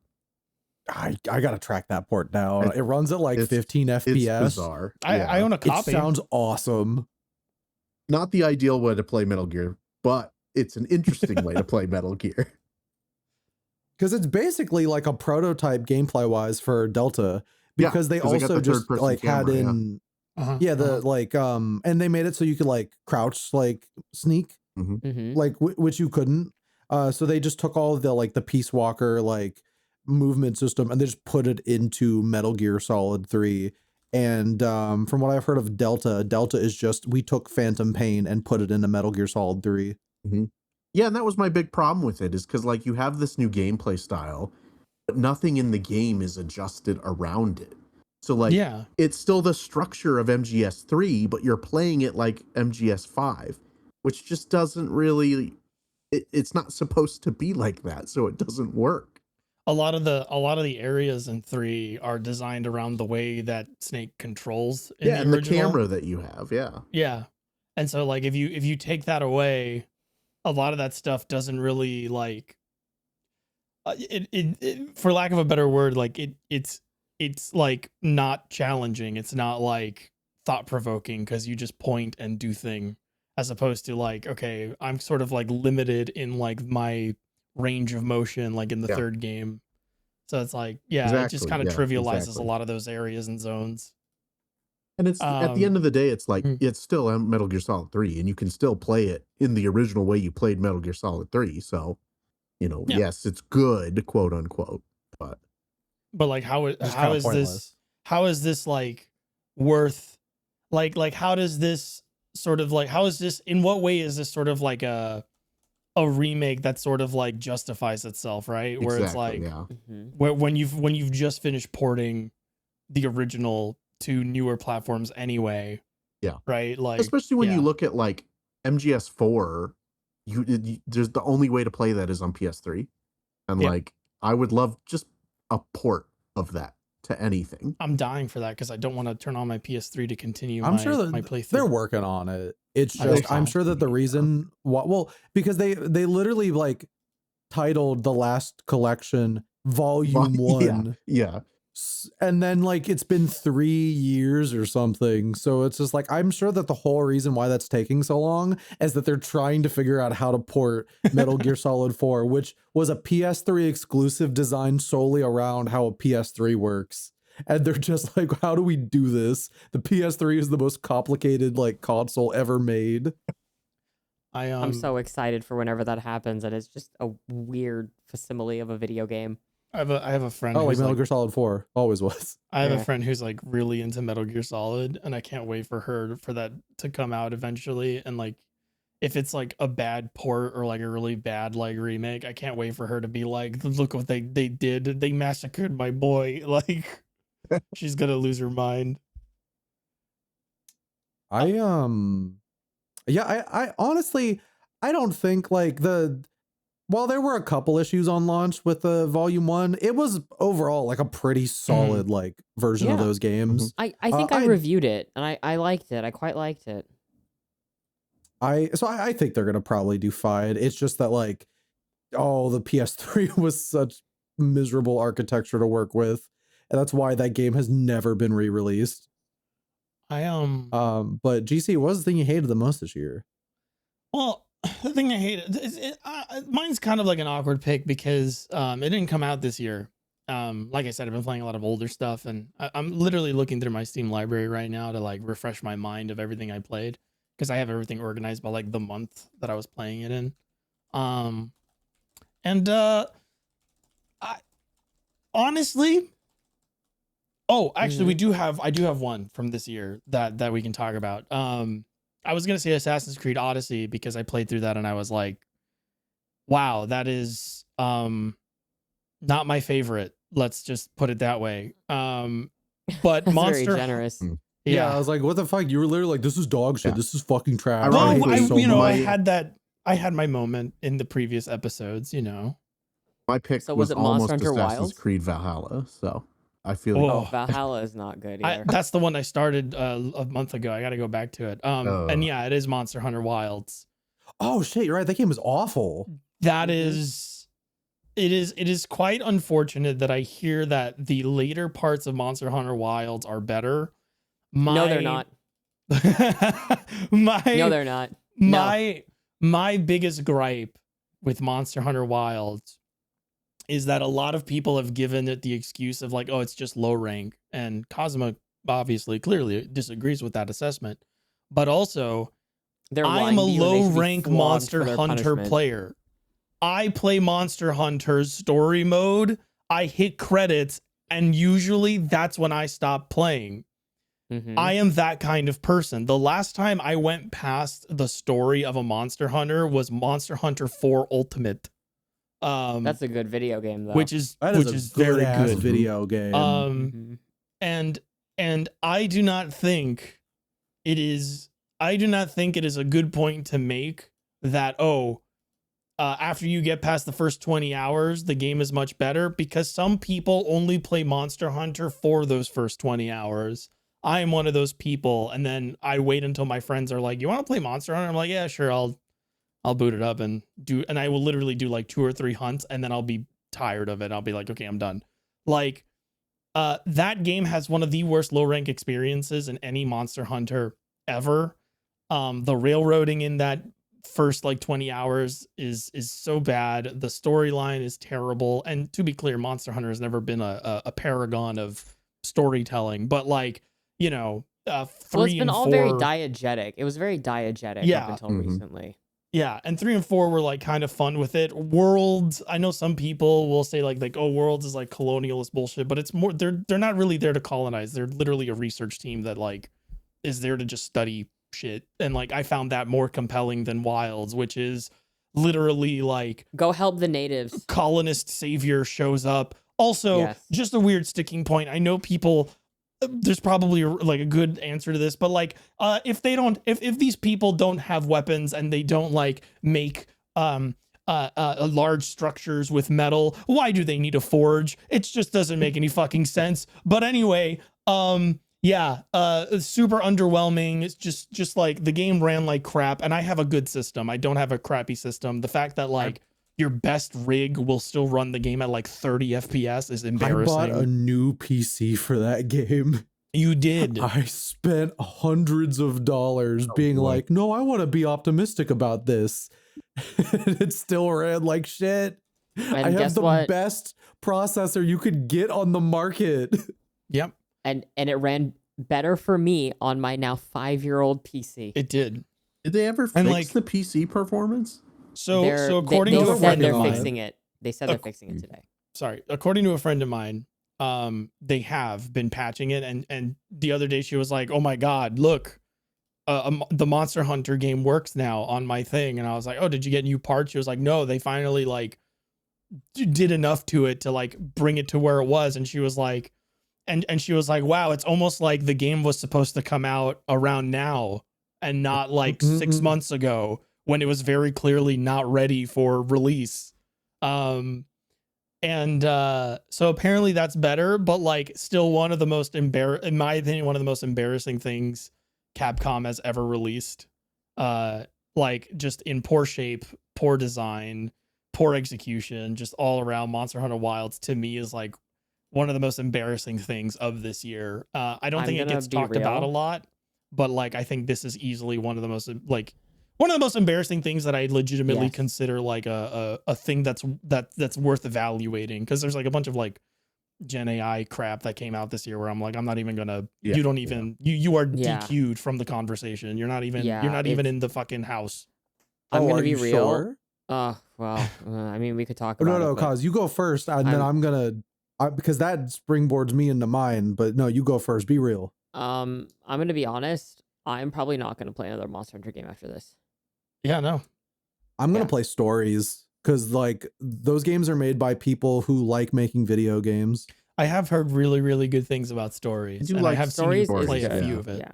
I gotta track that port down. It runs at like It's- 15 FPS. It's bizarre. I own a It copy. sounds awesome. Not the ideal way to play Metal Gear, but it's an interesting way to play Metal Gear. Because it's basically like a prototype gameplay wise for Delta. Because they 'cause they got also the just third-person like had camera, in Uh-huh. like and they made it so you could like crouch like sneak like which you couldn't. So they just took all of the like the Peace Walker like movement system and they just put it into Metal Gear Solid 3. And from what I've heard of Delta is just we took Phantom Pain and put it into Metal Gear Solid 3. Yeah, and that was my big problem with it, is because like you have this new gameplay style, but nothing in the game is adjusted around it. So like Yeah. it's still the structure of MGS3, but you're playing it like MGS5, which just doesn't really it's not supposed to be like that, so it doesn't work. A lot of the areas in 3 are designed around the way that Snake controls in Yeah, the and the original. camera that you have, yeah. Yeah. And so like if you take that away, a lot of that stuff doesn't really like it for lack of a better word, like it's like not challenging. It's not like thought provoking because you just point and do thing, as opposed to like, okay, I'm sort of like limited in like my range of motion, like in the third game. So it's like, it just kind of trivializes a lot of those areas and zones. And it's at the end of the day, it's like it's still Metal Gear Solid 3, and you can still play it in the original way you played Metal Gear Solid 3. So, yes, it's good, quote unquote. But like how is this like worth like how does this sort of like how is this in what way is this sort of like a remake that sort of like justifies itself, right? Where it's like when you've just finished porting the original to newer platforms anyway. Yeah. Right. Like, especially when yeah. you look at like MGS4, there's the only way to play that is on PS3. And Yep. like, I would love just a port of that to anything. I'm dying for that because I don't want to turn on my PS3 to continue I'm my sure that my playthrough. they're working on it. It's I hope just I'm so. sure that the reason well because they literally like titled the last collection Volume 1. Yeah. And then like it's been 3 years or something. So it's just like I'm sure that the whole reason why that's taking so long is that they're trying to figure out how to port Metal Gear Solid 4, which was a PS3 exclusive designed solely around how a PS3 works. And they're just like, how do we do this? The PS3 is the most complicated like console ever made. I'm so excited for whenever that happens, and it's just a weird facsimile of a video game. I have a friend. Oh, like who's Metal like, Gear Solid 4 always was. I have Yeah. a friend who's like really into Metal Gear Solid, and I can't wait for that to come out eventually. And like, if it's like a bad port or like a really bad like remake, I can't wait for her to be like, look what they did. They massacred my boy. Like, she's gonna lose her mind. I honestly I don't think like while there were a couple issues on launch with the Volume 1, it was overall like a pretty solid like version of Yeah. those games. I think I reviewed it, and I liked it. I quite liked it. I think they're gonna probably do fine. It's just that like, oh, the PS3 was such miserable architecture to work with, and that's why that game has never been re-released. But GC, what was the thing you hated the most this year? Well, the thing I hated mine's kind of like an awkward pick because it didn't come out this year. Like I said, I've been playing a lot of older stuff, and I'm literally looking through my Steam library right now to like refresh my mind of everything I played, because I have everything organized by like the month that I was playing it in. I honestly, actually, I do have one from this year that we can talk about. I was gonna say Assassin's Creed Odyssey because I played through that and I was like, wow, that is not my favorite. Let's just put it that way. But That's Monster, very generous. Yeah, I was like, what the fuck? You were literally like, this is dog shit. Yeah. This is fucking trash. well, I hate this so much. I had my moment in the previous episodes, you know. My pick So was was it almost Monster Hunter Assassin's Wilds? Creed Valhalla, so I feel Oh. Oh, Valhalla is not good either. That's the one I started a month ago. I got to go back to it. And yeah, it is Monster Hunter Wilds. Oh shit, you're right. That game was awful. That is, it is quite unfortunate that I hear that the later parts of Monster Hunter Wilds are better. No, they're not. No, they're not. No. My biggest gripe with Monster Hunter Wilds is that a lot of people have given it the excuse of like, oh, it's just low rank. And Kazuma obviously clearly disagrees with that assessment. But also, I am a low rank Monster Hunter player. I play Monster Hunter's story mode. I hit credits, and usually that's when I stop playing. Mm-hmm. I am that kind of person. The last time I went past the story of a Monster Hunter was Monster Hunter 4 Ultimate. That's a good video game, though. Which is very good video game. And I do not think it is a good point to make that, after you get past the first 20 hours, the game is much better, because some people only play Monster Hunter for those first 20 hours. I am one of those people, and then I wait until my friends are like, you want to play Monster Hunter? I'm like, yeah, sure, I'll boot it up and I will literally do like 2 or 3 hunts, and then I'll be tired of it. I'll be like, okay, I'm done. Like, that game has one of the worst low rank experiences in any Monster Hunter ever. The railroading in that first like 20 hours is so bad. The storyline is terrible. And to be clear, Monster Hunter has never been a paragon of storytelling, but like, you know, 3 it's been and all 4, very diegetic. It was very diegetic Yeah. up until recently. Yeah, and 3 and 4 were like kind of fun with it. Worlds, I know some people will say like oh, Worlds is like colonialist bullshit, but it's more they're not really there to colonize. They're literally a research team that like is there to just study shit. And like I found that more compelling than Wilds, which is literally like Go help the natives. colonist savior shows up. Also, Yes. just a weird sticking point. I know people there's probably like a good answer to this, but like if these people don't have weapons and they don't like make large structures with metal, why do they need a forge? It just doesn't make any fucking sense. But anyway, yeah, super underwhelming. It's just like the game ran like crap, and I have a good system. I don't have a crappy system. The fact that like your best rig will still run the game at like 30 FPS is embarrassing. I bought a new PC for that game. You did. I spent hundreds of dollars being like, no, I want to be optimistic about this. And it still ran like shit. And I have the best processor you could get on the market. Yep. And it ran better for me on my now 5-year-old PC. It did. Did they ever fix the PC performance? So according to a friend of mine, fixing it. They said they're fixing it today. Sorry, according to a friend of mine, they have been patching it, and the other day she was like, "Oh my god, look, the Monster Hunter game works now on my thing," and I was like, "Oh, did you get new parts?" She was like, "No, they finally like did enough to it to like bring it to where it was," and she was like, and she was like, "Wow, it's almost like the game was supposed to come out around now and not like 6 months ago." When it was very clearly not ready for release. So apparently that's better, but like still one of the most in my opinion, one of the most embarrassing things Capcom has ever released. Like just in poor shape, poor design, poor execution, just all around. Monster Hunter Wilds to me is like one of the most embarrassing things of this year. I don't think it gets talked about a lot, but like I think this is easily one of the most embarrassing things that I legitimately consider like a thing that's worth evaluating, because there's like a bunch of like Gen AI crap that came out this year where I'm like, I'm not even gonna. You don't even you are DQ'd from the conversation. You're not even even in the fucking house. I'm gonna be real. Sure? Well, I mean, we could talk about no, cause you go first, and then I'm gonna because that springboards me into mine. But no, you go first. Be real. I'm gonna be honest. I'm probably not gonna play another Monster Hunter game after this. Yeah, no. I'm going to play stories, because like those games are made by people who like making video games. I have heard really, really good things about stories. And I have stories seen you play a few of it.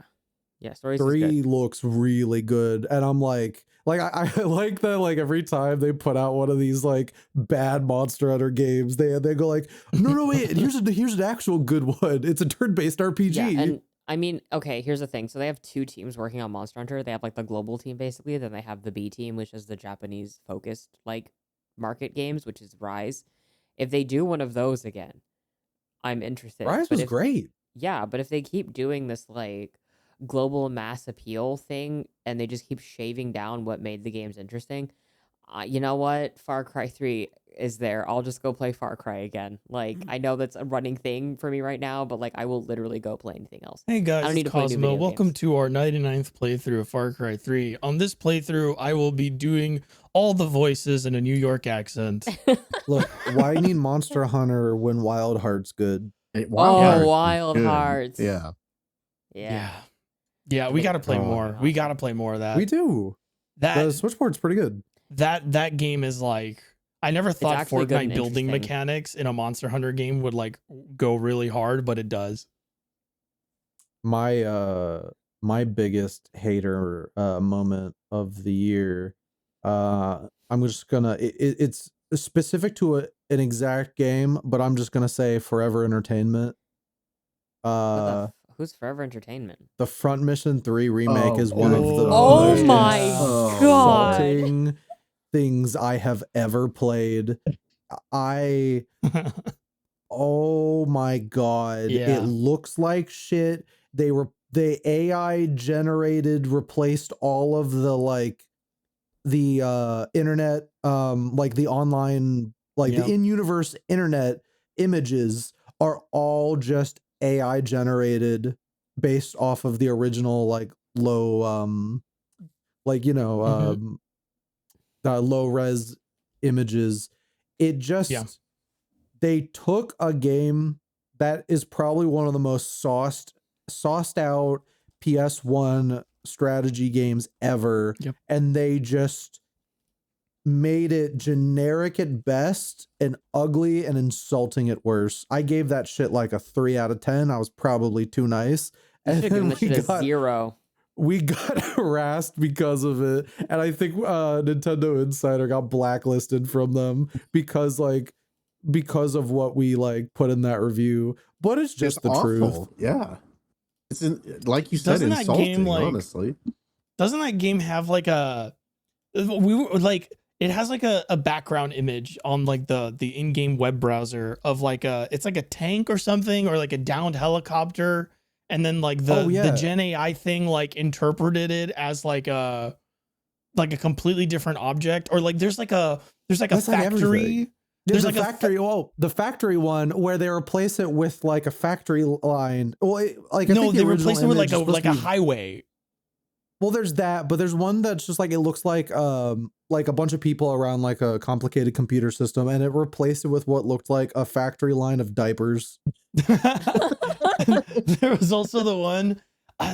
Yeah, stories 3 looks really good. And I'm like I like that like every time they put out one of these like bad Monster Hunter games, they go like, no, wait, here's an actual good one. It's a turn-based RPG. Yeah, and I mean, okay, here's the thing. So they have 2 teams working on Monster Hunter. They have like the global team basically, then they have the B team, which is the Japanese focused like market games, which is Rise. If they do one of those again, I'm interested. Rise was great. Yeah, but if they keep doing this like global mass appeal thing and they just keep shaving down what made the games interesting, you know what? Far Cry 3 is there. I'll just go play Far Cry again. Like, I know that's a running thing for me right now, but like I will literally go play anything else. Hey guys, I don't need to play new Kazuma. video Welcome games. to our 99th playthrough of Far Cry 3. On this playthrough, I will be doing all the voices in a New York accent. Look, why need Monster Hunter when Wild Heart's good? Wild Hearts. Yeah. Yeah, we got to play more. We got to play more of that. We do. The switchboard's pretty good. That game is like, I never thought Fortnite building interesting mechanics in a Monster Hunter game would like go really hard, but it does. My biggest hater moment of the year, I'm just gonna it's specific to an exact game, but I'm just gonna say Forever Entertainment. Who's Forever Entertainment? The Front Mission 3 remake is one of the most my god insulting things I have ever played. Oh my god, it looks like shit. They AI generated, replaced all of the like the internet like the online like the in-universe internet images are all just AI generated based off of the original like low like low res images. It just they took a game that is probably one of the most sauced out PS1 strategy games ever, and they just made it generic at best and ugly and insulting at worst. I gave that shit like a 3 out of 10. I was probably too nice. You should And have given then this shit a 0. we got harassed because of it. And I think Nintendo Insider got blacklisted from them because of what we like put in that review. But it's just It's the awful. truth. Yeah. It's like you said, Doesn't that insulting, game, like- honestly. Doesn't that game have like it has like a background image on like the in-game web browser of like it's like a tank or something, or like a downed helicopter, and then like the Gen AI thing like interpreted it as like a completely different object, or like there's like a That's like factory. everything. There's There's like a factory. The factory one where they replace it with like a factory line. Well, I think they the replace it original with image is like supposed a to be- highway. Well, there's that, but there's one that's just like it looks like a bunch of people around like a complicated computer system, and it replaced it with what looked like a factory line of diapers. There was also the one.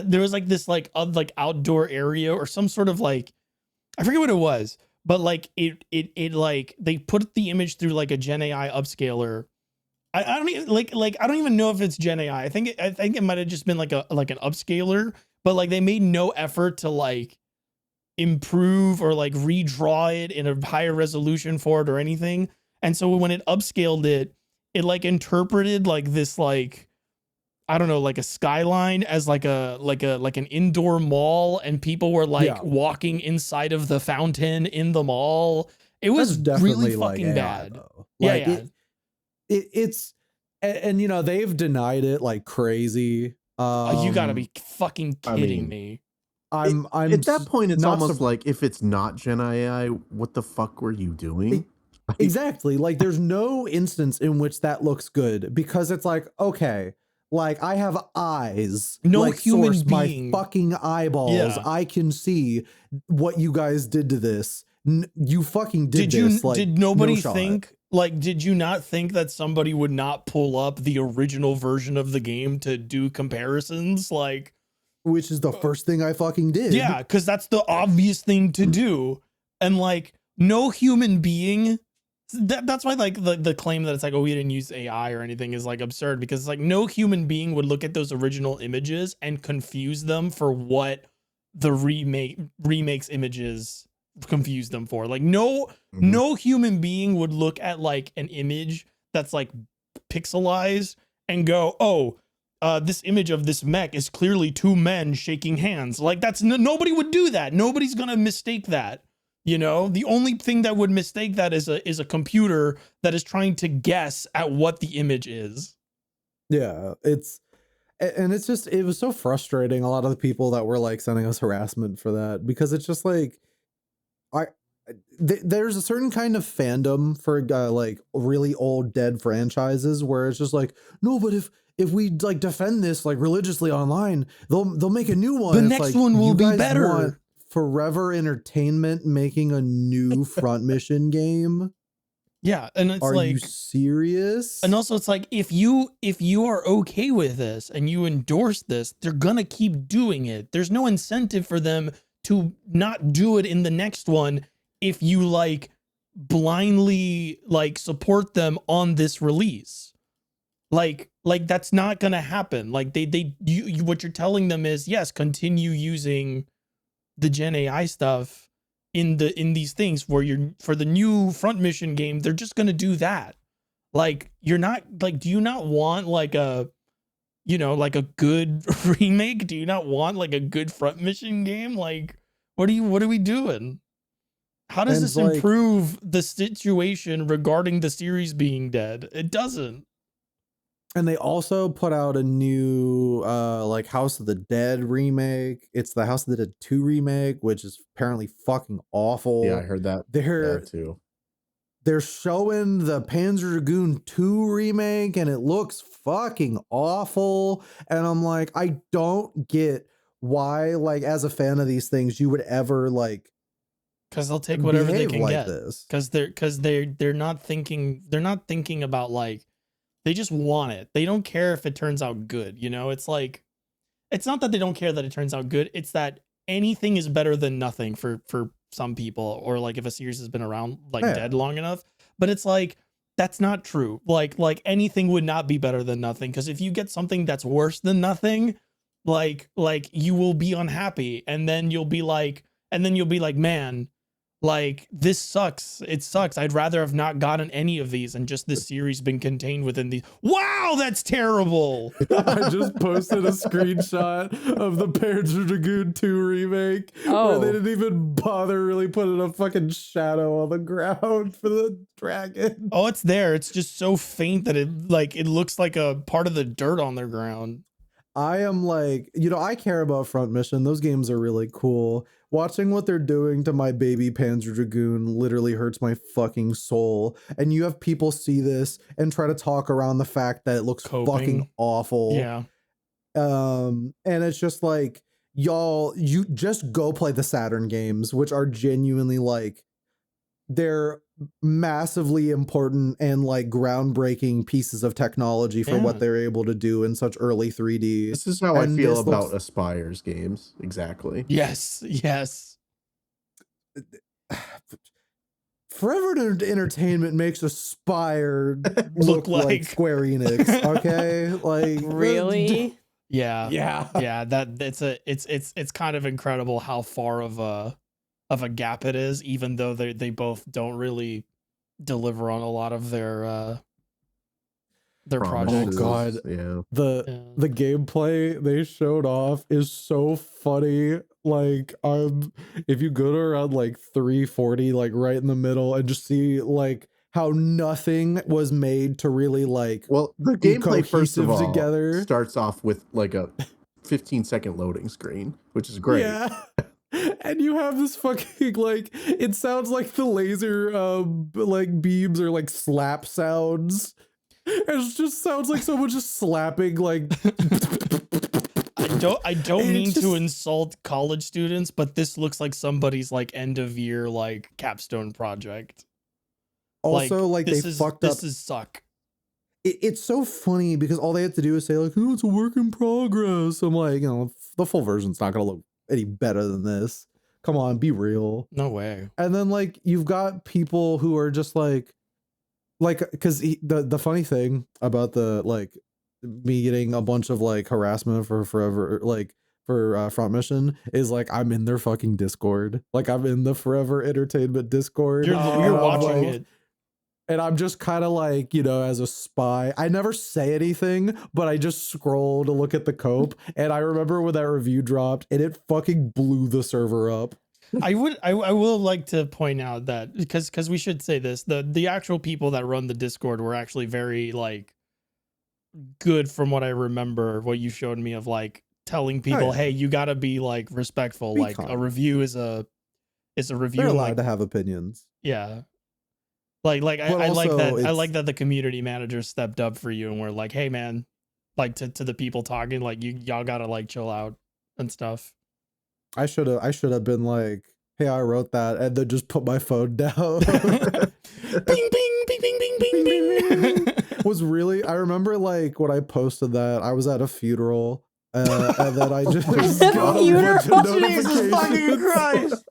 There was like this like outdoor area or some sort of like, I forget what it was, but like it like they put the image through like a Gen AI upscaler. I don't even I don't even know if it's Gen AI. I think it might have just been like an upscaler, but like they made no effort to like improve or like redraw it in a higher resolution for it or anything. And so when it upscaled it, it like interpreted like this like, I don't know, like a skyline as like an indoor mall, and people were like walking inside of the fountain in the mall. It was really fucking bad. Though. Like, yeah. It's and you know they've denied it like crazy. You gotta be fucking kidding me. I'm at that point it's not almost like, if it's not Gen AI, what the fuck were you doing? Exactly. Like there's no instance in which that looks good, because it's like, okay, like I have eyes, no like human source, being, my fucking eyeballs. Yeah. I can see what you guys did to this. You fucking did you this. Like, did nobody no shot. think, like, did you not think that somebody would not pull up the original version of the game to do comparisons? Like, which is the first thing I fucking did. yeah, because that's the obvious thing to do. And like no human being, that's why like the claim that it's like, oh, we didn't use AI or anything is like absurd, because it's like no human being would look at those original images and confuse them for what the remakes images confuse them for. Like no human being would look at like an image that's like pixelized and go, oh, this image of this mech is clearly two men shaking hands. Like that's nobody would do that. Nobody's gonna mistake that. You know, the only thing that would mistake that is a computer that is trying to guess at what the image is. Yeah, it's just, it was so frustrating. A lot of the people that were like sending us harassment for that, because it's just like, there's a certain kind of fandom for like really old dead franchises where it's just like, no, but if we like defend this like religiously online, they'll make a new one. The It's next like, one will you be guys better. want Forever Entertainment making a new Front Mission game? Yeah, and it's Are like, you serious? and also it's like, if you are okay with this and you endorse this, they're gonna keep doing it. There's no incentive for them to not do it in the next one if you like blindly like support them on this release. Like that's not gonna happen. Like you what you're telling them is, yes, continue using the Gen AI stuff in these things where you're, for the new Front Mission game, they're just gonna do that. Like you're not like, do you not want like a, you know, like a good remake? Do you not want like a good Front Mission game? Like what are we doing? How does this improve the situation regarding the series being dead? It doesn't. And they also put out a new like House of the Dead remake. It's the House of the Dead 2 remake, which is apparently fucking awful. Yeah, I heard that. Too. They're showing the Panzer Dragoon 2 remake and it looks fucking awful. And I'm like, I don't get why, like, as a fan of these things, you would ever like, because they'll take whatever they can like get. This. Because they're not thinking about like, they just want it. They don't care if it turns out good. You know, it's like, it's not that they don't care that it turns out good. It's that anything is better than nothing for some people, or like if a series has been around like Yeah. dead long enough. But it's like that's not true. Like anything would not be better than nothing, because if you get something that's worse than nothing, like you will be unhappy, and then you'll be like, man, like this sucks. It sucks. I'd rather have not gotten any of these and just this series been contained within these. Wow, that's terrible. I just posted a screenshot of the Panzer Dragoon 2 remake where they didn't even bother really putting a fucking shadow on the ground for the dragon. Oh, it's there. It's just so faint that it looks like a part of the dirt on the ground. I am like, I care about Front Mission. Those games are really cool. Watching what they're doing to my baby Panzer Dragoon literally hurts my fucking soul. And you have people see this and try to talk around the fact that it looks fucking awful. Yeah. And it's just like, y'all, you just go play the Saturn games, which are genuinely like, they're massively important and like groundbreaking pieces of technology for what they're able to do in such early 3D. This is how I feel about Aspire's games. Exactly. Yes. Forever Entertainment makes Aspire look like Square Enix. Okay, like Really? Yeah. That it's kind of incredible how far of a gap it is, even though they both don't really deliver on a lot of their projects. Oh god, yeah. The gameplay they showed off is so funny. Like, if you go to around like 340, like right in the middle, and just see like how nothing was made to really like the gameplay first of all together. Starts off with like a 15-second loading screen, which is great. Yeah. And you have this fucking like, it sounds like the laser like beams or like slap sounds. It just sounds like someone just slapping like. I don't mean to insult college students, but this looks like somebody's like end of year like capstone project. Also, like they fucked up. This is suck. It's so funny because all they have to do is say like, "Oh, it's a work in progress." I'm like, the full version's not gonna look any better than this. Come on, be real. No way. And then like you've got people who are just like because the funny thing about the like me getting a bunch of like harassment for forever like for Front Mission is like I'm in their fucking Discord. Like I'm in the Forever Entertainment Discord. You're watching it. And I'm just kind of like, as a spy, I never say anything, but I just scroll to look at the cope. And I remember when that review dropped and it fucking blew the server up. I will like to point out that because we should say this, the actual people that run the Discord were actually very like good from what I remember, what you showed me of like telling people, hey, you gotta be like respectful. Be like calm. A review is a review. They're allowed to have opinions. Yeah. I like that. I like that the community manager stepped up for you and we're like, hey man, like to the people talking, like y'all gotta like chill out and stuff. I should have been like, hey, I wrote that, and then just put my phone down. Bing bing bing bing bing bing bing. Was really, I remember like when I posted that, I was at a funeral, and then I just got a bunch of Jesus fucking Christ.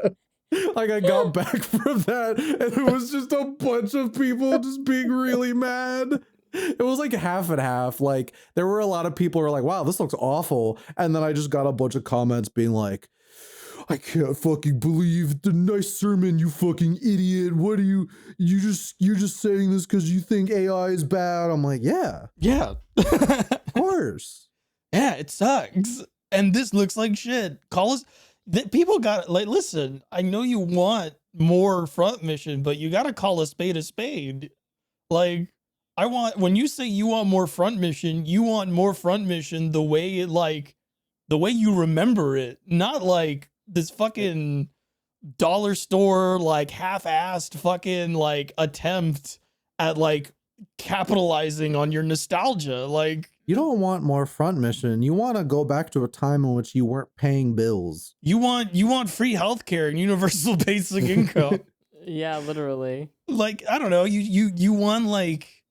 Like I got back from that and it was just a bunch of people just being really mad. It was like half and half. Like there were a lot of people who were like, wow, this looks awful. And then I just got a bunch of comments being like, I can't fucking believe the nice sermon, you fucking idiot. What are you're just saying this because you think AI is bad? I'm like, yeah. Of course. Yeah, it sucks. And this looks like shit. Call us. People got like, listen, I know you want more Front Mission, but you got to call a spade a spade. Like, when you say you want more Front Mission, you want more Front Mission the way you remember it, not like this fucking dollar store, like half-assed fucking like attempt at like capitalizing on your nostalgia. Like, you don't want more Front Mission. You want to go back to a time in which you weren't paying bills. You want free healthcare and universal basic income. Yeah, literally. Like, I don't know. You want like,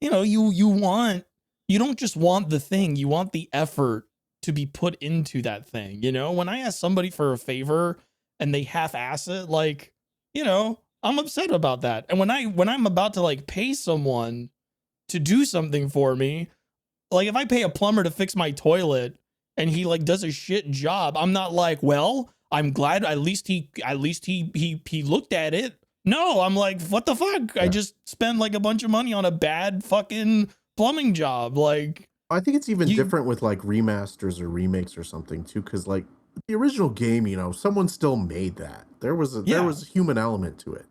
you don't just want the thing. You want the effort to be put into that thing. When I ask somebody for a favor and they half-ass it, like, I'm upset about that. And when I'm about to like pay someone to do something for me, like if I pay a plumber to fix my toilet and he like does a shit job, I'm not like, well, I'm glad at least he looked at it. No, I'm like, what the fuck? I just spent like a bunch of money on a bad fucking plumbing job. Like, I think it's even different with like remasters or remakes or something too, because like the original game, someone still made that. There was a human element to it.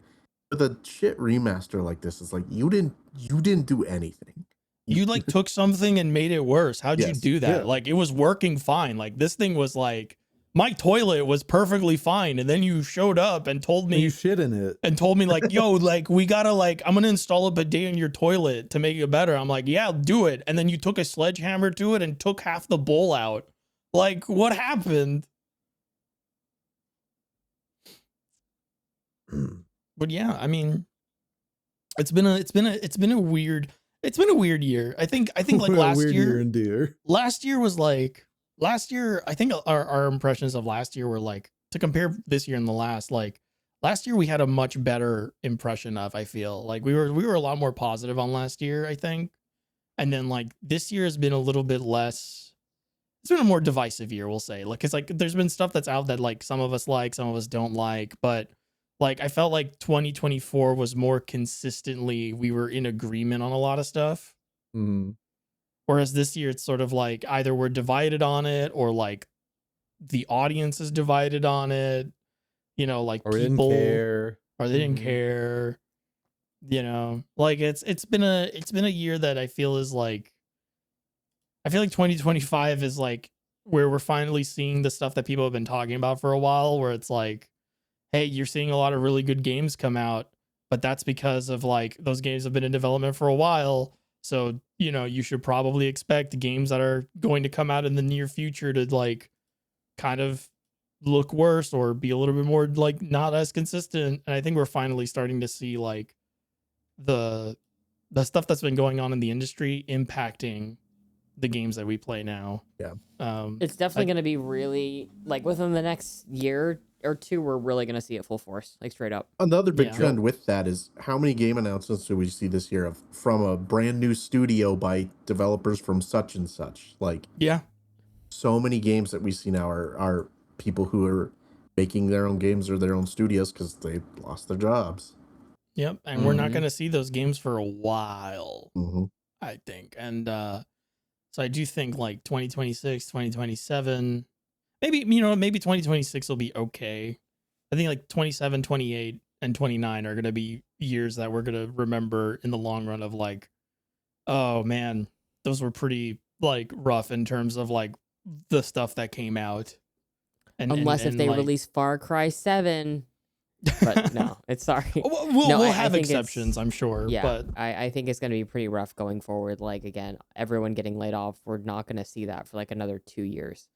But the shit remaster like this is like you didn't do anything. You like took something and made it worse. How'd you do that? Yeah. Like it was working fine. Like this thing was like, my toilet was perfectly fine, and then you showed up and told me you shit in it and told me like, yo, like we gotta like, I'm gonna install a bidet in your toilet to make it better. I'm like, yeah, do it. And then you took a sledgehammer to it and took half the bowl out. Like, what happened? But yeah, I mean, it's been a weird year. I think like last year, I think our impressions of last year were like, to compare this year and the last year we had a much better impression of, I feel like we were a lot more positive on last year, I think. And then like this year has been a little bit less, it's been a more divisive year, we'll say. Like, it's like there's been stuff that's out that like some of us like, some of us don't like, but like I felt like 2024 was more consistently, we were in agreement on a lot of stuff. Mm-hmm. Whereas this year it's sort of like either we're divided on it or like the audience is divided on it, like or people didn't care. or they didn't care, like it's been a year that I feel is like, I feel like 2025 is like where we're finally seeing the stuff that people have been talking about for a while, where it's like, hey, you're seeing a lot of really good games come out, but that's because of like those games have been in development for a while. So, you should probably expect games that are going to come out in the near future to like kind of look worse or be a little bit more like not as consistent. And I think we're finally starting to see like the stuff that's been going on in the industry impacting the games that we play now. Yeah. It's definitely going to be really like within the next year or two, we're really going to see it full force, like straight up. Another big trend with that is how many game announcements do we see this year from a brand new studio by developers from such and such? Like, so many games that we see now are people who are making their own games or their own studios because they lost their jobs. Yep. And we're not going to see those games for a while, mm-hmm. I think. And so I do think like 2026, 2027, maybe 2026 will be okay. I think like 27, 28, and 29 are going to be years that we're going to remember in the long run of like, oh man, those were pretty like rough in terms of like the stuff that came out. Unless if they like, release Far Cry 7. But no, it's sorry. We'll have exceptions, I'm sure. Yeah, but I think it's going to be pretty rough going forward. Like, again, everyone getting laid off. We're not going to see that for like another 2 years.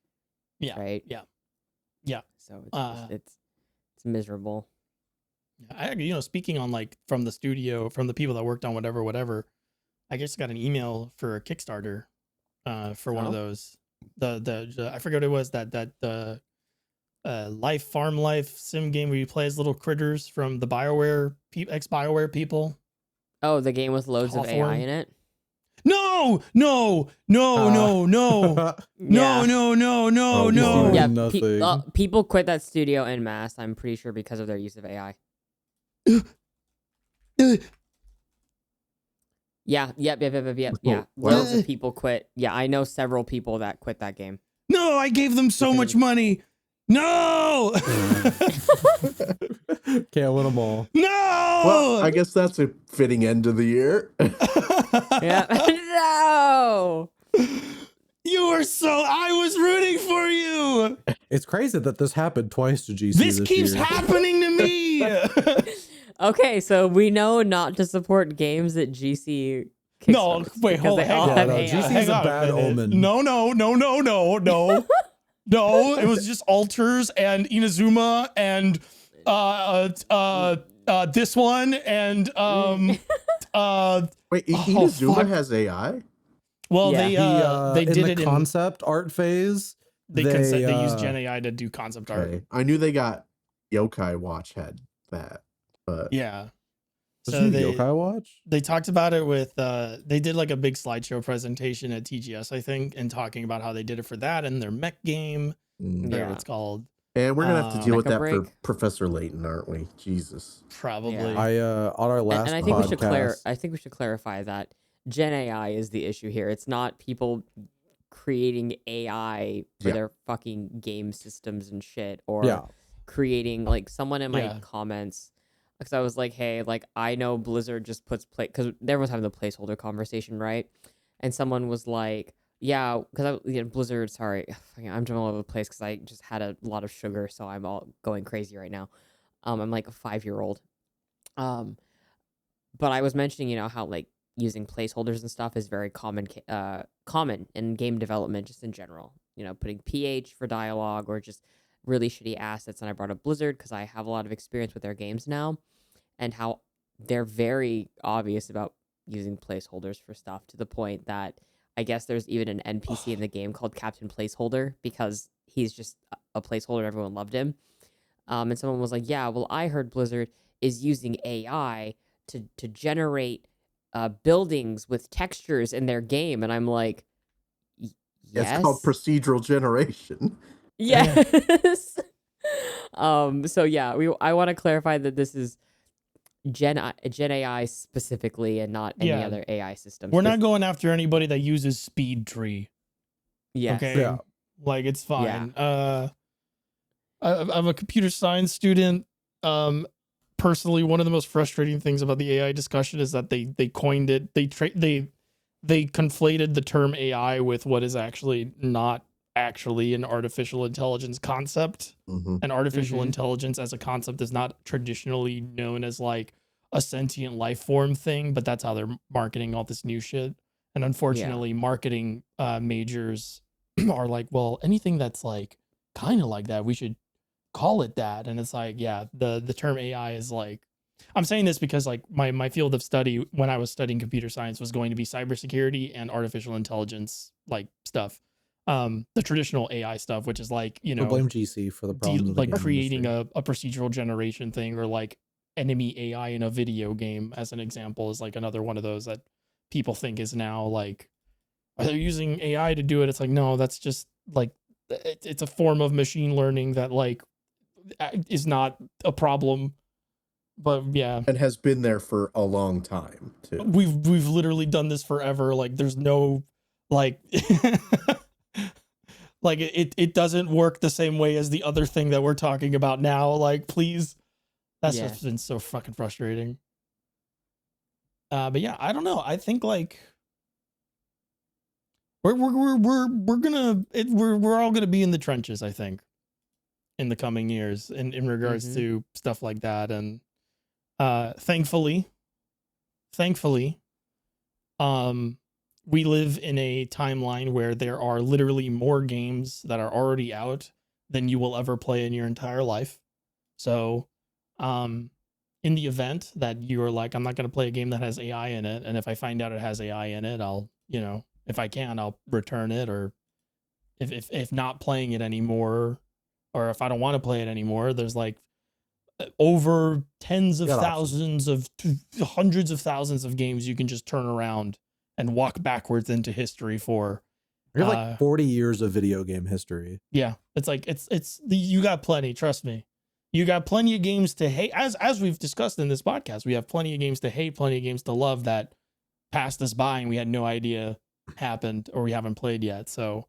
Yeah. Right? Yeah. So it's miserable. Speaking on like from the studio, from the people that worked on whatever, I just got an email for a Kickstarter for one of those. The I forget what it was, that farm life sim game where you play as little critters from the ex-BioWare people. Oh, the game with loads of AI in it? No. Yeah, people quit that studio en masse, I'm pretty sure, because of their use of AI. Yeah. Loads of people quit. Yeah, I know several people that quit that game. No, I gave them so much money. No! Can't win them all. No! Well, I guess that's a fitting end to the year. Yeah. No! I was rooting for you! It's crazy that this happened twice to GC This keeps year. happening to me! Okay, so we know not to support games that GC No, wait, hold on. GC's a bad omen. No. No, it was just Alters and Inazuma and this one and Wait, Inazuma has AI? Well, Yeah. they did in it the concept art phase. They used Gen AI to do concept art. I knew they got Yokai Watch had that, but Yeah. Did So you they Yokai Watch? they talked about it with they did like a big slideshow presentation at TGS, I think, and talking about how they did it for that and their mech game, whatever Yeah. it's called. and we're gonna have to deal with Mecha that for Break. Professor Layton, aren't we? Jesus. Probably. I on our last And I think we should podcast. I think we should clarify that Gen AI is the issue here. It's not people creating AI for Yeah. their fucking game systems and shit, or Yeah. creating, like, someone in my Yeah. comments, because I was like, hey, like, I know Blizzard just puts because everyone's having the placeholder conversation, right? And someone was like, yeah, because Blizzard, sorry, I'm doing all over the place because I just had a lot of sugar, so I'm all going crazy right now. I'm like a 5-year-old. But I was mentioning, how, like, using placeholders and stuff is very common in game development just in general. Putting PH for dialogue or just really shitty assets. And I brought up Blizzard because I have a lot of experience with their games now, and how they're very obvious about using placeholders for stuff, to the point that I guess there's even an NPC in the game called Captain Placeholder because he's just a placeholder. Everyone loved him. And someone was like, yeah, well, I heard Blizzard is using AI to generate buildings with textures in their game. And I'm like, yes. It's called procedural generation. Yes. So yeah, I want to clarify that this is Gen AI specifically, and not any other AI system. We're not going after anybody that uses speed tree. Yes. Okay. Yeah. Like, it's fine. Yeah. I'm a computer science student. Personally, one of the most frustrating things about the AI discussion is that they coined it. They conflated the term AI with what is actually not actually an artificial intelligence concept. Mhm. And artificial Mhm. intelligence as a concept is not traditionally known as like a sentient life form thing, but that's how they're marketing all this new shit. And unfortunately, marketing majors are like, well, anything that's like kind of like that, we should call it that. And it's like, yeah, the term AI is like, I'm saying this because like my field of study when I was studying computer science was going to be cybersecurity and artificial intelligence like stuff. The traditional AI stuff, which is like, I blame GC for the problem. like creating a procedural generation thing, or like enemy AI in a video game, as an example, is like another one of those that people think is now like, are they using AI to do it? It's like, no, that's just like, it's a form of machine learning that like is not a problem. But yeah, And has been there for a long time too. we've literally done this forever. Like, there's no like like it doesn't work the same way as the other thing that we're talking about now. Like, please. That's just been so fucking frustrating. But yeah, I don't know. I think like we're all gonna be in the trenches, I think, in the coming years in regards to stuff like that. And thankfully, we live in a timeline where there are literally more games that are already out than you will ever play in your entire life. So, in the event that you're like, I'm not going to play a game that has AI in it, and if I find out it has AI in it, I'll, if I can, I'll return it, or if not playing it anymore, or if I don't want to play it anymore, there's like over tens of thousands of hundreds of thousands of games you can just turn around and walk backwards into history for. You have like 40 years of video game history. Yeah, it's like you got plenty. Trust me, you got plenty of games to hate. As we've discussed in this podcast, we have plenty of games to hate, plenty of games to love that passed us by and we had no idea happened or we haven't played yet. So,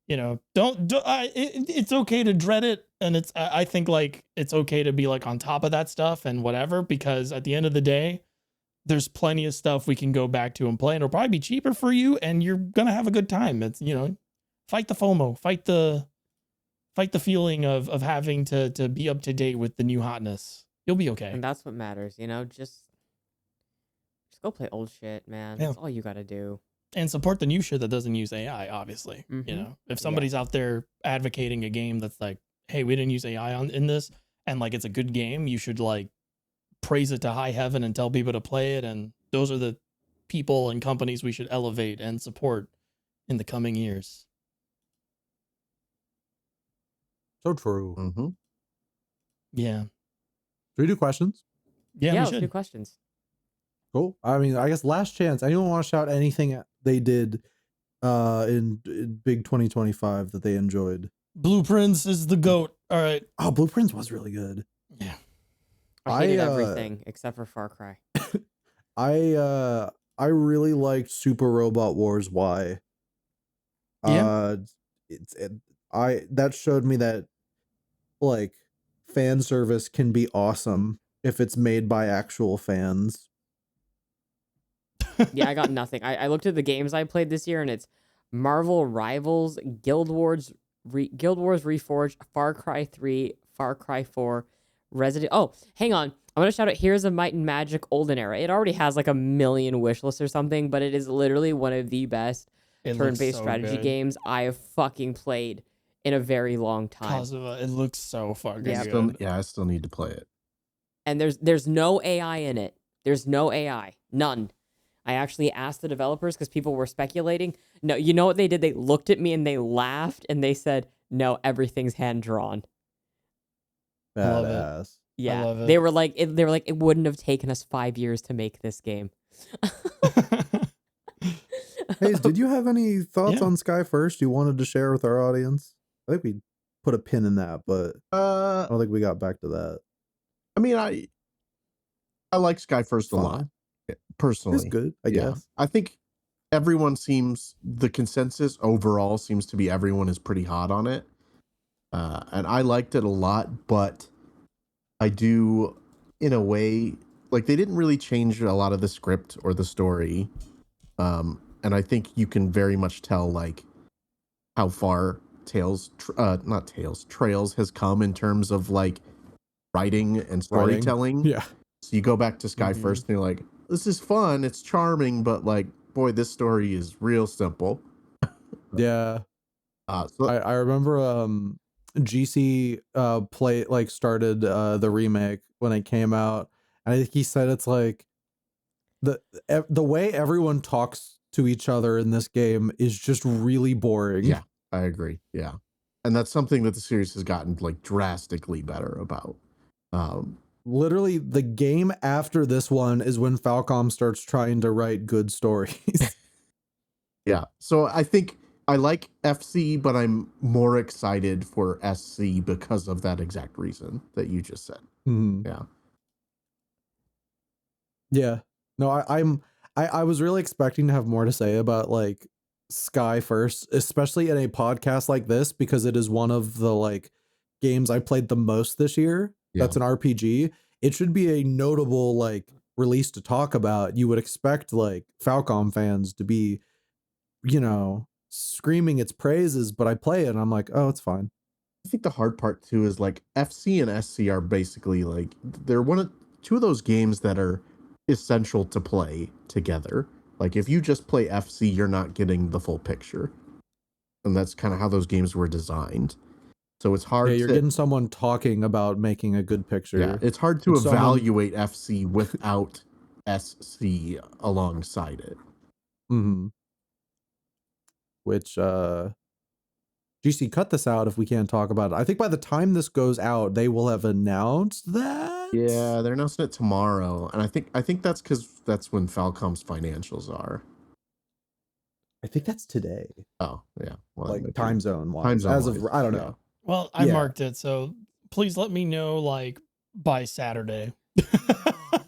it's okay to dread it, and I think like it's okay to be like on top of that stuff and whatever, because at the end of the day, there's plenty of stuff we can go back to and play, and it'll probably be cheaper for you, and you're gonna have a good time. It's fight the FOMO, fight the feeling of having to be up to date with the new hotness. You'll be okay. And that's what matters, just go play old shit, man. Yeah. That's all you gotta do. And support the new shit that doesn't use AI, obviously. If somebody's out there advocating a game that's like, hey, we didn't use AI in this, and like it's a good game, you should like praise it to high heaven and tell people to play it. And those are the people and companies we should elevate and support in the coming years. So true. Mm-hmm. Yeah. Should we do questions? Yeah, Yeah, we let's do should. questions. Cool. I mean, I guess last chance. Anyone want to shout anything they did in big 2025 that they enjoyed? Blueprints is the GOAT. All right. Oh, Blueprints was really good. Yeah. I hated everything except for Far Cry. I really liked Super Robot Wars Y. Yeah. That showed me that like fan service can be awesome if it's made by actual fans. Yeah, I got nothing. I looked at the games I played this year, and it's Marvel Rivals, Guild Wars Reforged, Far Cry 3, Far Cry 4, Resident. Oh, hang on. I'm gonna shout out Heroes of Might and Magic Olden Era. It already has like a million wish lists or something, but it is literally one of the best It looks turn-based so strategy good. games I have fucking played in a very long time. Kazuma, it looks so fucking Yeah. good. I still need to play it. And there's no AI in it. There's no AI. None. I actually asked the developers because people were speculating. No, you know what they did? They looked at me and they laughed and they said, "No, everything's hand drawn." Love it. Badass. Yeah, love it. they were like, it wouldn't have taken us 5 years to make this game. Hey, did you have any thoughts Yeah. on Sky First you wanted to share with our audience? I think we put a pin in that, but I don't think we got back to that. I mean, I like Sky First a lot, personally. It's good, I guess. I think the consensus overall seems to be everyone is pretty hot on it. And I liked it a lot, but I do, in a way, like they didn't really change a lot of the script or the story. And I think you can very much tell like how far Trails has come in terms of like writing and storytelling. Yeah. So you go back to Sky First and you're like, this is fun, it's charming, but like, boy, this story is real simple. Yeah. So I remember GC started the remake when it came out. And I think he said it's like the way everyone talks to each other in this game is just really boring. Yeah, I agree. Yeah. And that's something that the series has gotten like drastically better about. Literally the game after this one is when Falcom starts trying to write good stories. Yeah. So I think I like FC, but I'm more excited for SC because of that exact reason that you just said. Mm-hmm. Yeah. Yeah. No, I was really expecting to have more to say about like Sky First, especially in a podcast like this, because it is one of the like games I played the most this year. Yeah. That's an RPG. It should be a notable like release to talk about. You would expect like Falcom fans to be, screaming its praises, but I play it and I'm like, oh, it's fine. I think the hard part too is like FC and SC are basically like they're two of those games that are essential to play together. Like if you just play FC, you're not getting the full picture. And that's kind of how those games were designed. So it's hard you're getting someone talking about making a good picture. Yeah, it's hard to evaluate FC without SC alongside it. Mm-hmm. Which GC, cut this out if we can't talk about it. I think by the time this goes out, they will have announced that. Yeah, they're announcing it tomorrow, and I think that's because that's when Falcom's financials are. I think that's today. Oh yeah, well, like time zone wise. Time zone As of I don't know. Well, I marked it, so please let me know like by Saturday.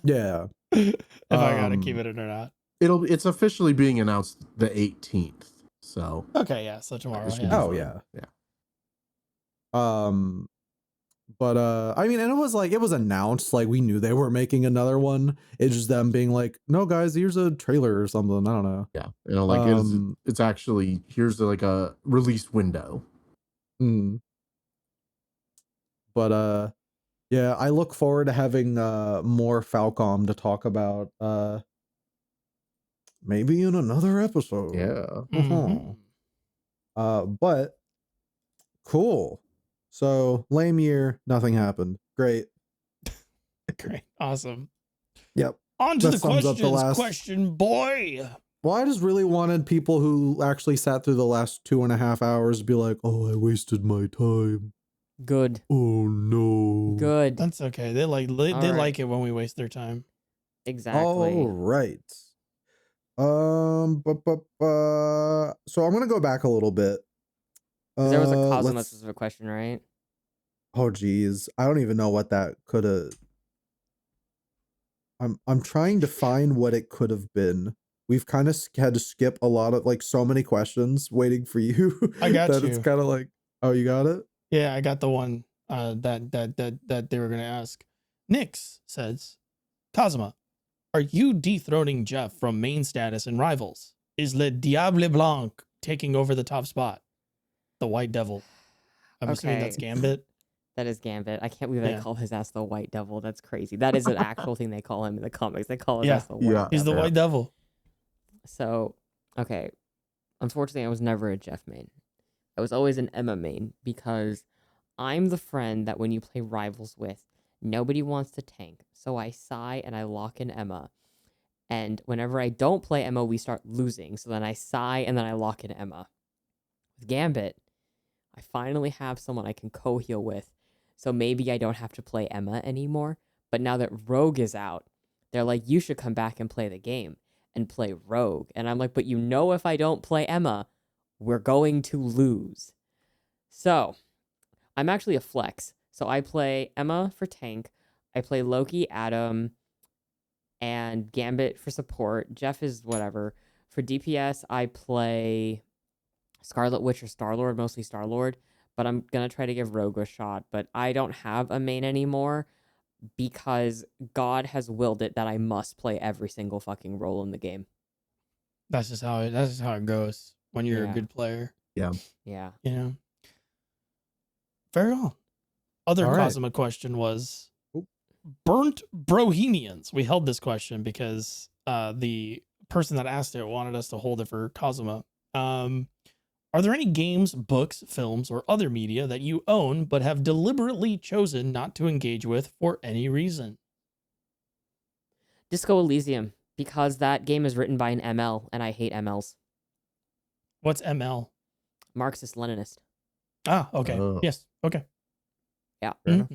Yeah, if I gotta keep it in or not. It's officially being announced the 18th. So okay, yeah, so tomorrow. Yeah. Oh yeah. But I mean, and it was announced, like we knew they were making another one. It's just them being like, no guys, here's a trailer or something. I don't know. Yeah. Like it's actually here's like a release window. But yeah, I look forward to having more Falcom to talk about maybe in another episode. Yeah. But cool. So lame year, nothing happened. Great. Great. Awesome. Yep. On to the questions. Question, boy. Well, I just really wanted people who actually sat through the last 2.5 hours to be like, oh, I wasted my time. Good. Oh no. Good. That's okay. They like they All right. like it when we waste their time. Exactly. All right. So I'm gonna go back a little bit. 'Cause there was a Kazuma Let's. specific question, right? Oh geez, I don't even know what that could have. I'm trying to find what it could have been. We've kind of had to skip a lot of like so many questions waiting for you I got that it's you. kind of like, oh, you got it? Yeah, I got the one that they were gonna ask. Nix says, Kazuma, are you dethroning Jeff from main status in Rivals? Is Le Diable Blanc taking over the top spot? The White Devil. I'm assuming that's Okay. Gambit. That is Gambit. I can't believe they Yeah. call his ass the White Devil. That's crazy. That is an actual thing they call him in the comics. They call his Yeah. ass the White Yeah. Devil. He's the White Devil. So, okay. Unfortunately, I was never a Jeff main. I was always an Emma main because I'm the friend that when you play Rivals with, nobody wants to tank. So I sigh and I lock in Emma. And whenever I don't play Emma, we start losing. So then I sigh and then I lock in Emma. With Gambit, I finally have someone I can co-heal with. So maybe I don't have to play Emma anymore. But now that Rogue is out, they're like, you should come back and play the game and play Rogue. And I'm like, but you know, if I don't play Emma, we're going to lose. So I'm actually a flex. So I play Emma for tank. I play Loki, Adam, and Gambit for support. Jeff is whatever. For DPS, I play Scarlet Witch or Star-Lord, mostly Star-Lord. But I'm going to try to give Rogue a shot. But I don't have a main anymore because God has willed it that I must play every single fucking role in the game. That's just how it goes when you're a good player. Yeah. You know. Very well. Other All right. Cosma question was Oop. burnt Brohemians. We held this question because the person that asked it wanted us to hold it for Cosma. Are there any games, books, films, or other media that you own but have deliberately chosen not to engage with for any reason? Disco Elysium, because that game is written by an ML, and I hate MLs. What's ML? Marxist-Leninist. Ah, okay. Oh. Yes. Okay. Yeah. I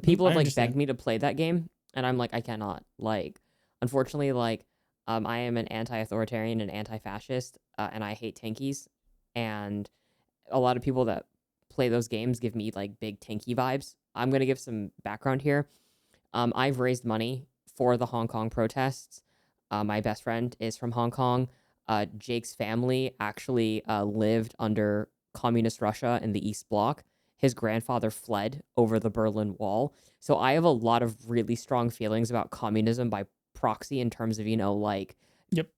People have like understand. begged me to play that game, and I'm like, I cannot. Like, unfortunately, like, I am an anti-authoritarian and anti-fascist, and I hate tankies, and a lot of people that play those games give me like big tanky vibes. I'm gonna give some background here. I've raised money for the Hong Kong protests. My best friend is from Hong Kong. Jake's family actually lived under communist Russia in the East Bloc. His grandfather fled over the Berlin Wall. So I have a lot of really strong feelings about communism by proxy in terms of, like, Yep.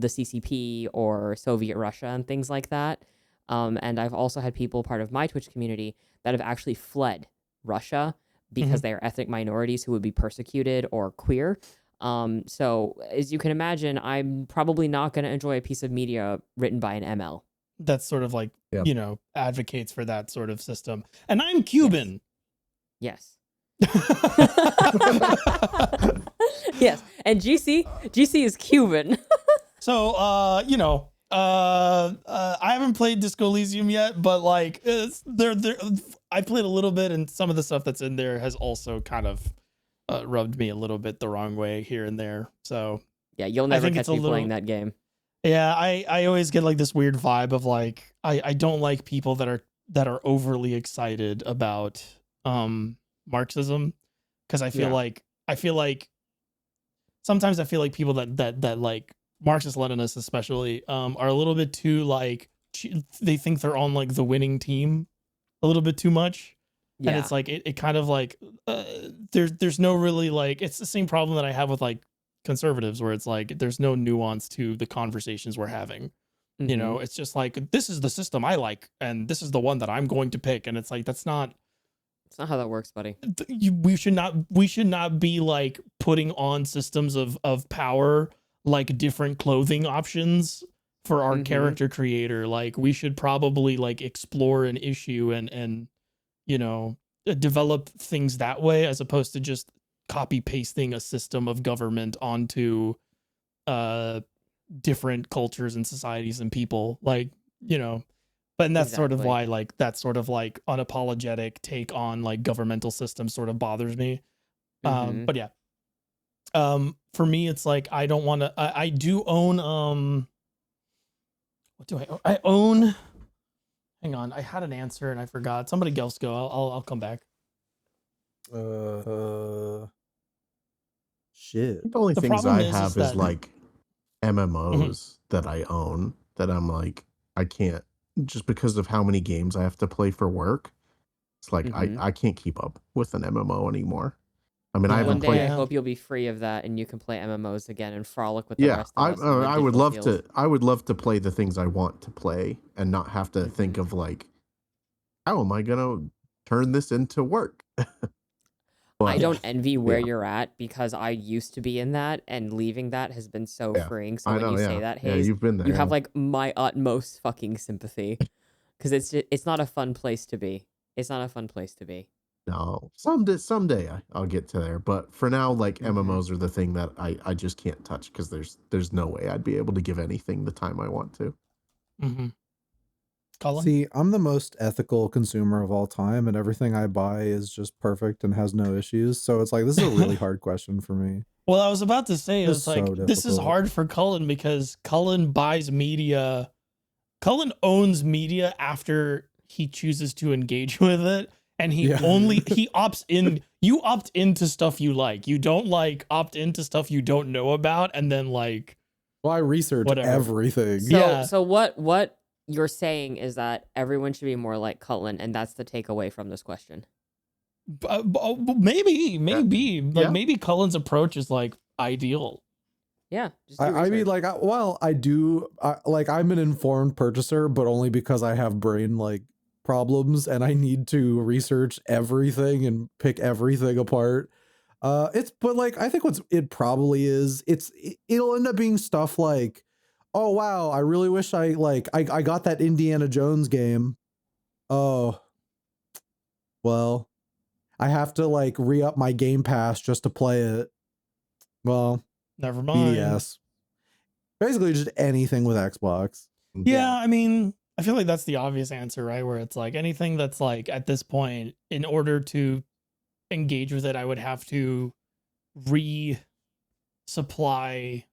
The CCP or Soviet Russia and things like that. And I've also had people part of my Twitch community that have actually fled Russia because they are ethnic minorities who would be persecuted or queer. So as you can imagine, I'm probably not going to enjoy a piece of media written by an ML. That's sort of like, Yep. advocates for that sort of system. And I'm Cuban. Yes. Yes. And GC is Cuban. So, I haven't played Disco Elysium yet, but like, I played a little bit, and some of the stuff that's in there has also kind of rubbed me a little bit the wrong way here and there. So Yeah, you'll never think catch it's a me little- playing that game. yeah, I always get like this weird vibe of like, I don't like people that are overly excited about Marxism, because I feel like sometimes I feel like people that like Marxist Leninists especially are a little bit too like they think they're on like the winning team a little bit too much. Yeah. And it's like it kind of like there's no really like, it's the same problem that I have with like conservatives, where it's like there's no nuance to the conversations we're having. Mhm. It's just like, this is the system I like and this is the one that I'm going to pick, and it's like, that's not, It's not how that works, buddy. we should not be like putting on systems of power like different clothing options for our Mhm. character creator. Like, we should probably like explore an issue and develop things that way, as opposed to just copy pasting a system of government onto different cultures and societies and people. Like, But that's sort of Exactly. why like that sort of like unapologetic take on like governmental systems sort of bothers me. Mm-hmm. But yeah. For me it's like I don't want to I do own what do I own? I own, hang on, I had an answer and I forgot. Somebody else go. I'll come back. Shit. The only The things problem I is have is that like Mhm, MMOs that I own that I'm like, I can't, just because of how many games I have to play for work. It's like Mm-hmm. I can't keep up with an MMO anymore. I mean, I yeah, haven't One day I played. yeah. hope you'll be free of that and you can play MMOs again and frolic with the Yeah, rest of us in the I would digital love field. to. I would love to play the things I want to play and not have to Mm-hmm. think of like, how am I gonna turn this into work? I But Yeah. don't envy where yeah, you're at because I used to be in that and leaving that has been so yeah, freeing. So I when know. you say Yeah, that, yeah, Hayes, you've been you there. have Yeah, like my utmost fucking sympathy because it's not a fun place to be. It's not a fun place to be. no, someday I'll get to there. But for now, like Mm-hmm. MMOs are the thing that I just can't touch because there's no way I'd be able to give anything the time I want to. Mm-hmm. Colin? See, I'm the most ethical consumer of all time, and everything I buy is just perfect and has no issues. So it's like this is a really hard question for me. Well, I was about to say, It's it's like so this is difficult. hard for Cullen because Cullen buys media. Cullen owns media after he chooses to engage with it, and he Yeah. only he opts in. You opt into stuff you like. You don't like opt into stuff you don't know about, and then like Well, I research whatever. everything. So Yeah, so what you're saying is that everyone should be more like Cullen, and that's the takeaway from this question. maybe like Yeah, maybe Cullen's approach is like ideal. Yeah, just do I mean, research. like, I do, like, I'm an informed purchaser, but only because I have brain like problems and I need to research everything and pick everything apart. But like, I think it probably is, it'll end up being stuff like, oh wow, I really wish I got that Indiana Jones game. Oh, well, I have to like re up my Game Pass just to play it. Well, Never mind. BDS. Basically, just anything with Xbox. Yeah, Yeah. I mean, I feel like that's the obvious answer, right? Where it's like anything that's like at this point, in order to engage with it, I would have to resupply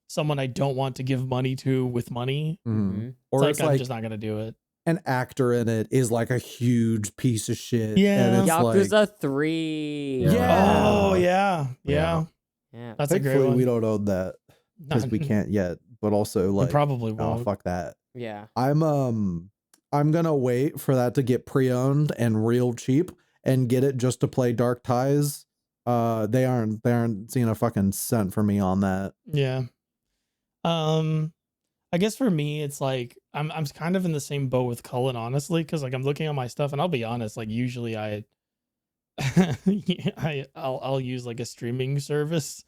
someone I don't want to give money to with money. Mhm. Mm-hmm. It's Or like it's I'm just like not gonna do it. an actor in it is like a huge piece of shit, and Yeah. it's like, Yakuza 3. Oh yeah. yeah, yeah. yeah. Yeah. That's a great Thankfully, we one. don't own that because Not, we can't yet. But also, we like, probably oh won't. fuck that. Yeah. I'm gonna wait for that to get pre-owned and real cheap and get it just to play Dark Ties. They aren't seeing a fucking cent for me on that. Yeah. I guess for me, it's like I'm kind of in the same boat with Cullen, honestly, because like I'm looking at my stuff, and I'll be honest, like usually I'll use like a streaming service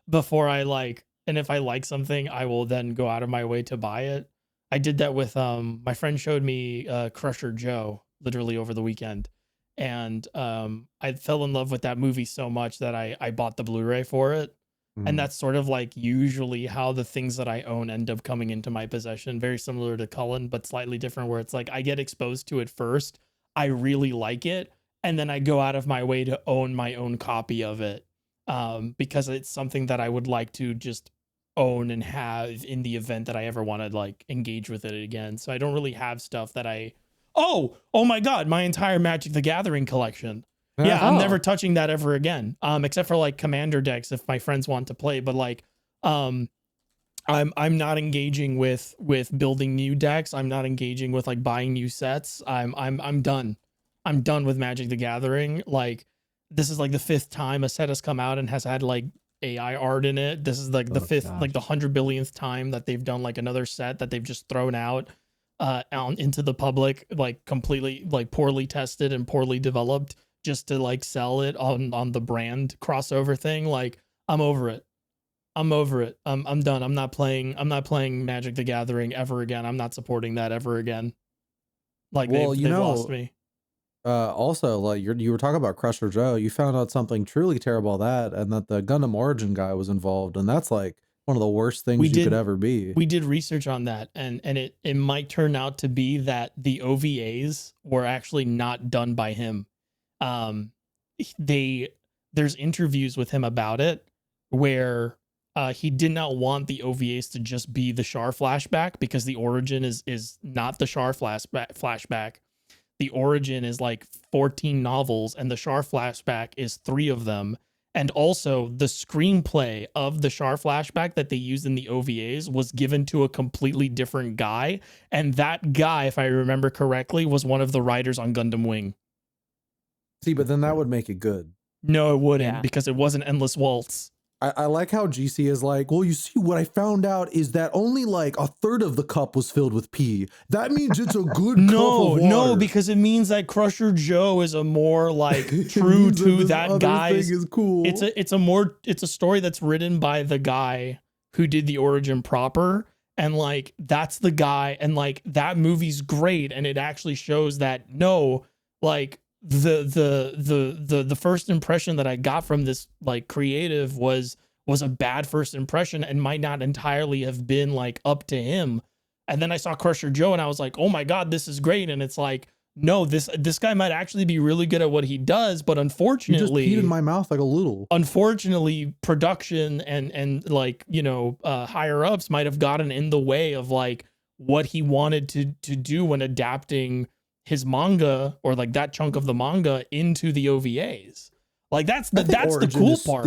before I like, and if I like something, I will then go out of my way to buy it. I did that with my friend showed me Crusher Joe literally over the weekend, and I fell in love with that movie so much that I bought the Blu-ray for it. And Mhm. that's sort of like usually how the things that I own end up coming into my possession. Very similar to Cullen, but slightly different, where it's like I get exposed to it first. I really like it. And then I go out of my way to own my own copy of it, because it's something that I would like to just own and have in the event that I ever want to like engage with it again. So I don't really have stuff that oh my God, my entire Magic the Gathering collection. Yeah, I'm never Oh. touching that ever again. Except for like commander decks if my friends want to play, but like um I'm not engaging with building new decks. I'm not engaging with like buying new sets. I'm done. I'm done with Magic the Gathering. Like this is like the fifth time a set has come out and has had like AI art in it. This is like the Oh fifth, like the gosh. 100 billionth time that they've done like another set that they've just thrown out into the public, like completely like poorly tested and poorly developed just to like sell it on the brand crossover thing. Like I'm over it. I'm over it. I'm done. I'm not playing Magic the Gathering ever again. I'm not supporting that ever again. Like Well, they've lost me. also, like you were talking about Crusher Joe, you found out something truly terrible that, and that the Gundam Origin guy was involved, and that's like one one of the worst things We you did- could ever be. We did research on that, and it might turn out to be that the OVAs were actually not done by him. There's interviews with him about it where he did not want the OVAs to just be the Char flashback, because the origin is not the Char flashback. The origin is like 14 novels, and the Char flashback is 3 of them. And also the screenplay of the Char flashback that they used in the OVAs was given to a completely different guy. And that guy, if I remember correctly, was one of the writers on Gundam Wing. See, but then that would make it good. No, it wouldn't, Yeah. because it wasn't Endless Waltz. I like how GC is like, well, you see, what I found out is that only like a third of the cup was filled with pee. That means it's a good cup of water. No, because it means that Crusher Joe is a more like It true means to this that other guy's. thing is cool. It's a story that's written by the guy who did the origin proper, and like that's the guy, and like that movie's great, and it actually shows that no, like the first impression that I got from this like creative was a bad first impression and might not entirely have been like up to him. And then I saw Crusher Joe and I was like, oh my God, this is great. And it's like, no, this guy might actually be really good at what he does, but you just unfortunately, peed in my mouth like a little. unfortunately, production and like, you know, higher ups might have gotten in the way of like what he wanted to do when adapting his manga, or like that chunk of the manga, into the OVAs. Like that's the cool part.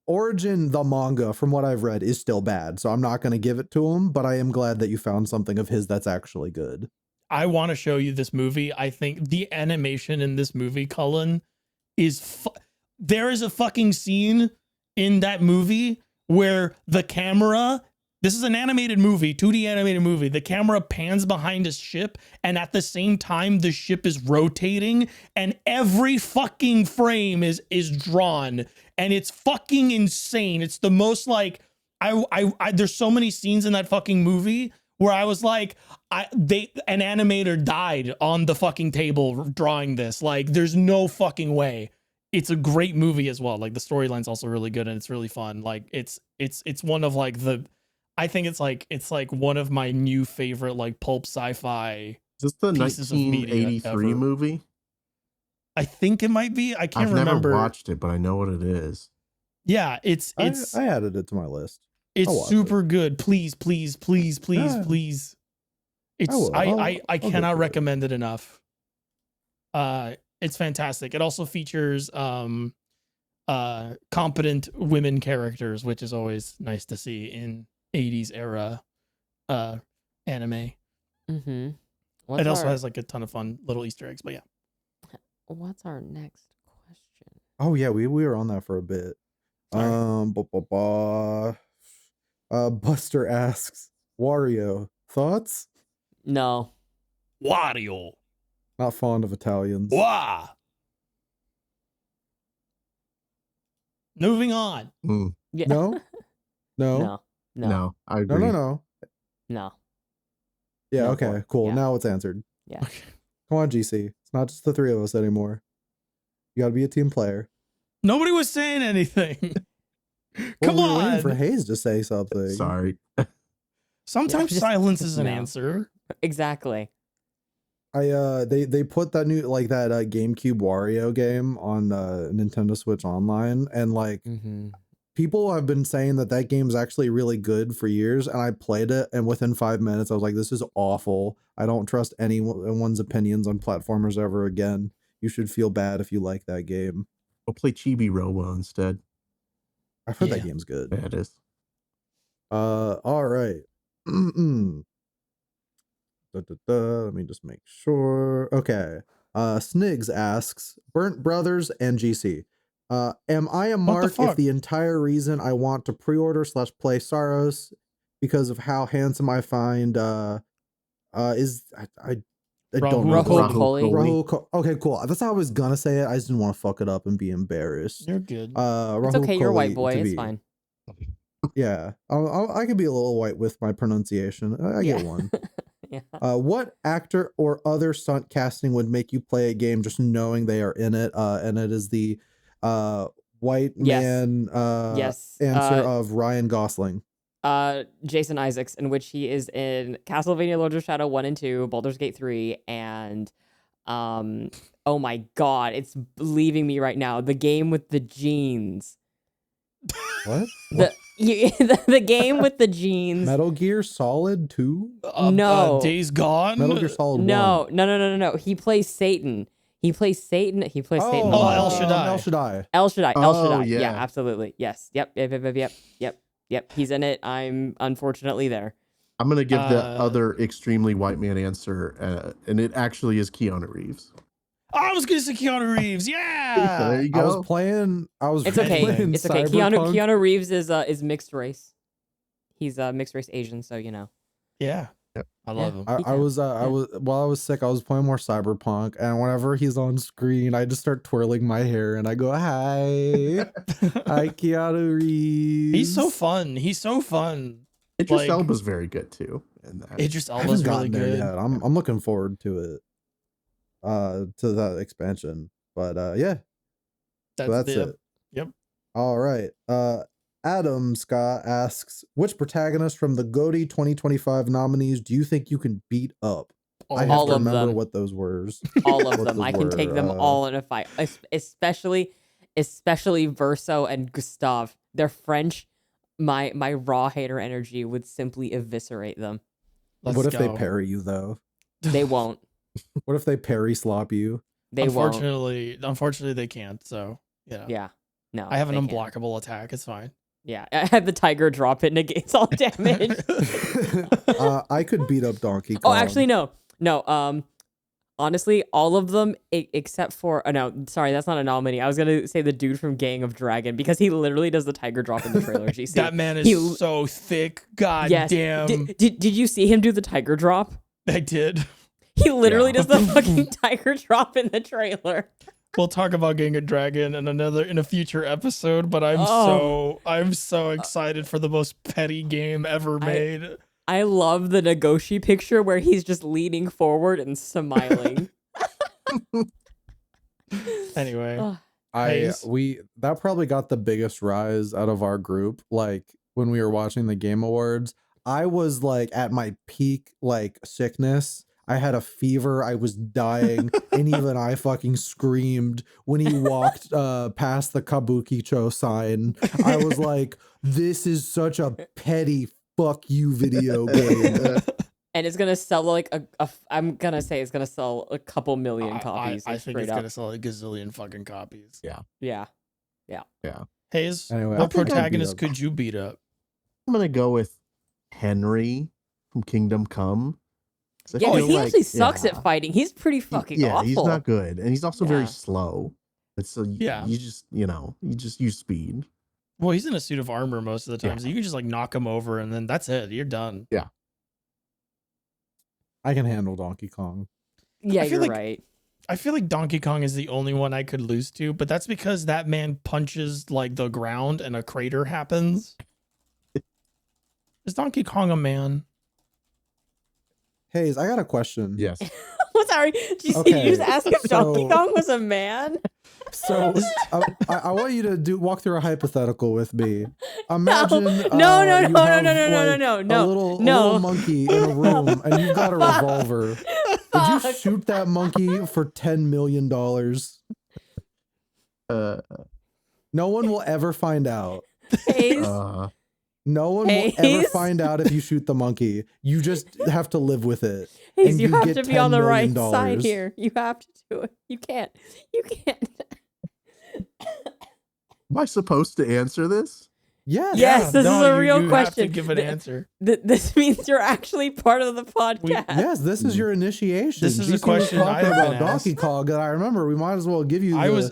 Origin, the manga, from what I've read, is still bad. So I'm not going to give it to him, but I am glad that you found something of his that's actually good. I want to show you this movie. I think the animation in this movie, Cullen, is there is a fucking scene in that movie where the camera, this is an animated movie, 2D animated movie, the camera pans behind a ship, and at the same time the ship is rotating, and every fucking frame is drawn, and it's fucking insane. It's the most like I there's so many scenes in that fucking movie where I was like, an animator died on the fucking table drawing this. Like, there's no fucking way. It's a great movie as well. Like, the storyline's also really good, and it's really fun. Like, it's one of like I think it's like one of my new favorite like pulp sci-fi. Is this the pieces of media 1983 ever. movie? I think it might be. I can't I've remember. never watched it, but I know what it is. Yeah, it's I added it to my list. I'll it's watch super good. Please, please, please, please, Yeah. please. It's will. I I'll go cannot for it. recommend it enough. It's fantastic. It also features competent women characters, which is always nice to see in 80s era anime. Mm-hmm. It also has like a ton of fun little Easter eggs, but yeah. What's our next question? Oh yeah, we were on that for a bit. Sorry. Buster asks, Wario, thoughts? No. Wario. Not fond of Italians. Wah. Moving on. Mm, Yeah. No? No? No. No. no, I No, agree. no. No. Yeah, No, okay, boy. cool. Yeah. Now it's answered. Yeah. Come on, GC. It's not just the 3 of us anymore. You gotta be a team player. Nobody was saying anything. Come Well, we were waiting for on. Hayes to say something. Sorry. Sometimes just- silence is an no. answer. Exactly. They put that new like that GameCube Wario game on Nintendo Switch Online, and like Mm-hmm. people have been saying that game's actually really good for years, and I played it, and within 5 minutes I was like, this is awful. I don't trust anyone's opinions on platformers ever again. You should feel bad if you like that game. Go play Chibi Robo instead. I've heard that Yeah. game's good. Yeah, it is. All right. Let me just make sure. Okay. Snigs asks, Burnt Brothers and GC. Am I a What the mark if fuck? the entire reason I want to pre-order / play Saros because of how handsome I find is I don't know. Rahul the- Kohli. Rahul Ko- okay, cool. That's how I was gonna say it. I just didn't want to fuck it up and be embarrassed. You're good. It's Rahul okay. You're a white Kohli boy. to It's be. fine. Yeah, I can be a little white with my pronunciation. I Yeah. get one. Yeah. What actor or other stunt casting would make you play a game just knowing they are in it? And it is the white Yes. man Yes. answer of Ryan Gosling. Jason Isaacs, in which he is in Castlevania Lords of Shadow 1 and 2, Baldur's Gate 3, and oh my god, it's leaving me right now. The game with the jeans. What? The game with the jeans. Metal Gear Solid 2? No. Days Gone. Metal Gear Solid 1. No. He plays Satan. He plays Satan. El Shaddai. El Shaddai. Oh, Yeah, yeah. absolutely. Yes. Yep. He's in it. I'm unfortunately there. I'm gonna give the other extremely white man answer, and it actually is Keanu Reeves. I was gonna say Keanu Reeves. There Yeah. you go. I was playing. It's okay. playing It's okay. Cyberpunk. Keanu Reeves is mixed race. He's mixed race Asian, so you know. Yeah. Yep. I love him. I was while I was sick, I was playing more Cyberpunk, and whenever he's on screen, I just start twirling my hair and I go, "Hi, hi, Keanu Reeves." He's so fun. Idris like- Elba's very good too. In that. Idris I haven't Elba's really gotten there good. yet. I'm looking forward to it, to that expansion. But yeah, so that's it. Yep. All right. Adam Scott asks, which protagonist from the GOTY 2025 nominees do you think you can beat up? I have All to of remember them. what those were. All of What them. those I can take were, them all in a fight, especially Verso and Gustave. They're French. My raw hater energy would simply eviscerate them. What if they parry you though? They won't. What if they parry slop you? They won't. Unfortunately, they can't. So Yeah. No. I have an they can't. unblockable attack. It's fine. Yeah. I have the tiger drop. It negates all damage. I could beat up Donkey Kong. Oh, actually, no. Honestly, all of them except for no, sorry, that's not a nominee. I was gonna say the dude from Gang of Dragon because he literally does the tiger drop in the trailer. GC. That man is so thick. God damn. Did you see him do the tiger drop? I did. He literally does the fucking tiger drop in the trailer. We'll talk about Gang of Dragon in a future episode, but I'm so excited for the most petty game ever made. I love the Nagoshi picture where he's just leaning forward and smiling. Anyway, that probably got the biggest rise out of our group. Like when we were watching the Game Awards, I was like at my peak like sickness. I had a fever. I was dying, and even I fucking screamed when he walked past the Kabukicho sign. I was like, "This is such a petty fuck you video game." And it's gonna sell like I'm gonna say it's gonna sell a couple million copies. I think it's gonna sell a gazillion fucking copies. Yeah. Hayes, Anyway, what protagonist could you beat up? I'm gonna go with Henry from Kingdom Come. Yeah, he actually sucks at fighting. He's pretty fucking awful. He's not good, and he's also very slow. And so Yeah. you just use speed. Well, he's in a suit of armor most of the time, so you can just like knock him over, and then that's it. You're done. Yeah. I can handle Donkey Kong. Yeah, you're like- right. I feel like Donkey Kong is the only one I could lose to, but that's because that man punches like the ground and a crater happens. Is Donkey Kong a man? Hayes, I got a question. Yes. Sorry, did you Okay, just ask if Donkey so- Kong was a man? So I want you to walk through a hypothetical with me. Imagine No, you no, have, no, like, no, a little no. monkey in a room, and you've got a revolver. Would you Fuck. shoot that monkey for $10 million? No one will ever find out. Hayes, No one will ever Hayes? find out if you shoot the monkey. You just have to live with it. Hayes, and you you have get to be on the $10 right million. side here. You have to do it. You can't. Am I supposed to answer this? Yes. Yes, this is a real you question. Have to give an answer. This means you're actually part of the podcast. Yes, this is your initiation. This is a GC was question talking I've about been Donkey asked. Kong, and I remember we might as well give you. I was-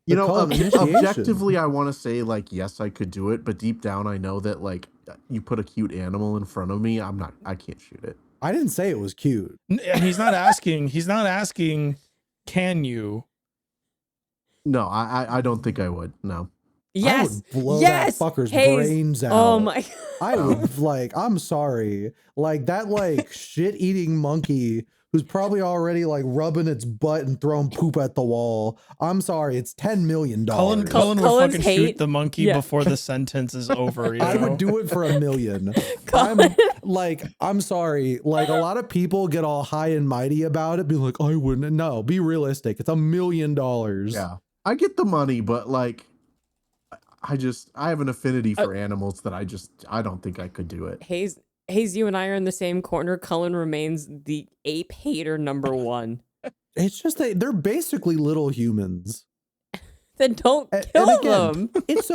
You know, call of initiation. objectively, I want to say like yes, I could do it, but deep down, I know that like you put a cute animal in front of me, I can't shoot it. I didn't say it was cute. And he's not asking. He's not asking. Can you? No, I don't think I would. No. Yes. I would blow yes. that fucker's Hayes. brains out. Oh my. I would I'm sorry. Like that shit eating monkey who's probably already like rubbing its butt and throwing poop at the wall. I'm sorry, it's $10 million. Cullen would Cullen's fucking hate- shoot the monkey yeah. before the sentence is over. You I know? would do it for $1 million. Cullen- I'm sorry. Like a lot of people get all high and mighty about it, be like, I wouldn't. No, be realistic. It's $1 million. Yeah, I get the money, but like, I have an affinity for animals that I don't think I could do it. Hayes, you and I are in the same corner. Cullen remains the ape hater #1. It's just they're basically little humans. Then don't And kill again, them. It's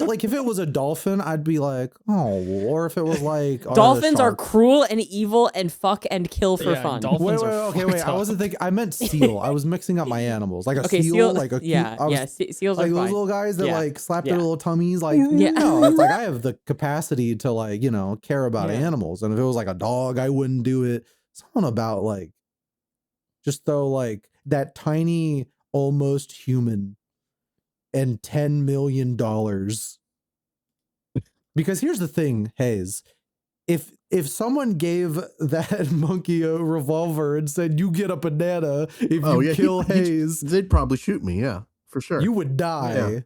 like if it was a dolphin, I'd be like, oh, or if it was like Dolphins are cruel and evil and fuck and kill for Yeah, fun. dolphins are Okay, fucked wait. I wasn't up. thinking. I meant seal. I was mixing up my animals, like a Okay, seal, like a seals are like those fine. little guys that Yeah, like slap yeah. their little tummies. Like, Yeah. no, it's like I have the capacity to like care about Yeah. animals, and if it was like a dog, I wouldn't do it. Something about like just though like that tiny, almost human, and $10 million. Because here's the thing, Hayes. If someone gave that monkey a revolver and said, you get a banana if you kill Hayes, They'd probably shoot me. Yeah, for sure. you would die.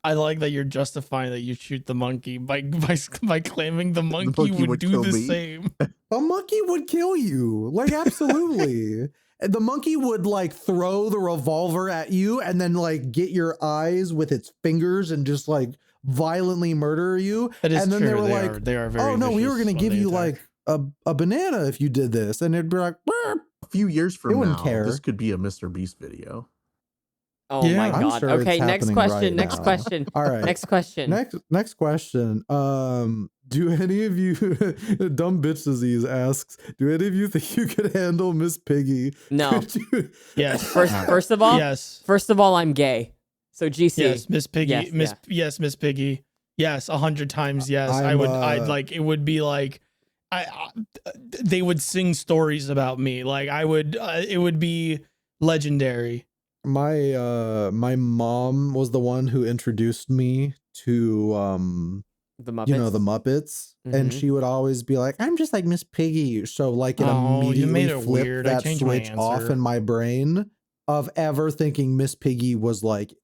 I like that you're justifying that you shoot the monkey by claiming the monkey monkey would would do kill the me. same. A monkey would kill you. Like, absolutely. And the monkey would like throw the revolver at you and then like get your eyes with its fingers and just like violently murder you. That is and then true. they were They are very oh no, we were vicious going to when give they you attack. like a banana if you did this. And it'd be like, "Burp." A few years They from wouldn't now, care. this could be a Mr. Beast video. Oh Yeah. my I'm god. sure it's Okay, next happening question. right Next now. question. All right. Next question. Next question. Do any of you dumb bitch disease asks, do any of you think you could handle Miss Piggy? No. Could you- Yes. First of all, Yes. I'm gay. So GC. Yes, Miss Piggy. Yes, Yes, Miss Piggy. Yes, 100 times yes. I'd like it would be like they would sing stories about me. Like I would it would be legendary. my mom was the one who introduced me to The Muppets. the Muppets, and Mhm. she would always be like, I'm just like Miss Piggy. So like it Oh, you immediately made it flipped weird. I that changed my switch off answer. in my brain of ever thinking Miss Piggy was like,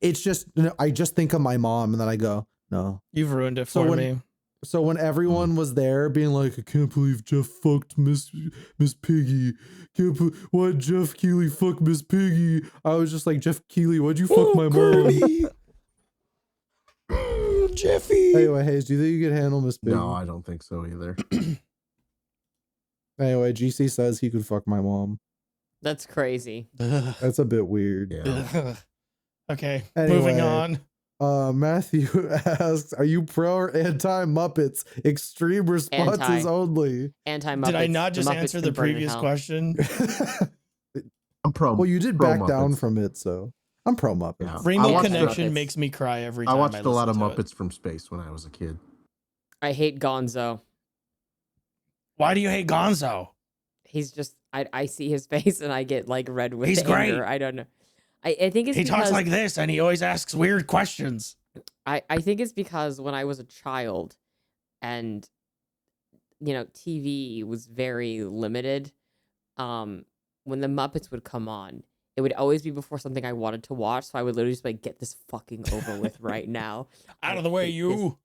it's just, I just think of my mom and then I go, no. You've ruined it So for when- me. So when everyone was there being like, I can't believe Jeff fucked Miss Piggy. Why'd Jeff Keighley fuck Miss Piggy? I was just like, Jeff Keighley, why'd you fuck my mom? Jeffy. Anyway, Hayes, do you think you could handle Miss Piggy? No, I don't think so either. Anyway, GC says he could fuck my mom. That's crazy. That's a bit weird. Yeah. Okay, Anyway. moving on. Matthew asks, are you pro or anti Muppets? Extreme responses Anti. only. Anti-Muppets. Did I not just Muppets answer can the burn in previous hell. question? I'm pro. Well, you did pro back down Muppets. from it, so I'm pro Muppets. Yeah. Rainbow watched Connection Muppets. makes me cry every time I watched a lot of listen to it. Muppets from space when I was a kid. I hate Gonzo. Why do you hate Gonzo? He's just I see his face and I get like red with He's anger. great. I don't know. I think it's He because talks like this and he always asks weird questions. I think it's because when I was a child and TV was very limited, when the Muppets would come on, it would always be before something I wanted to watch, so I would literally just like get this fucking over with right now. Out of the way, hate you.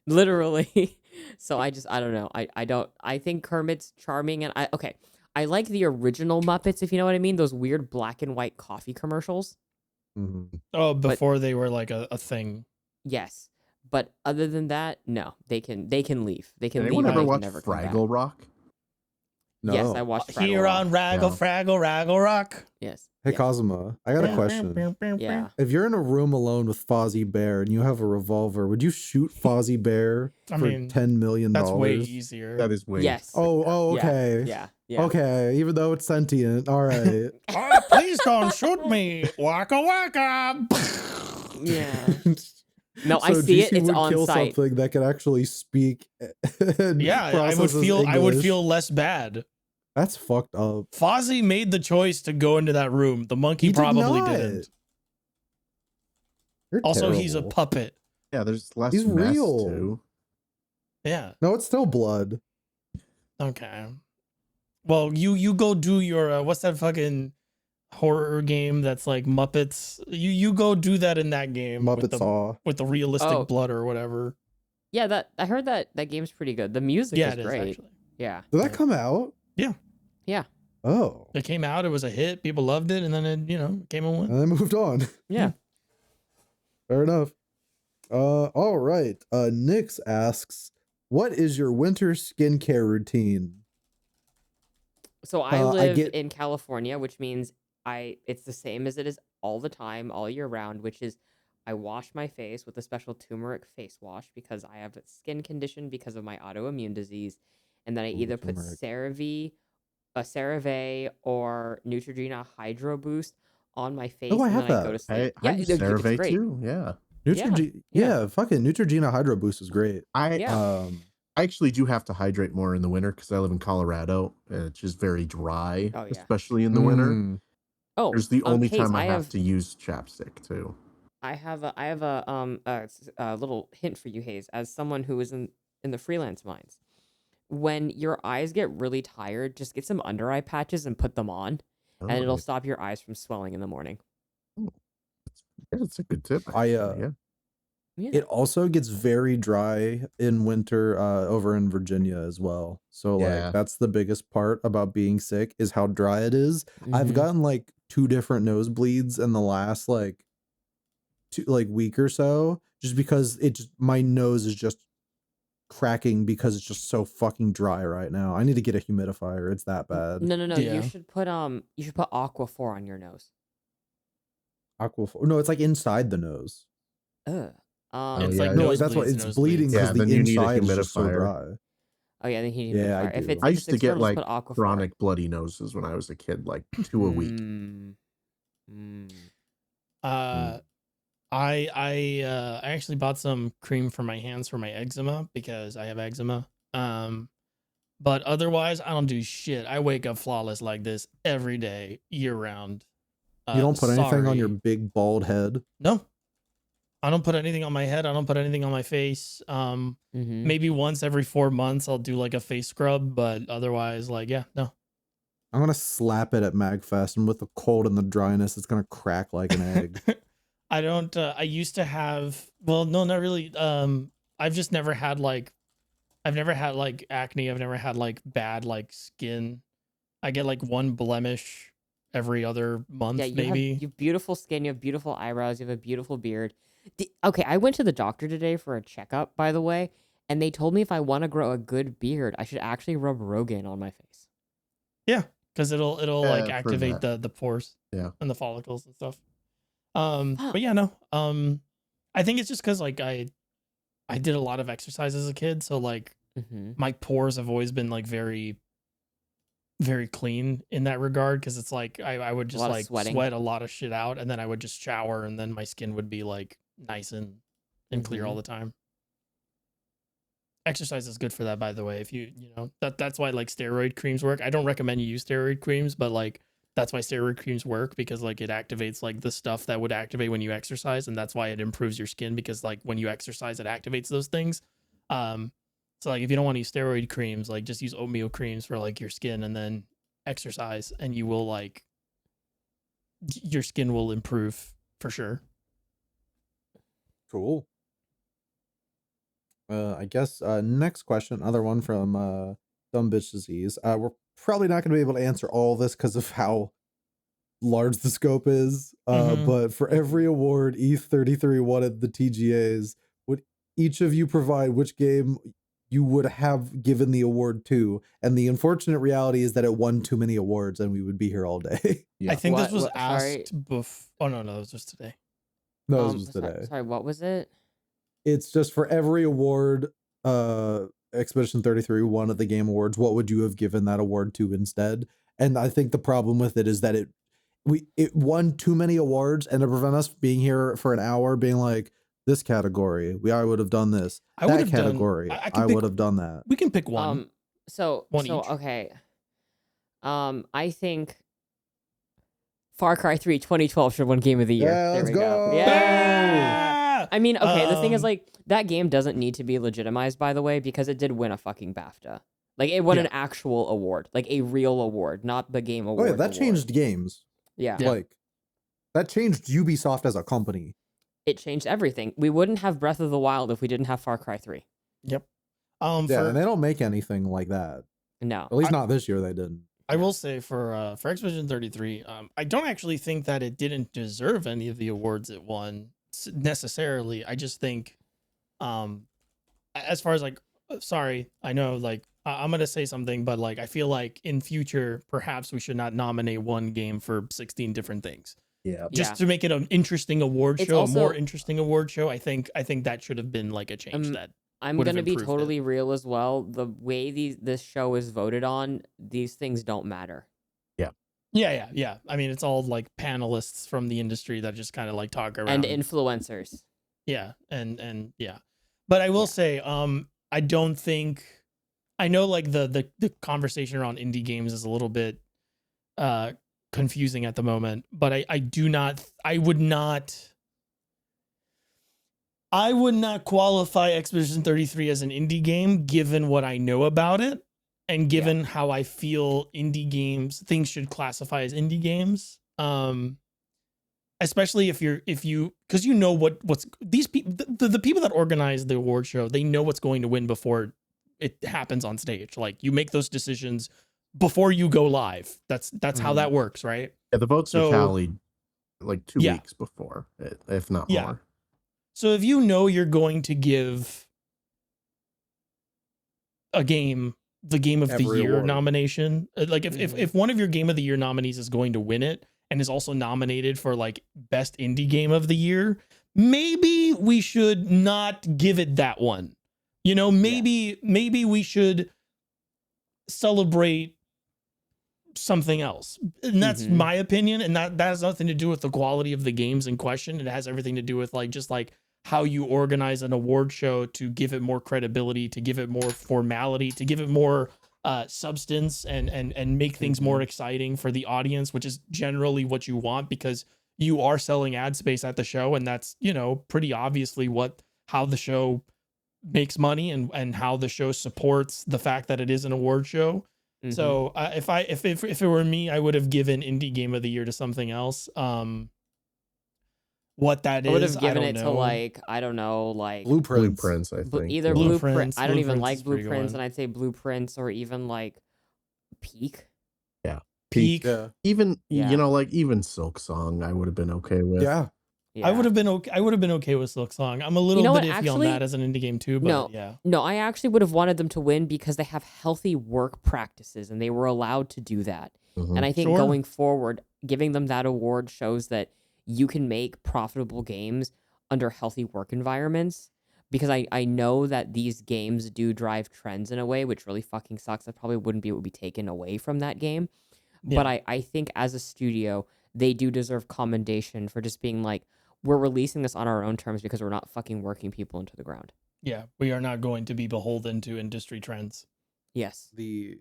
this- Literally. So I don't know. I think Kermit's charming and I like the original Muppets, if you know what I mean, those weird black and white coffee commercials. Mhm. Oh, before they were like a thing. Yes. But other than that, no. They can leave. They can Anyone leave. ever and they watch can never come back. Fraggle Rock? No. Yes, I watched Fraggle Here Rock. on Raggle Yeah. Fraggle Raggle Rock. Yes. Hey, yes. Kazuma, I got a question. Yeah. If you're in a room alone with Fozzie Bear and you have a revolver, would you shoot Fozzie Bear I for mean, $10 million? That's way easier. That is way. Yes. Oh, Yeah, okay. Yeah. Yeah. Okay, even though it's sentient. All right. Oh, please don't shoot me. Waka waka. Yeah. No, I So see it. GC It's would on kill site. something that could actually speak. And Yeah, I would processes feel English. less bad. That's fucked up. Fozzie made the choice to go into that room. The monkey He did probably not. didn't. You're Also, he's a terrible. puppet. Yeah, there's less He's mess real. too. Yeah. No, it's still blood. Okay. Well, you go do your what's that fucking horror game that's like Muppets? You go do that in that game with Muppet Saw. the realistic Oh. blood or whatever. Yeah, I heard that game's pretty good. The music Yeah, is it is great. actually. Yeah. Did that come out? Yeah. Yeah. Oh. It came out, it was a hit, people loved it, and then it, came and went. And then moved on. Yeah. Fair enough. All right. Nix asks, what is your winter skincare routine? So I I live get- in California, which means it's the same as it is all the time, all year round, which is I wash my face with a special turmeric face wash because I have a skin condition because of my autoimmune disease. And then I either put turmeric. CeraVe or Neutrogena Hydro Boost on my face. Oh, I and have then I that. go to I sleep. use it's CeraVe great. too. Yeah. Yeah, fucking Neutrogena Hydro Boost is great. Yeah. I actually do have to hydrate more in the winter because I live in Colorado and it's just very dry, Oh, yeah. especially in the winter. Mm. Oh, There's the only Hayes, time I have to use chapstick too. I have a little hint for you, Hayes, as someone who is in the freelance mines. When your eyes get really tired, just get some under eye patches and put them on, and it'll stop your eyes from swelling in the morning. That's a good tip. Yeah. It also gets very dry in winter over in Virginia as well. So like that's the biggest part about being sick is how dry it is. I've gotten like 2 different nosebleeds in the last like week or so, just because my nose is just cracking because it's just so fucking dry right now. I need to get a humidifier. It's that bad. No. Yeah. You should put Aquaphor on your nose. No, it's like inside the nose. Ugh. It's like No, nosebleeds, that's why it's nosebleeds. bleeding because the then you need a inside is just so humidifier. dry. Oh yeah, then he needs Yeah, I If do. it's I used to get external, just like put Aquaphor. chronic bloody noses when I was a kid, like 2 a week. I actually bought some cream for my hands for my eczema because I have eczema. But otherwise, I don't do shit. I wake up flawless like this every day, year round. You don't put anything on your big bald head? No. I don't put anything on my head. I don't put anything on my face. Maybe once every 4 months I'll do like a face scrub, but otherwise, like, yeah, no. I'm gonna slap it at MagFest, and with the cold and the dryness, it's gonna crack like an egg. I don't. I used to have. Well, no, not really. I've just never had like. I've never had like acne. I've never had like bad like skin. I get like one blemish every other month, maybe. You have beautiful skin. You have beautiful eyebrows. You have a beautiful beard. Okay, I went to the doctor today for a checkup, by the way, and they told me if I want to grow a good beard, I should actually rub Rogaine on my face. Yeah, because it'll like activate that. the pores, Yeah, and the follicles and stuff. But yeah, no. I think it's just because like I did a lot of exercise as a kid, so like my pores have always been like very, very clean in that regard. Because it's like I would just like sweat a lot of shit out, and then I would just shower, and then my skin would be like nice and clear all the time. Exercise is good for that, by the way. If you know that's why like steroid creams work. I don't recommend you use steroid creams, but like that's why steroid creams work, because like it activates like the stuff that would activate when you exercise, and that's why it improves your skin, because like when you exercise it activates those things. So like if you don't want to use steroid creams, like just use oatmeal creams for like your skin, and then exercise, and you will like your skin will improve for sure. Cool. I guess next question, another one from Dumb Bitch Disease. We're probably not going to be able to answer all this because of how large the scope is. But for every award ETH33 wanted the TGAs, would each of you provide which game you would have given the award to? And the unfortunate reality is that it won too many awards, and we would be here all day. Yeah. I think this was asked before. Oh no, it was just today. No, this was today. Sorry, what was it? It's just for every award Expedition 33 won at the Game Awards, what would you have given that award to instead? And I think the problem with it is that it won too many awards, and to prevent us being here for an hour being like, this category, I would have done this. That category, I would have done that. We can pick one. One each. Okay. I think Far Cry 3 2012 should have won Game of the Year. Yeah, let's go. Yeah. I mean, okay, the thing is, like, that game doesn't need to be legitimized, by the way, because it did win a fucking BAFTA. Like it won Yeah. an actual award, like a real award, not the game Oh award. yeah, that award. changed games. Yeah. Yeah. Like that changed Ubisoft as a company. It changed everything. We wouldn't have Breath of the Wild if we didn't have Far Cry 3. Yep. Yeah, and they don't make anything like that. No. At least not this year. They didn't. I will say for Expedition 33, I don't actually think that it didn't deserve any of the awards it won necessarily. I just think, as far as like, sorry, I know like I'm gonna say something, but like I feel like in future perhaps we should not nominate one game for 16 different things. Yeah. Just to make it an interesting award It's show, also- a more interesting award show. I think that should have been like a change that. I'm would have gonna be improved it. totally real as well. The way this show is voted on, these things don't matter. Yeah. I mean, it's all like panelists from the industry that just kind of like talk around. And influencers. Yeah, and yeah. But I will say, I don't think I know like the conversation around indie games is a little bit confusing at the moment, but I would not qualify Expedition 33 as an indie game given what I know about it and given how I feel things should classify as indie games. Especially if you because you know what's these people the people that organize the award show, they know what's going to win before it happens on stage. Like you make those decisions before you go live. That's how that works, right? Yeah, the votes are tallied like 2 Yeah. weeks before, if not Yeah. more. So if you know you're going to give a game the game of Every the year award. nomination, like if one of your game of the year nominees is going to win it and is also nominated for like best indie game of the year, maybe we should not give it that one. You know, maybe we should celebrate something else. And that's my opinion, and that has nothing to do with the quality of the games in question. It has everything to do with like just like how you organize an award show to give it more credibility, to give it more formality, to give it more substance and make things more exciting for the audience, which is generally what you want because you are selling ad space at the show, and that's, you know, pretty obviously how the show makes money and how the show supports the fact that it is an award show. So if it were me, I would have given indie game of the year to something else. What that is, I would have given I it don't to know. like I don't know, like Blueprints, I think. either yeah. Blueprint. I don't even Blueprints like is a pretty good Blueprints, one. and I'd say Blueprints or even like Peak. Peak. Yeah. Even Yeah. you know, like even Silk Song, I would have been okay with. Yeah. Yeah. I would have been okay with Silk Song. I'm a little know bit what, iffy on actually- that as an indie game too, but No, I actually would have wanted them to win because they have healthy work practices and they were allowed to do that. Mhm. And I think Sure. going forward, giving them that award shows that you can make profitable games under healthy work environments. Because I know that these games do drive trends in a way, which really fucking sucks. That probably wouldn't be what would be taken away from that game. But I think as a studio, they do deserve commendation for just being like, we're releasing this on our own terms because we're not fucking working people into the ground. yeah, we are not going to be beholden to industry trends. Yes. The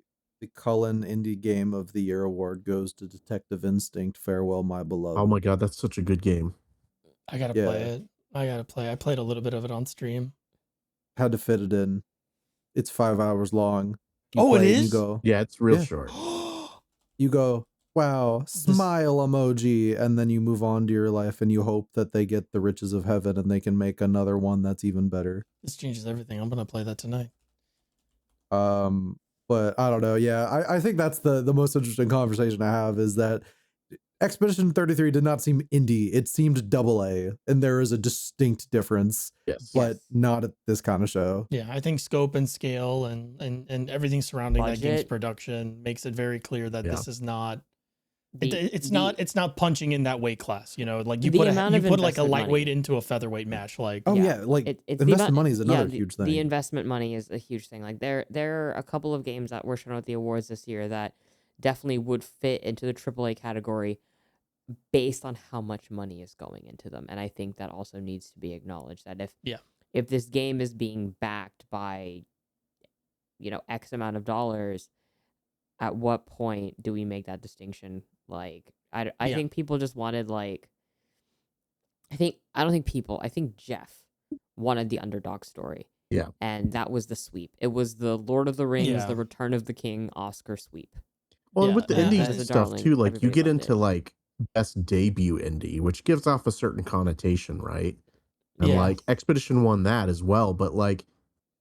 Cullen Indie Game of the Year award goes to Detective Instinct. Farewell, My Beloved. Oh my god, that's such a good game. I gotta Yeah. play it. I played a little bit of it on stream. Had to fit it in. It's 5 hours long. Oh, it play and is? You go. Yeah, it's real Yeah. short. You go. Wow, smile emoji, and then you move on to your life, and you hope that they get the riches of heaven, and they can make another one that's even better. This changes everything. I'm gonna play that tonight. But I don't know. Yeah, I think that's the most interesting conversation I have is that Expedition 33 did not seem indie. It seemed AA, and there is a distinct difference, Yes. but not at this kind of show. Yeah, I think scope and scale and everything surrounding that game's Budget. production makes it very clear that this is not. It's The- not punching in that weight class. You know, like you The put amount of like a investment money. lightweight into a featherweight match. Like Oh Yeah, yeah, like it's the investment amount- money is another the- huge thing. The investment money is a huge thing. Like there are a couple of games that were shown at the awards this year that definitely would fit into the AAA category based on how much money is going into them. And I think that also needs to be acknowledged that if this game is being backed by, you know, X amount of dollars, at what point do we make that distinction? Like, I Yeah. think people just wanted like, I think Jeff wanted the underdog story. Yeah. And that was the sweep. It was the Lord of the Rings, Yeah. the Return of the King Oscar sweep. Well, and Yeah, with the and indie that is a stuff darling. too, like you Everybody get loved into it. like best debut indie, which gives off a certain connotation, right? And Yeah. like Expedition won that as well, but like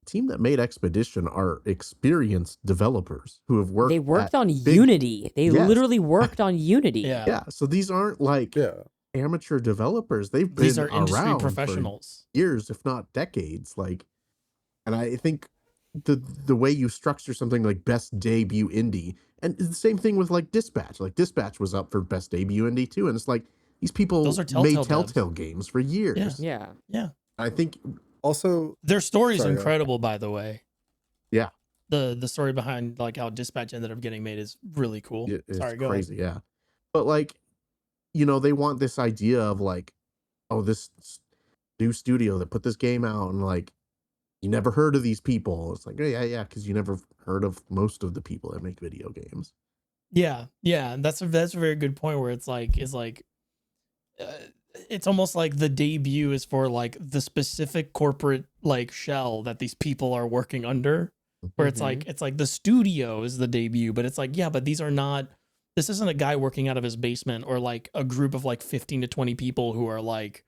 team that made Expedition are experienced developers who have worked. They worked at on big, Unity. They Yes. literally worked on Unity. Yeah. yeah. So these aren't like Yeah. amateur developers. They've These been are industry around professionals. for years, if not decades. Like, and I think the way you structure something like best debut indie, and the same thing with like Dispatch. Like Dispatch was up for best debut indie too, and it's like these people Those are made Telltale Telltale games for years. Yeah. Yeah. I think Also, Their story is Sorry, incredible, by the way. Yeah. The story behind like how Dispatch ended up getting made is really cool. it's Sorry, go crazy. Yeah. But like, you know, they want this idea of like, oh, this new studio that put this game out, and like, you never heard of these people. It's like, oh, yeah, because you never heard of most of the people that make video games. Yeah, and that's a very good point where it's like uh, it's almost like the debut is for like the specific corporate like shell that these people are working under, where it's like the studio is the debut, but it's like, yeah, but these are not. This isn't a guy working out of his basement or like a group of like 15 to 20 people who are like,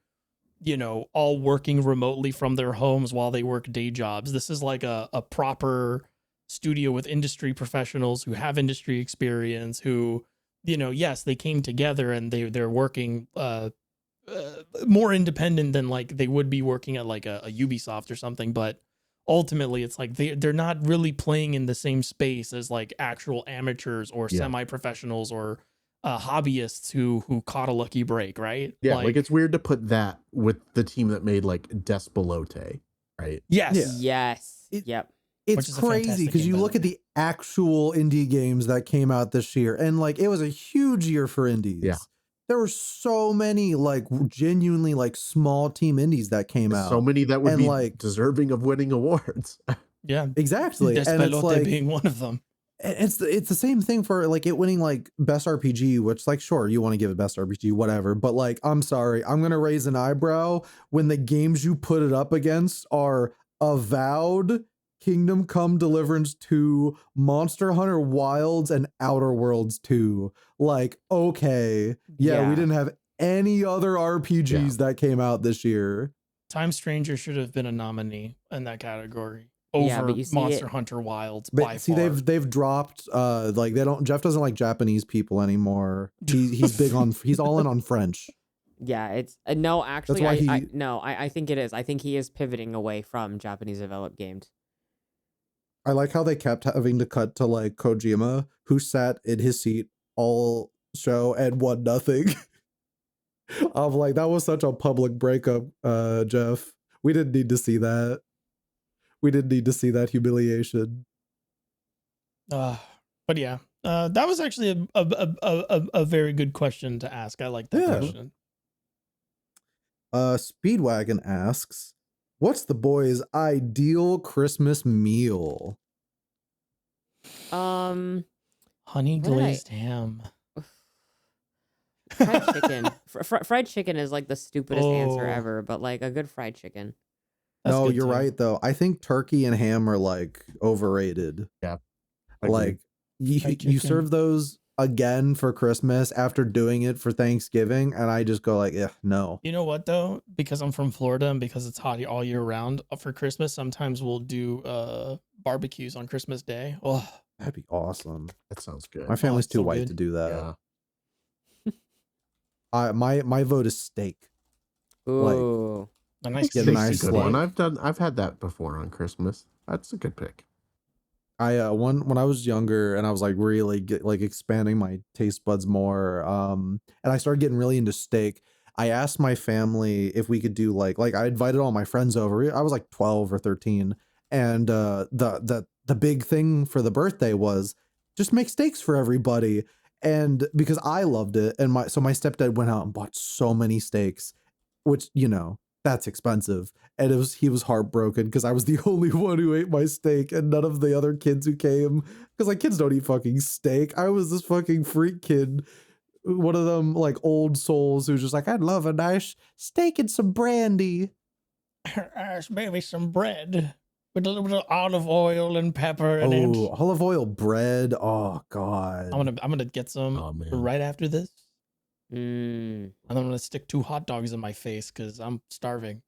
you know, all working remotely from their homes while they work day jobs. This is like a proper studio with industry professionals who have industry experience, who, you know, yes, they came together and they're working more independent than like they would be working at like a Ubisoft or something, but ultimately it's like they're not really playing in the same space as like actual amateurs or semi-professionals or hobbyists who caught a lucky break, right? Yeah, like it's weird to put that with the team that made like Despelote, right? Yes. Yes. It- Yep. It's Which is a crazy fantastic because game, you by the look at way. the actual indie games that came out this year, and like it was a huge year for indies. Yeah. There were so many like genuinely like small team indies that came out. So many that would and be like deserving of winning awards. Yeah. exactly, and it's Despelote like being one of them. it's the same thing for like it winning like best RPG, which like sure you want to give it best RPG, whatever, but like I'm sorry, I'm gonna raise an eyebrow when the games you put it up against are Avowed, Kingdom Come Deliverance 2, Monster Hunter Wilds, and Outer Worlds 2. Like, okay, yeah, we Yeah. didn't have any other RPGs that came out this year. Time Stranger should have been a nominee in that category Yeah, over but you see Monster it- Hunter Wilds But by see, far. they've dropped like they don't. Jeff doesn't like Japanese people anymore. He's big on he's all in on French. Yeah, it's no, actually, why I think it is. I think he is pivoting away from Japanese developed games. I like how they kept having to cut to like Kojima, who sat in his seat all show and won nothing. I'm like, that was such a public breakup, Jeff. We didn't need to see that. We didn't need to see that humiliation. But yeah, that was actually a very good question to ask. I like that Yeah. question. Speedwagon asks, what's the boys' ideal Christmas meal? Honey What did I- glazed ham. Fried chicken. Fried chicken is like the stupidest answer Oh. ever, but like a good fried chicken. That's No, good you're too. right though. I think turkey and ham are like overrated. Agreed. Like you Fried chicken. serve those again for Christmas after doing it for Thanksgiving, and I just go like, yeah, no. You know what though? Because I'm from Florida and because it's hot all year round, for Christmas sometimes we'll do barbecues on Christmas Day. Oh, That'd be awesome. That sounds good. My family's it's too so white good. to do that. Yeah. My vote is steak. Ooh. a nice Get a Steak's nice a good one. slice. I've had that before on Christmas. That's a good pick. I when I was younger and I was like really expanding my taste buds more, and I started getting really into steak. I asked my family if we could do like I invited all my friends over. I was like 12 or 13, and the big thing for the birthday was just make steaks for everybody. And because I loved it, and my stepdad went out and bought so many steaks, which that's expensive. And he was heartbroken because I was the only one who ate my steak and none of the other kids who came, because like kids don't eat fucking steak. I was this fucking freak kid, one of them like old souls who's just like, I'd love a nice steak and some brandy. maybe some bread. with a little bit of olive oil and pepper in it. Oh, olive oil bread. Oh God. I'm gonna get some Oh, man. right after this, Mm. and I'm gonna stick 2 hot dogs in my face because I'm starving.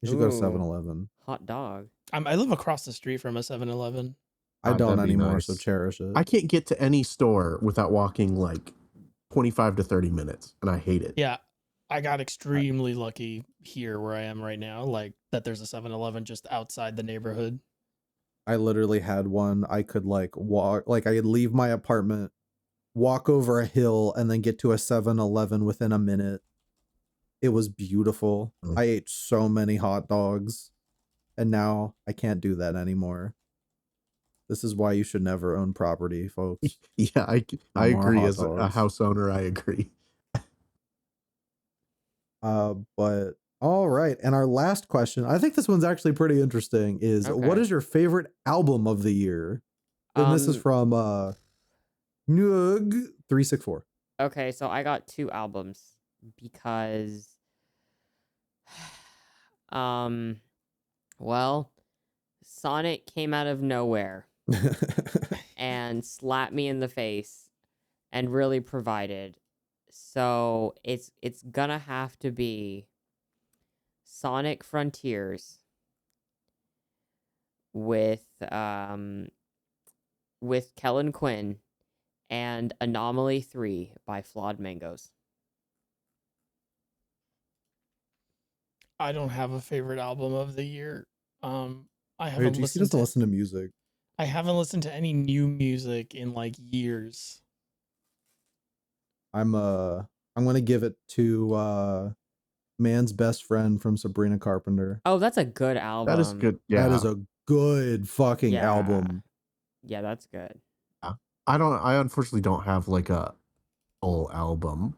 You should go to Ooh. 7-Eleven. Hot dog. I live across the street from a 7-Eleven. I don't That'd be anymore, nice. so cherish it. I can't get to any store without walking like 25 to 30 minutes, and I hate it. Yeah, I got extremely lucky here where I am right now, like that there's a 7-Eleven just outside the neighborhood. I literally had one. I could like walk, like I'd leave my apartment, walk over a hill, and then get to a 7-Eleven within a minute. It was beautiful. Mm. I ate so many hot dogs, and now I can't do that anymore. This is why you should never own property, folks. Yeah, I No more agree. hot As a dogs. house owner, I agree. But all right. And our last question, I think this one's actually pretty interesting, is what Okay. is your favorite album of the year? And this is from Nug364. Okay, so I got 2 albums because well, Sonic came out of nowhere and slapped me in the face and really provided. So it's gonna have to be Sonic Frontiers with Kellen Quinn and Anomaly 3 by Flawed Mangoes. I don't have a favorite album of the year. I haven't Wait, GC listened doesn't to listen to music. I haven't listened to any new music in like years. I'm gonna give it to Man's Best Friend from Sabrina Carpenter. Oh, that's a good album. That is good. Yeah, That is a good fucking Yeah. album. Yeah, that's good. I unfortunately don't have like a full album.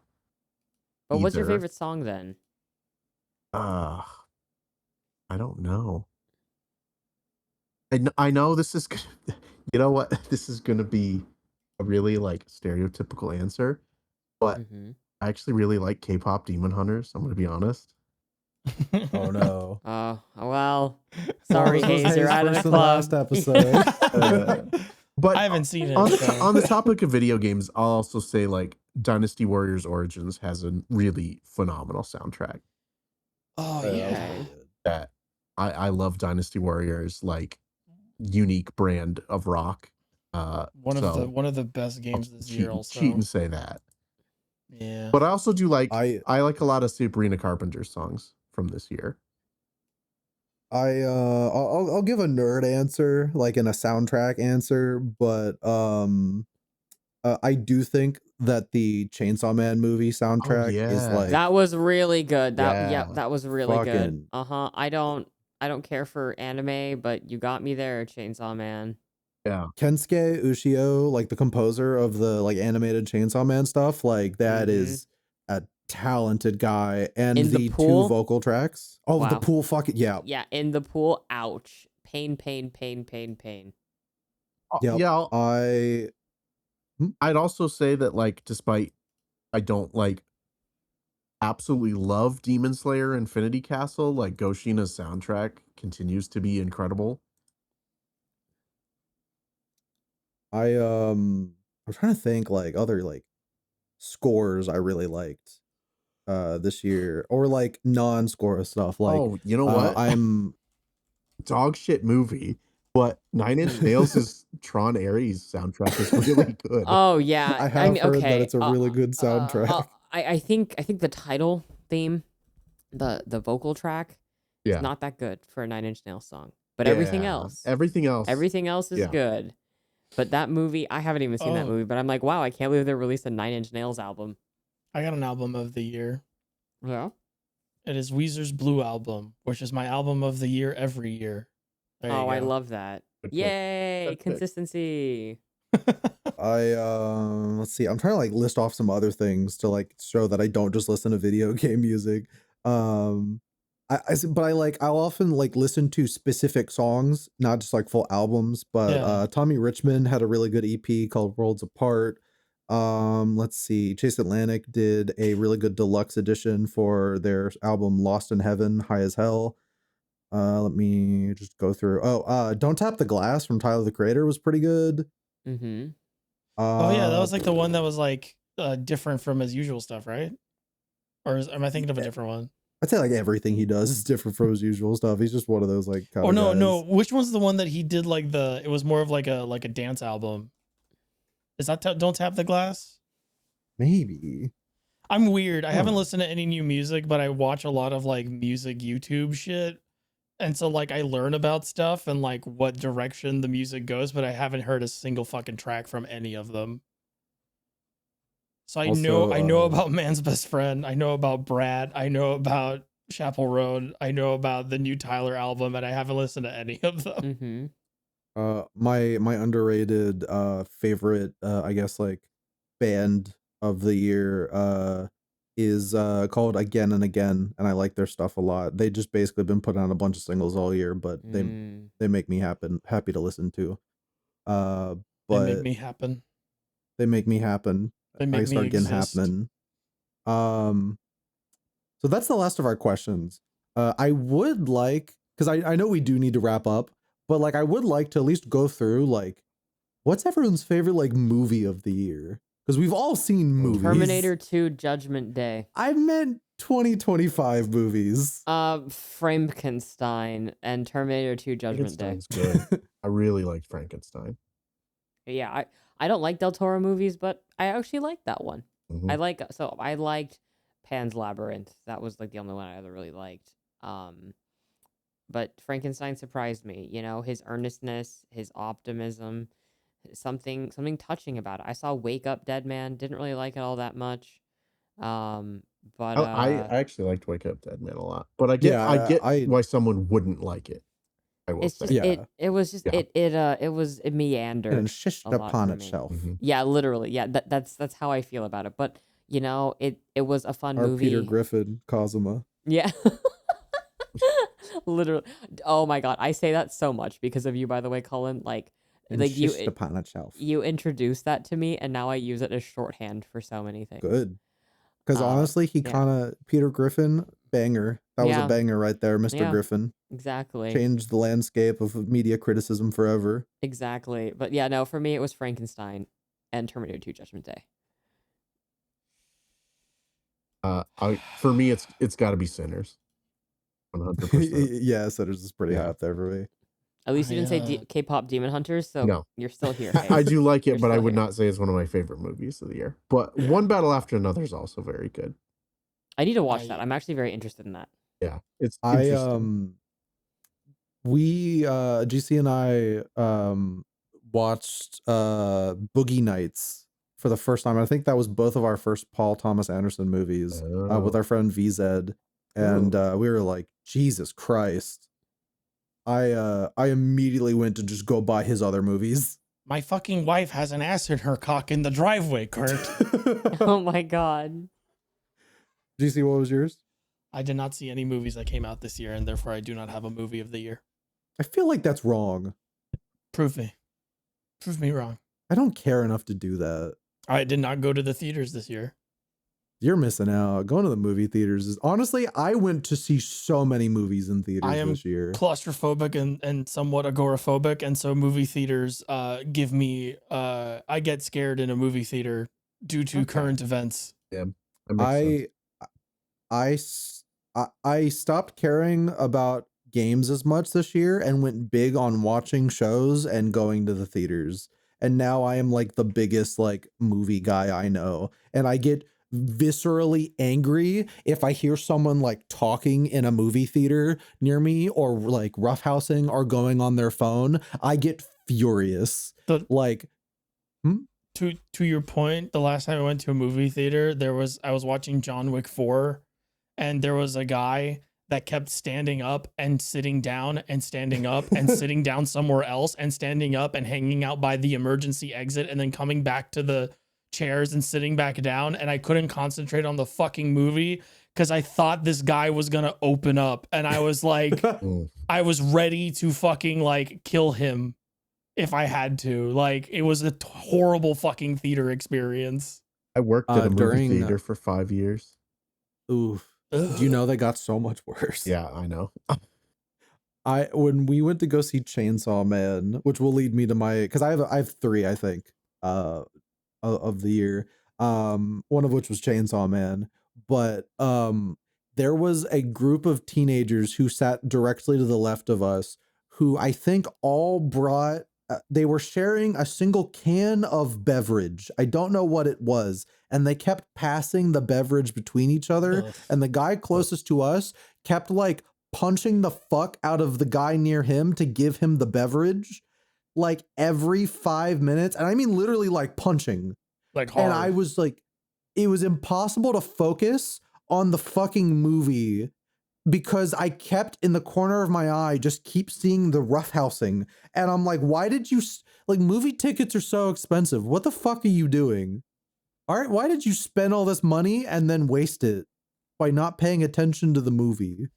But what's your either. favorite song then? I don't know. I know this is you know what, this is gonna be a really like stereotypical answer, but Mm-hmm. I actually really like K-pop Demon Hunters. I'm gonna be honest. Oh no. Oh, well, sorry, This was Hayes, you're Hayes' out of the first and club. last episode. But I haven't seen it. on the, so- on the topic of video games, I'll also say like Dynasty Warriors Origins has a really phenomenal soundtrack. Oh Yeah, yeah. Okay. That I love Dynasty Warriors, like unique brand of rock. One of the best games this year also. cheat and say that. Yeah. But I also do like I like a lot of Sabrina Carpenter songs from this year. I'll give a nerd answer, like in a soundtrack answer, but I do think that the Chainsaw Man movie soundtrack is yeah. like That was really good. That Yeah. that was really good. Fucking- Uh-huh. I don't care for anime, but you got me there, Chainsaw Man. Yeah. Kensuke Ushio, like the composer of the like animated Chainsaw Man stuff, like that Mhm. is a talented guy. And In the the pool? 2 vocal tracks. Oh, the Wow. pool fucking yeah. Yeah, in the pool, ouch. Pain, pain, pain, pain, pain. Yep. Yeah. I'd I'd also say that like despite I don't like absolutely love Demon Slayer Infinity Castle, like Goshina's soundtrack continues to be incredible. I'm trying to think like other like scores I really liked this year, or like non-score stuff. Like Oh, you know what? I'm Dog shit movie, but Nine Inch Nails' Tron Ares soundtrack is really good. Oh yeah. I have mean, heard okay. that it's a really good soundtrack. I think the title theme, the vocal track, Yeah. is not that good for a Nine Inch Nails song. But everything Yeah. else Everything else is yeah. good. But that movie, I haven't even seen that Oh. movie, but I'm like, wow, I can't believe they released a Nine Inch Nails album. I got an album of the year. Yeah. It is Weezer's Blue Album, which is my album of the year every year. There you Oh, I go. love that. Good pick. Yay, Good pick. consistency. Let's see. I'm trying to like list off some other things to like show that I don't just listen to video game music. But I'll often like listen to specific songs, not just like full albums. But Yeah. Tommy Richmond had a really good EP called Worlds Apart. Let's see. Chase Atlantic did a really good deluxe edition for their album Lost in Heaven, High as Hell. Let me just go through. Don't Tap the Glass from Tyler the Creator was pretty good. Mm-hmm. Oh yeah, that was like the one that was like different from his usual stuff, right? Am I thinking of a different one? I'd say like everything he does is different from his usual stuff. He's just one of those like kind Oh of no, guys. no. Which one's the one that he did like it was more of like a dance album? Is that Don't Tap the Glass? Maybe. I'm weird. I haven't Huh. listened to any new music, but I watch a lot of like music YouTube shit. And so like I learn about stuff and like what direction the music goes, but I haven't heard a single fucking track from any of them. So I know about Man's Best Friend. I know about Brad. I know about Chapel Roan. I know about the new Tyler album, and I haven't listened to any of them. Mm-hmm. My underrated favorite I guess like band of the year is called Again and Again, and I like their stuff a lot. They just basically been putting out a bunch of singles all year, but they make me happy to listen to. They make But me happen. they make me happen. They make I me start getting exist. happening. So that's the last of our questions. I would like, because I know we do need to wrap up, but like I would like to at least go through like what's everyone's favorite like movie of the year? Because we've all seen movies. Terminator 2 Judgment Day. I meant 2025 movies. Frankenstein and Terminator 2 Judgment Day. Frankenstein's good. I really liked Frankenstein. Yeah, I don't like Del Toro movies, but I actually like that one. Mhm. I liked Pan's Labyrinth. That was like the only one I ever really liked. But Frankenstein surprised me. You know, his earnestness, his optimism, something touching about it. I saw Wake Up Dead Man. Didn't really like it all that much. But I actually liked Wake Up Dead Man a lot, but I get why someone wouldn't like it. I will it's say. just it was just Yeah. it meandered And shished a lot upon for me. itself. Mhm. Yeah, literally. Yeah, that's how I feel about it. But you know, it was a fun Our movie. Peter Griffin, Kazuma. Yeah. Literally. Oh my god, I say that so much because of you, by the way, Cullen. Like And shished upon itself. you introduced that to me, and now I use it as shorthand for so many things. Good. Because honestly, he kind of Peter Griffin banger. That was a banger right there, Mr. Griffin. Exactly. Changed the landscape of media criticism forever. Exactly. But yeah, no, for me it was Frankenstein and Terminator 2 Judgment Day. For me, it's got to be Sinners. 100%. Yeah, Sinners is pretty high up there for me. At least you didn't say K-pop Demon Hunters, so No. you're still here. I do like it, but I would not say it's one of my favorite movies of the year. But One Battle After Another is also very good. I need to watch that. I'm actually very interested in that. Yeah, it's interesting. GC and I watched Boogie Nights for the first time. I think that was both of our first Paul Thomas Anderson movies with our friend VZ, and we were like, Jesus Christ. I immediately went to just go buy his other movies. My fucking wife has an ass in her cock in the driveway, Kurt. Oh my god. GC, what was yours? I did not see any movies that came out this year, and therefore I do not have a movie of the year. I feel like that's wrong. Prove me. Prove me wrong. I don't care enough to do that. I did not go to the theaters this year. You're missing out. Going to the movie theaters is honestly, I went to see so many movies in theaters this year. Claustrophobic and somewhat agoraphobic, and so movie theaters give me I get scared in a movie theater due to current events. Yeah, I stopped caring about games as much this year and went big on watching shows and going to the theaters. And now I am like the biggest like movie guy I know, and I get viscerally angry if I hear someone like talking in a movie theater near me or like roughhousing or going on their phone. I get furious. To your point, the last time I went to a movie theater, I was watching John Wick 4, and there was a guy that kept standing up and sitting down and standing up and sitting down somewhere else and standing up and hanging out by the emergency exit and then coming back to the chairs and sitting back down, and I couldn't concentrate on the fucking movie because I thought this guy was gonna open up, and I was like I was ready to fucking like kill him if I had to. Like, it was a horrible fucking theater experience. I worked at a movie theater for 5 years. Oof. Do you know they got so much worse? Yeah, I know. when we went to go see Chainsaw Man, which will lead me to my, because I have three, I think, of the year. One of which was Chainsaw Man, but there was a group of teenagers who sat directly to the left of us, who I think all brought. They were sharing a single can of beverage. I don't know what it was, and they kept passing the beverage between each other. Ugh. And the guy closest to us kept like punching the fuck out of the guy near him to give him the beverage, like every 5 minutes. And I mean literally like punching. Like hard. And I was like, it was impossible to focus on the fucking movie because I kept in the corner of my eye, just keep seeing the roughhousing. And I'm like, why did you, like, movie tickets are so expensive. What the fuck are you doing? All right, why did you spend all this money and then waste it by not paying attention to the movie?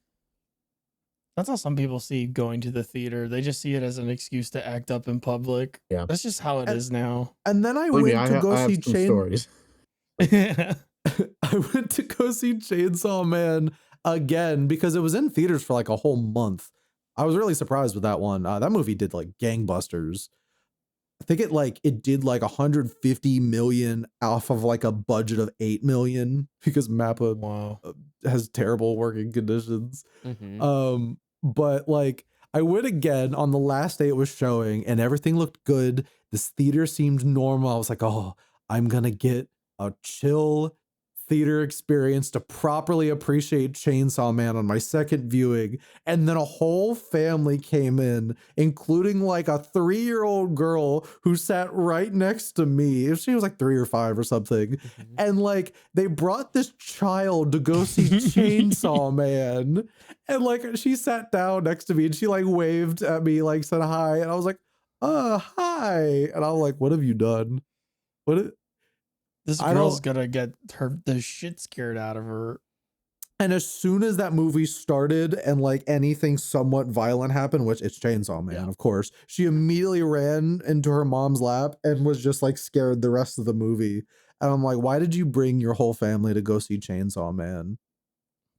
That's how some people see going to the theater. They just see it as an excuse to act up in public. Yeah. That's just how it is now. And then I Believe me, went to go I have see some stories. I went to go see Chainsaw Man again because it was in theaters for like a whole month. I was really surprised with that one. That movie did like gangbusters. I think it did like 150 million off of like a budget of 8 million because Mappa Wow. has terrible working conditions. Mm-hmm. But like I went again on the last day it was showing and everything looked good. This theater seemed normal. I was like, oh, I'm gonna get a chill theater experience to properly appreciate Chainsaw Man on my second viewing. And then a whole family came in, including like a 3-year-old girl who sat right next to me. She was like 3 or 5 or something. Mm-hmm. And like they brought this child to go see Chainsaw Man. And like she sat down next to me and she like waved at me, like said hi. And I was like, hi. And I was like, what have you done? This girl's gonna get the shit scared out of her. And as soon as that movie started and like anything somewhat violent happened, which it's Chainsaw Man, of course, she immediately ran into her mom's lap and was just like scared the rest of the movie. And I'm like, why did you bring your whole family to go see Chainsaw Man?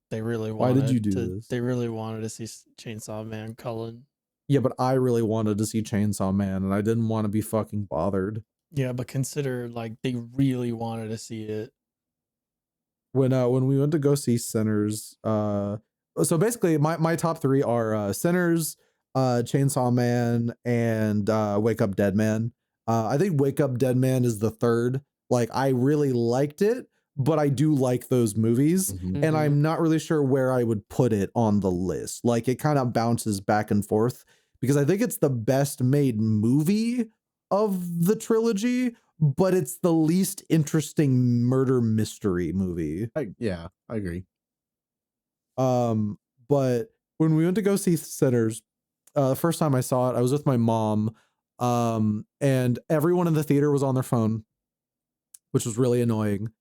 They really Why wanted did you do this? They really wanted to see Chainsaw Man, Cullen. Yeah, but I really wanted to see Chainsaw Man and I didn't want to be fucking bothered. Yeah, but consider like they really wanted to see it. When we went to go see Sinners, so basically my top 3 are Sinners, Chainsaw Man, and Wake Up Dead Man. I think Wake Up Dead Man is the third. Like I really liked it, but I do like those movies, Mhm. and I'm not really sure where I would put it on the list. Like it kind of bounces back and forth because I think it's the best made movie of the trilogy, but it's the least interesting murder mystery movie. I agree. But when we went to go see Sinners, the first time I saw it, I was with my mom, and everyone in the theater was on their phone, which was really annoying.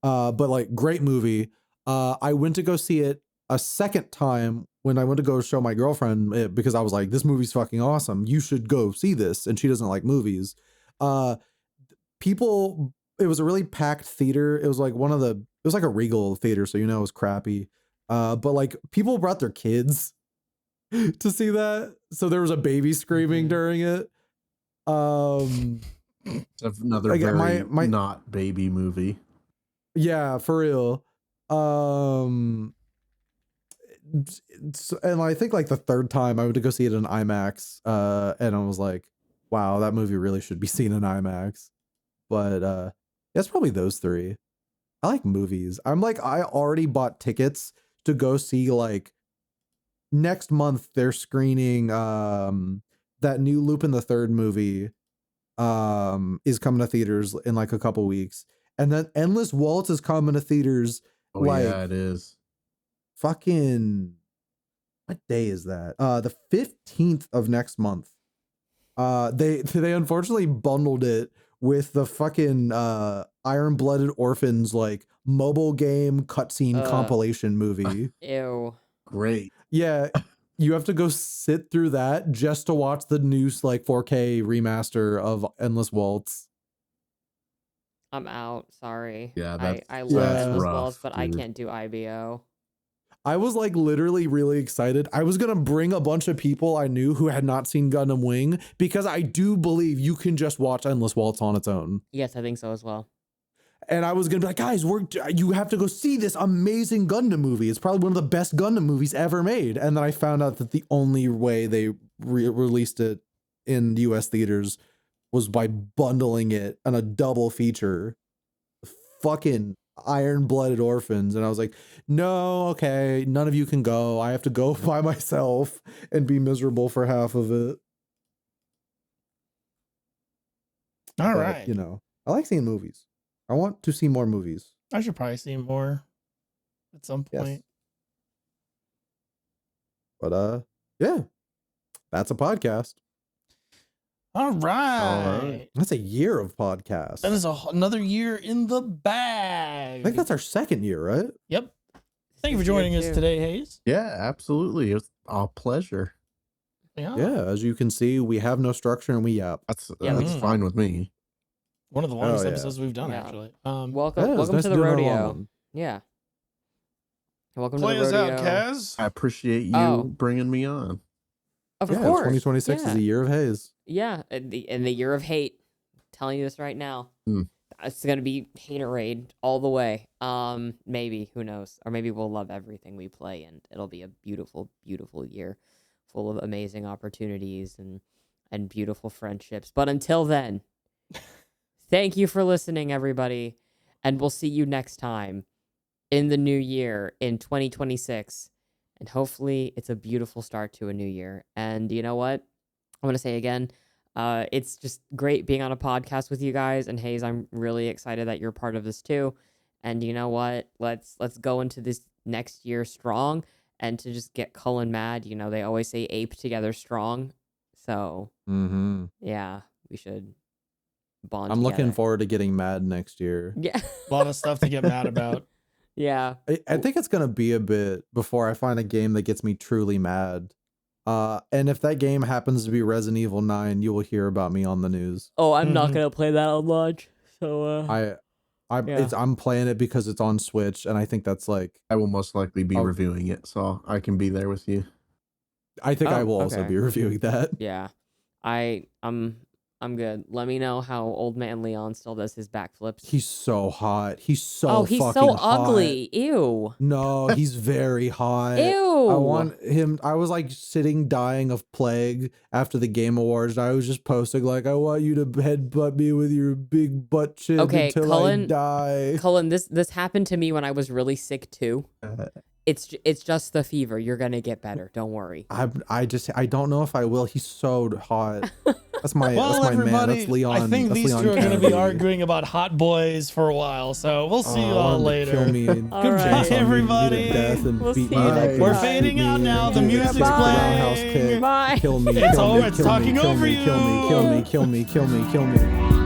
But like great movie. I went to go see it a second time when I went to go show my girlfriend it, because I was like, this movie's fucking awesome. You should go see this. And she doesn't like movies. It was a really packed theater. It was like it was like a Regal theater. So, it was crappy. But like people brought their kids to see that. So there was a baby screaming during it. It's another Like, very my- not baby movie. Yeah, for real. And I think like the third time I went to go see it in IMAX, and I was like, wow, that movie really should be seen in IMAX. But that's probably those 3. I like movies. I already bought tickets to go see like next month they're screening that new Lupin the Third movie is coming to theaters in like a couple weeks. And then Endless Waltz is coming to theaters. Oh like yeah, it is. Fucking what day is that? The 15th of next month. They unfortunately bundled it with the fucking Iron Blooded Orphans like mobile game cutscene compilation movie. Ew. Great. Yeah, you have to go sit through that just to watch the new like 4K remaster of Endless Waltz. I'm out. Sorry. Yeah, I that's love Endless rough, Walls, but I dude. can't do IBO. I was like literally really excited. I was gonna bring a bunch of people I knew who had not seen Gundam Wing because I do believe you can just watch Endless Waltz on its own. Yes, I think so as well. And I was gonna be like, guys, you have to go see this amazing Gundam movie. It's probably one of the best Gundam movies ever made. And then I found out that the only way they released it in US theaters was by bundling it on a double feature. Fucking iron-blooded orphans. And I was like, no, okay, none of you can go. I have to go by myself and be miserable for half of it. All But, right. you know, I like seeing movies. I want to see more movies. I should probably see more at some Yes. point. But yeah, that's a podcast. All All right. right. That's a year of podcasts. That is another year in the bag. I think that's our second year, right? Yep. Thank you for This year joining us too. today, Hayes. Yeah, absolutely. It's a pleasure. Yeah. Yeah, as you can see, we have no structure and we yap. That's Yeah, we- fine with me. One of the longest yeah. episodes we've done, Yeah. actually. Welcome, Yeah, it's welcome nice to the doing a long rodeo. one. Yeah. Welcome play to the us rodeo. out, Kaz. I appreciate you Oh. bringing me on. Of Yeah, course. 2026 yeah. is a year of haze. Yeah, in the year of hate. I'm telling you this right now. Hmm. It's gonna be haterade all the way. Maybe, who knows? Or maybe we'll love everything we play, and it'll be a beautiful, beautiful year, full of amazing opportunities and beautiful friendships. But until then, thank you for listening, everybody, and we'll see you next time in the new year in 2026. And hopefully, it's a beautiful start to a new year. And you know what? I want to say again, it's just great being on a podcast with you guys. And Hayes, I'm really excited that you're part of this too. And you know what? Let's go into this next year strong and to just get Cullen mad. You know, they always say ape together strong. So Mm-hmm. yeah, we should bond. I'm looking together. forward to getting mad next year. Yeah. A lot of stuff to get mad about. Yeah. I think it's gonna be a bit before I find a game that gets me truly mad. And if that game happens to be Resident Evil 9, you will hear about me on the news. Oh, I'm not Mhm. gonna play that on launch. So Yeah. I'm playing it because it's on Switch, and I think that's like I will most likely be Oh. reviewing it, so I can be there with you. I think I Oh, will also okay. be reviewing that. yeah, I'm good. Let me know how old man Leon still does his backflips. He's so hot. He's so oh, he's fucking so hot. ugly. Ew. No, he's very hot. Ew. I want him. I was like sitting dying of plague after the Game Awards. And I was just posting like, I want you to headbutt me with your big butt chin Okay, until Cullen- I die. Cullen, this happened to me when I was really sick too. It's just the fever. You're gonna get better. Don't worry. I don't know if I will. He's so hot. That's my Well, that's my man. everybody, That's Leon. I think that's these Leon two are going to be Kennedy. arguing about hot boys for a while, so we'll see you I all want him to later. Kill me and All chainsaw right. me Everybody. to death and We'll beat see me you up next and We're shoot fading me out and now. The do music's roundhouse playing. kick. Bye. Kill me. It's kill over. me, It's kill me, talking kill over me, you. Kill me. Kill me. Kill me. Kill me. Kill me.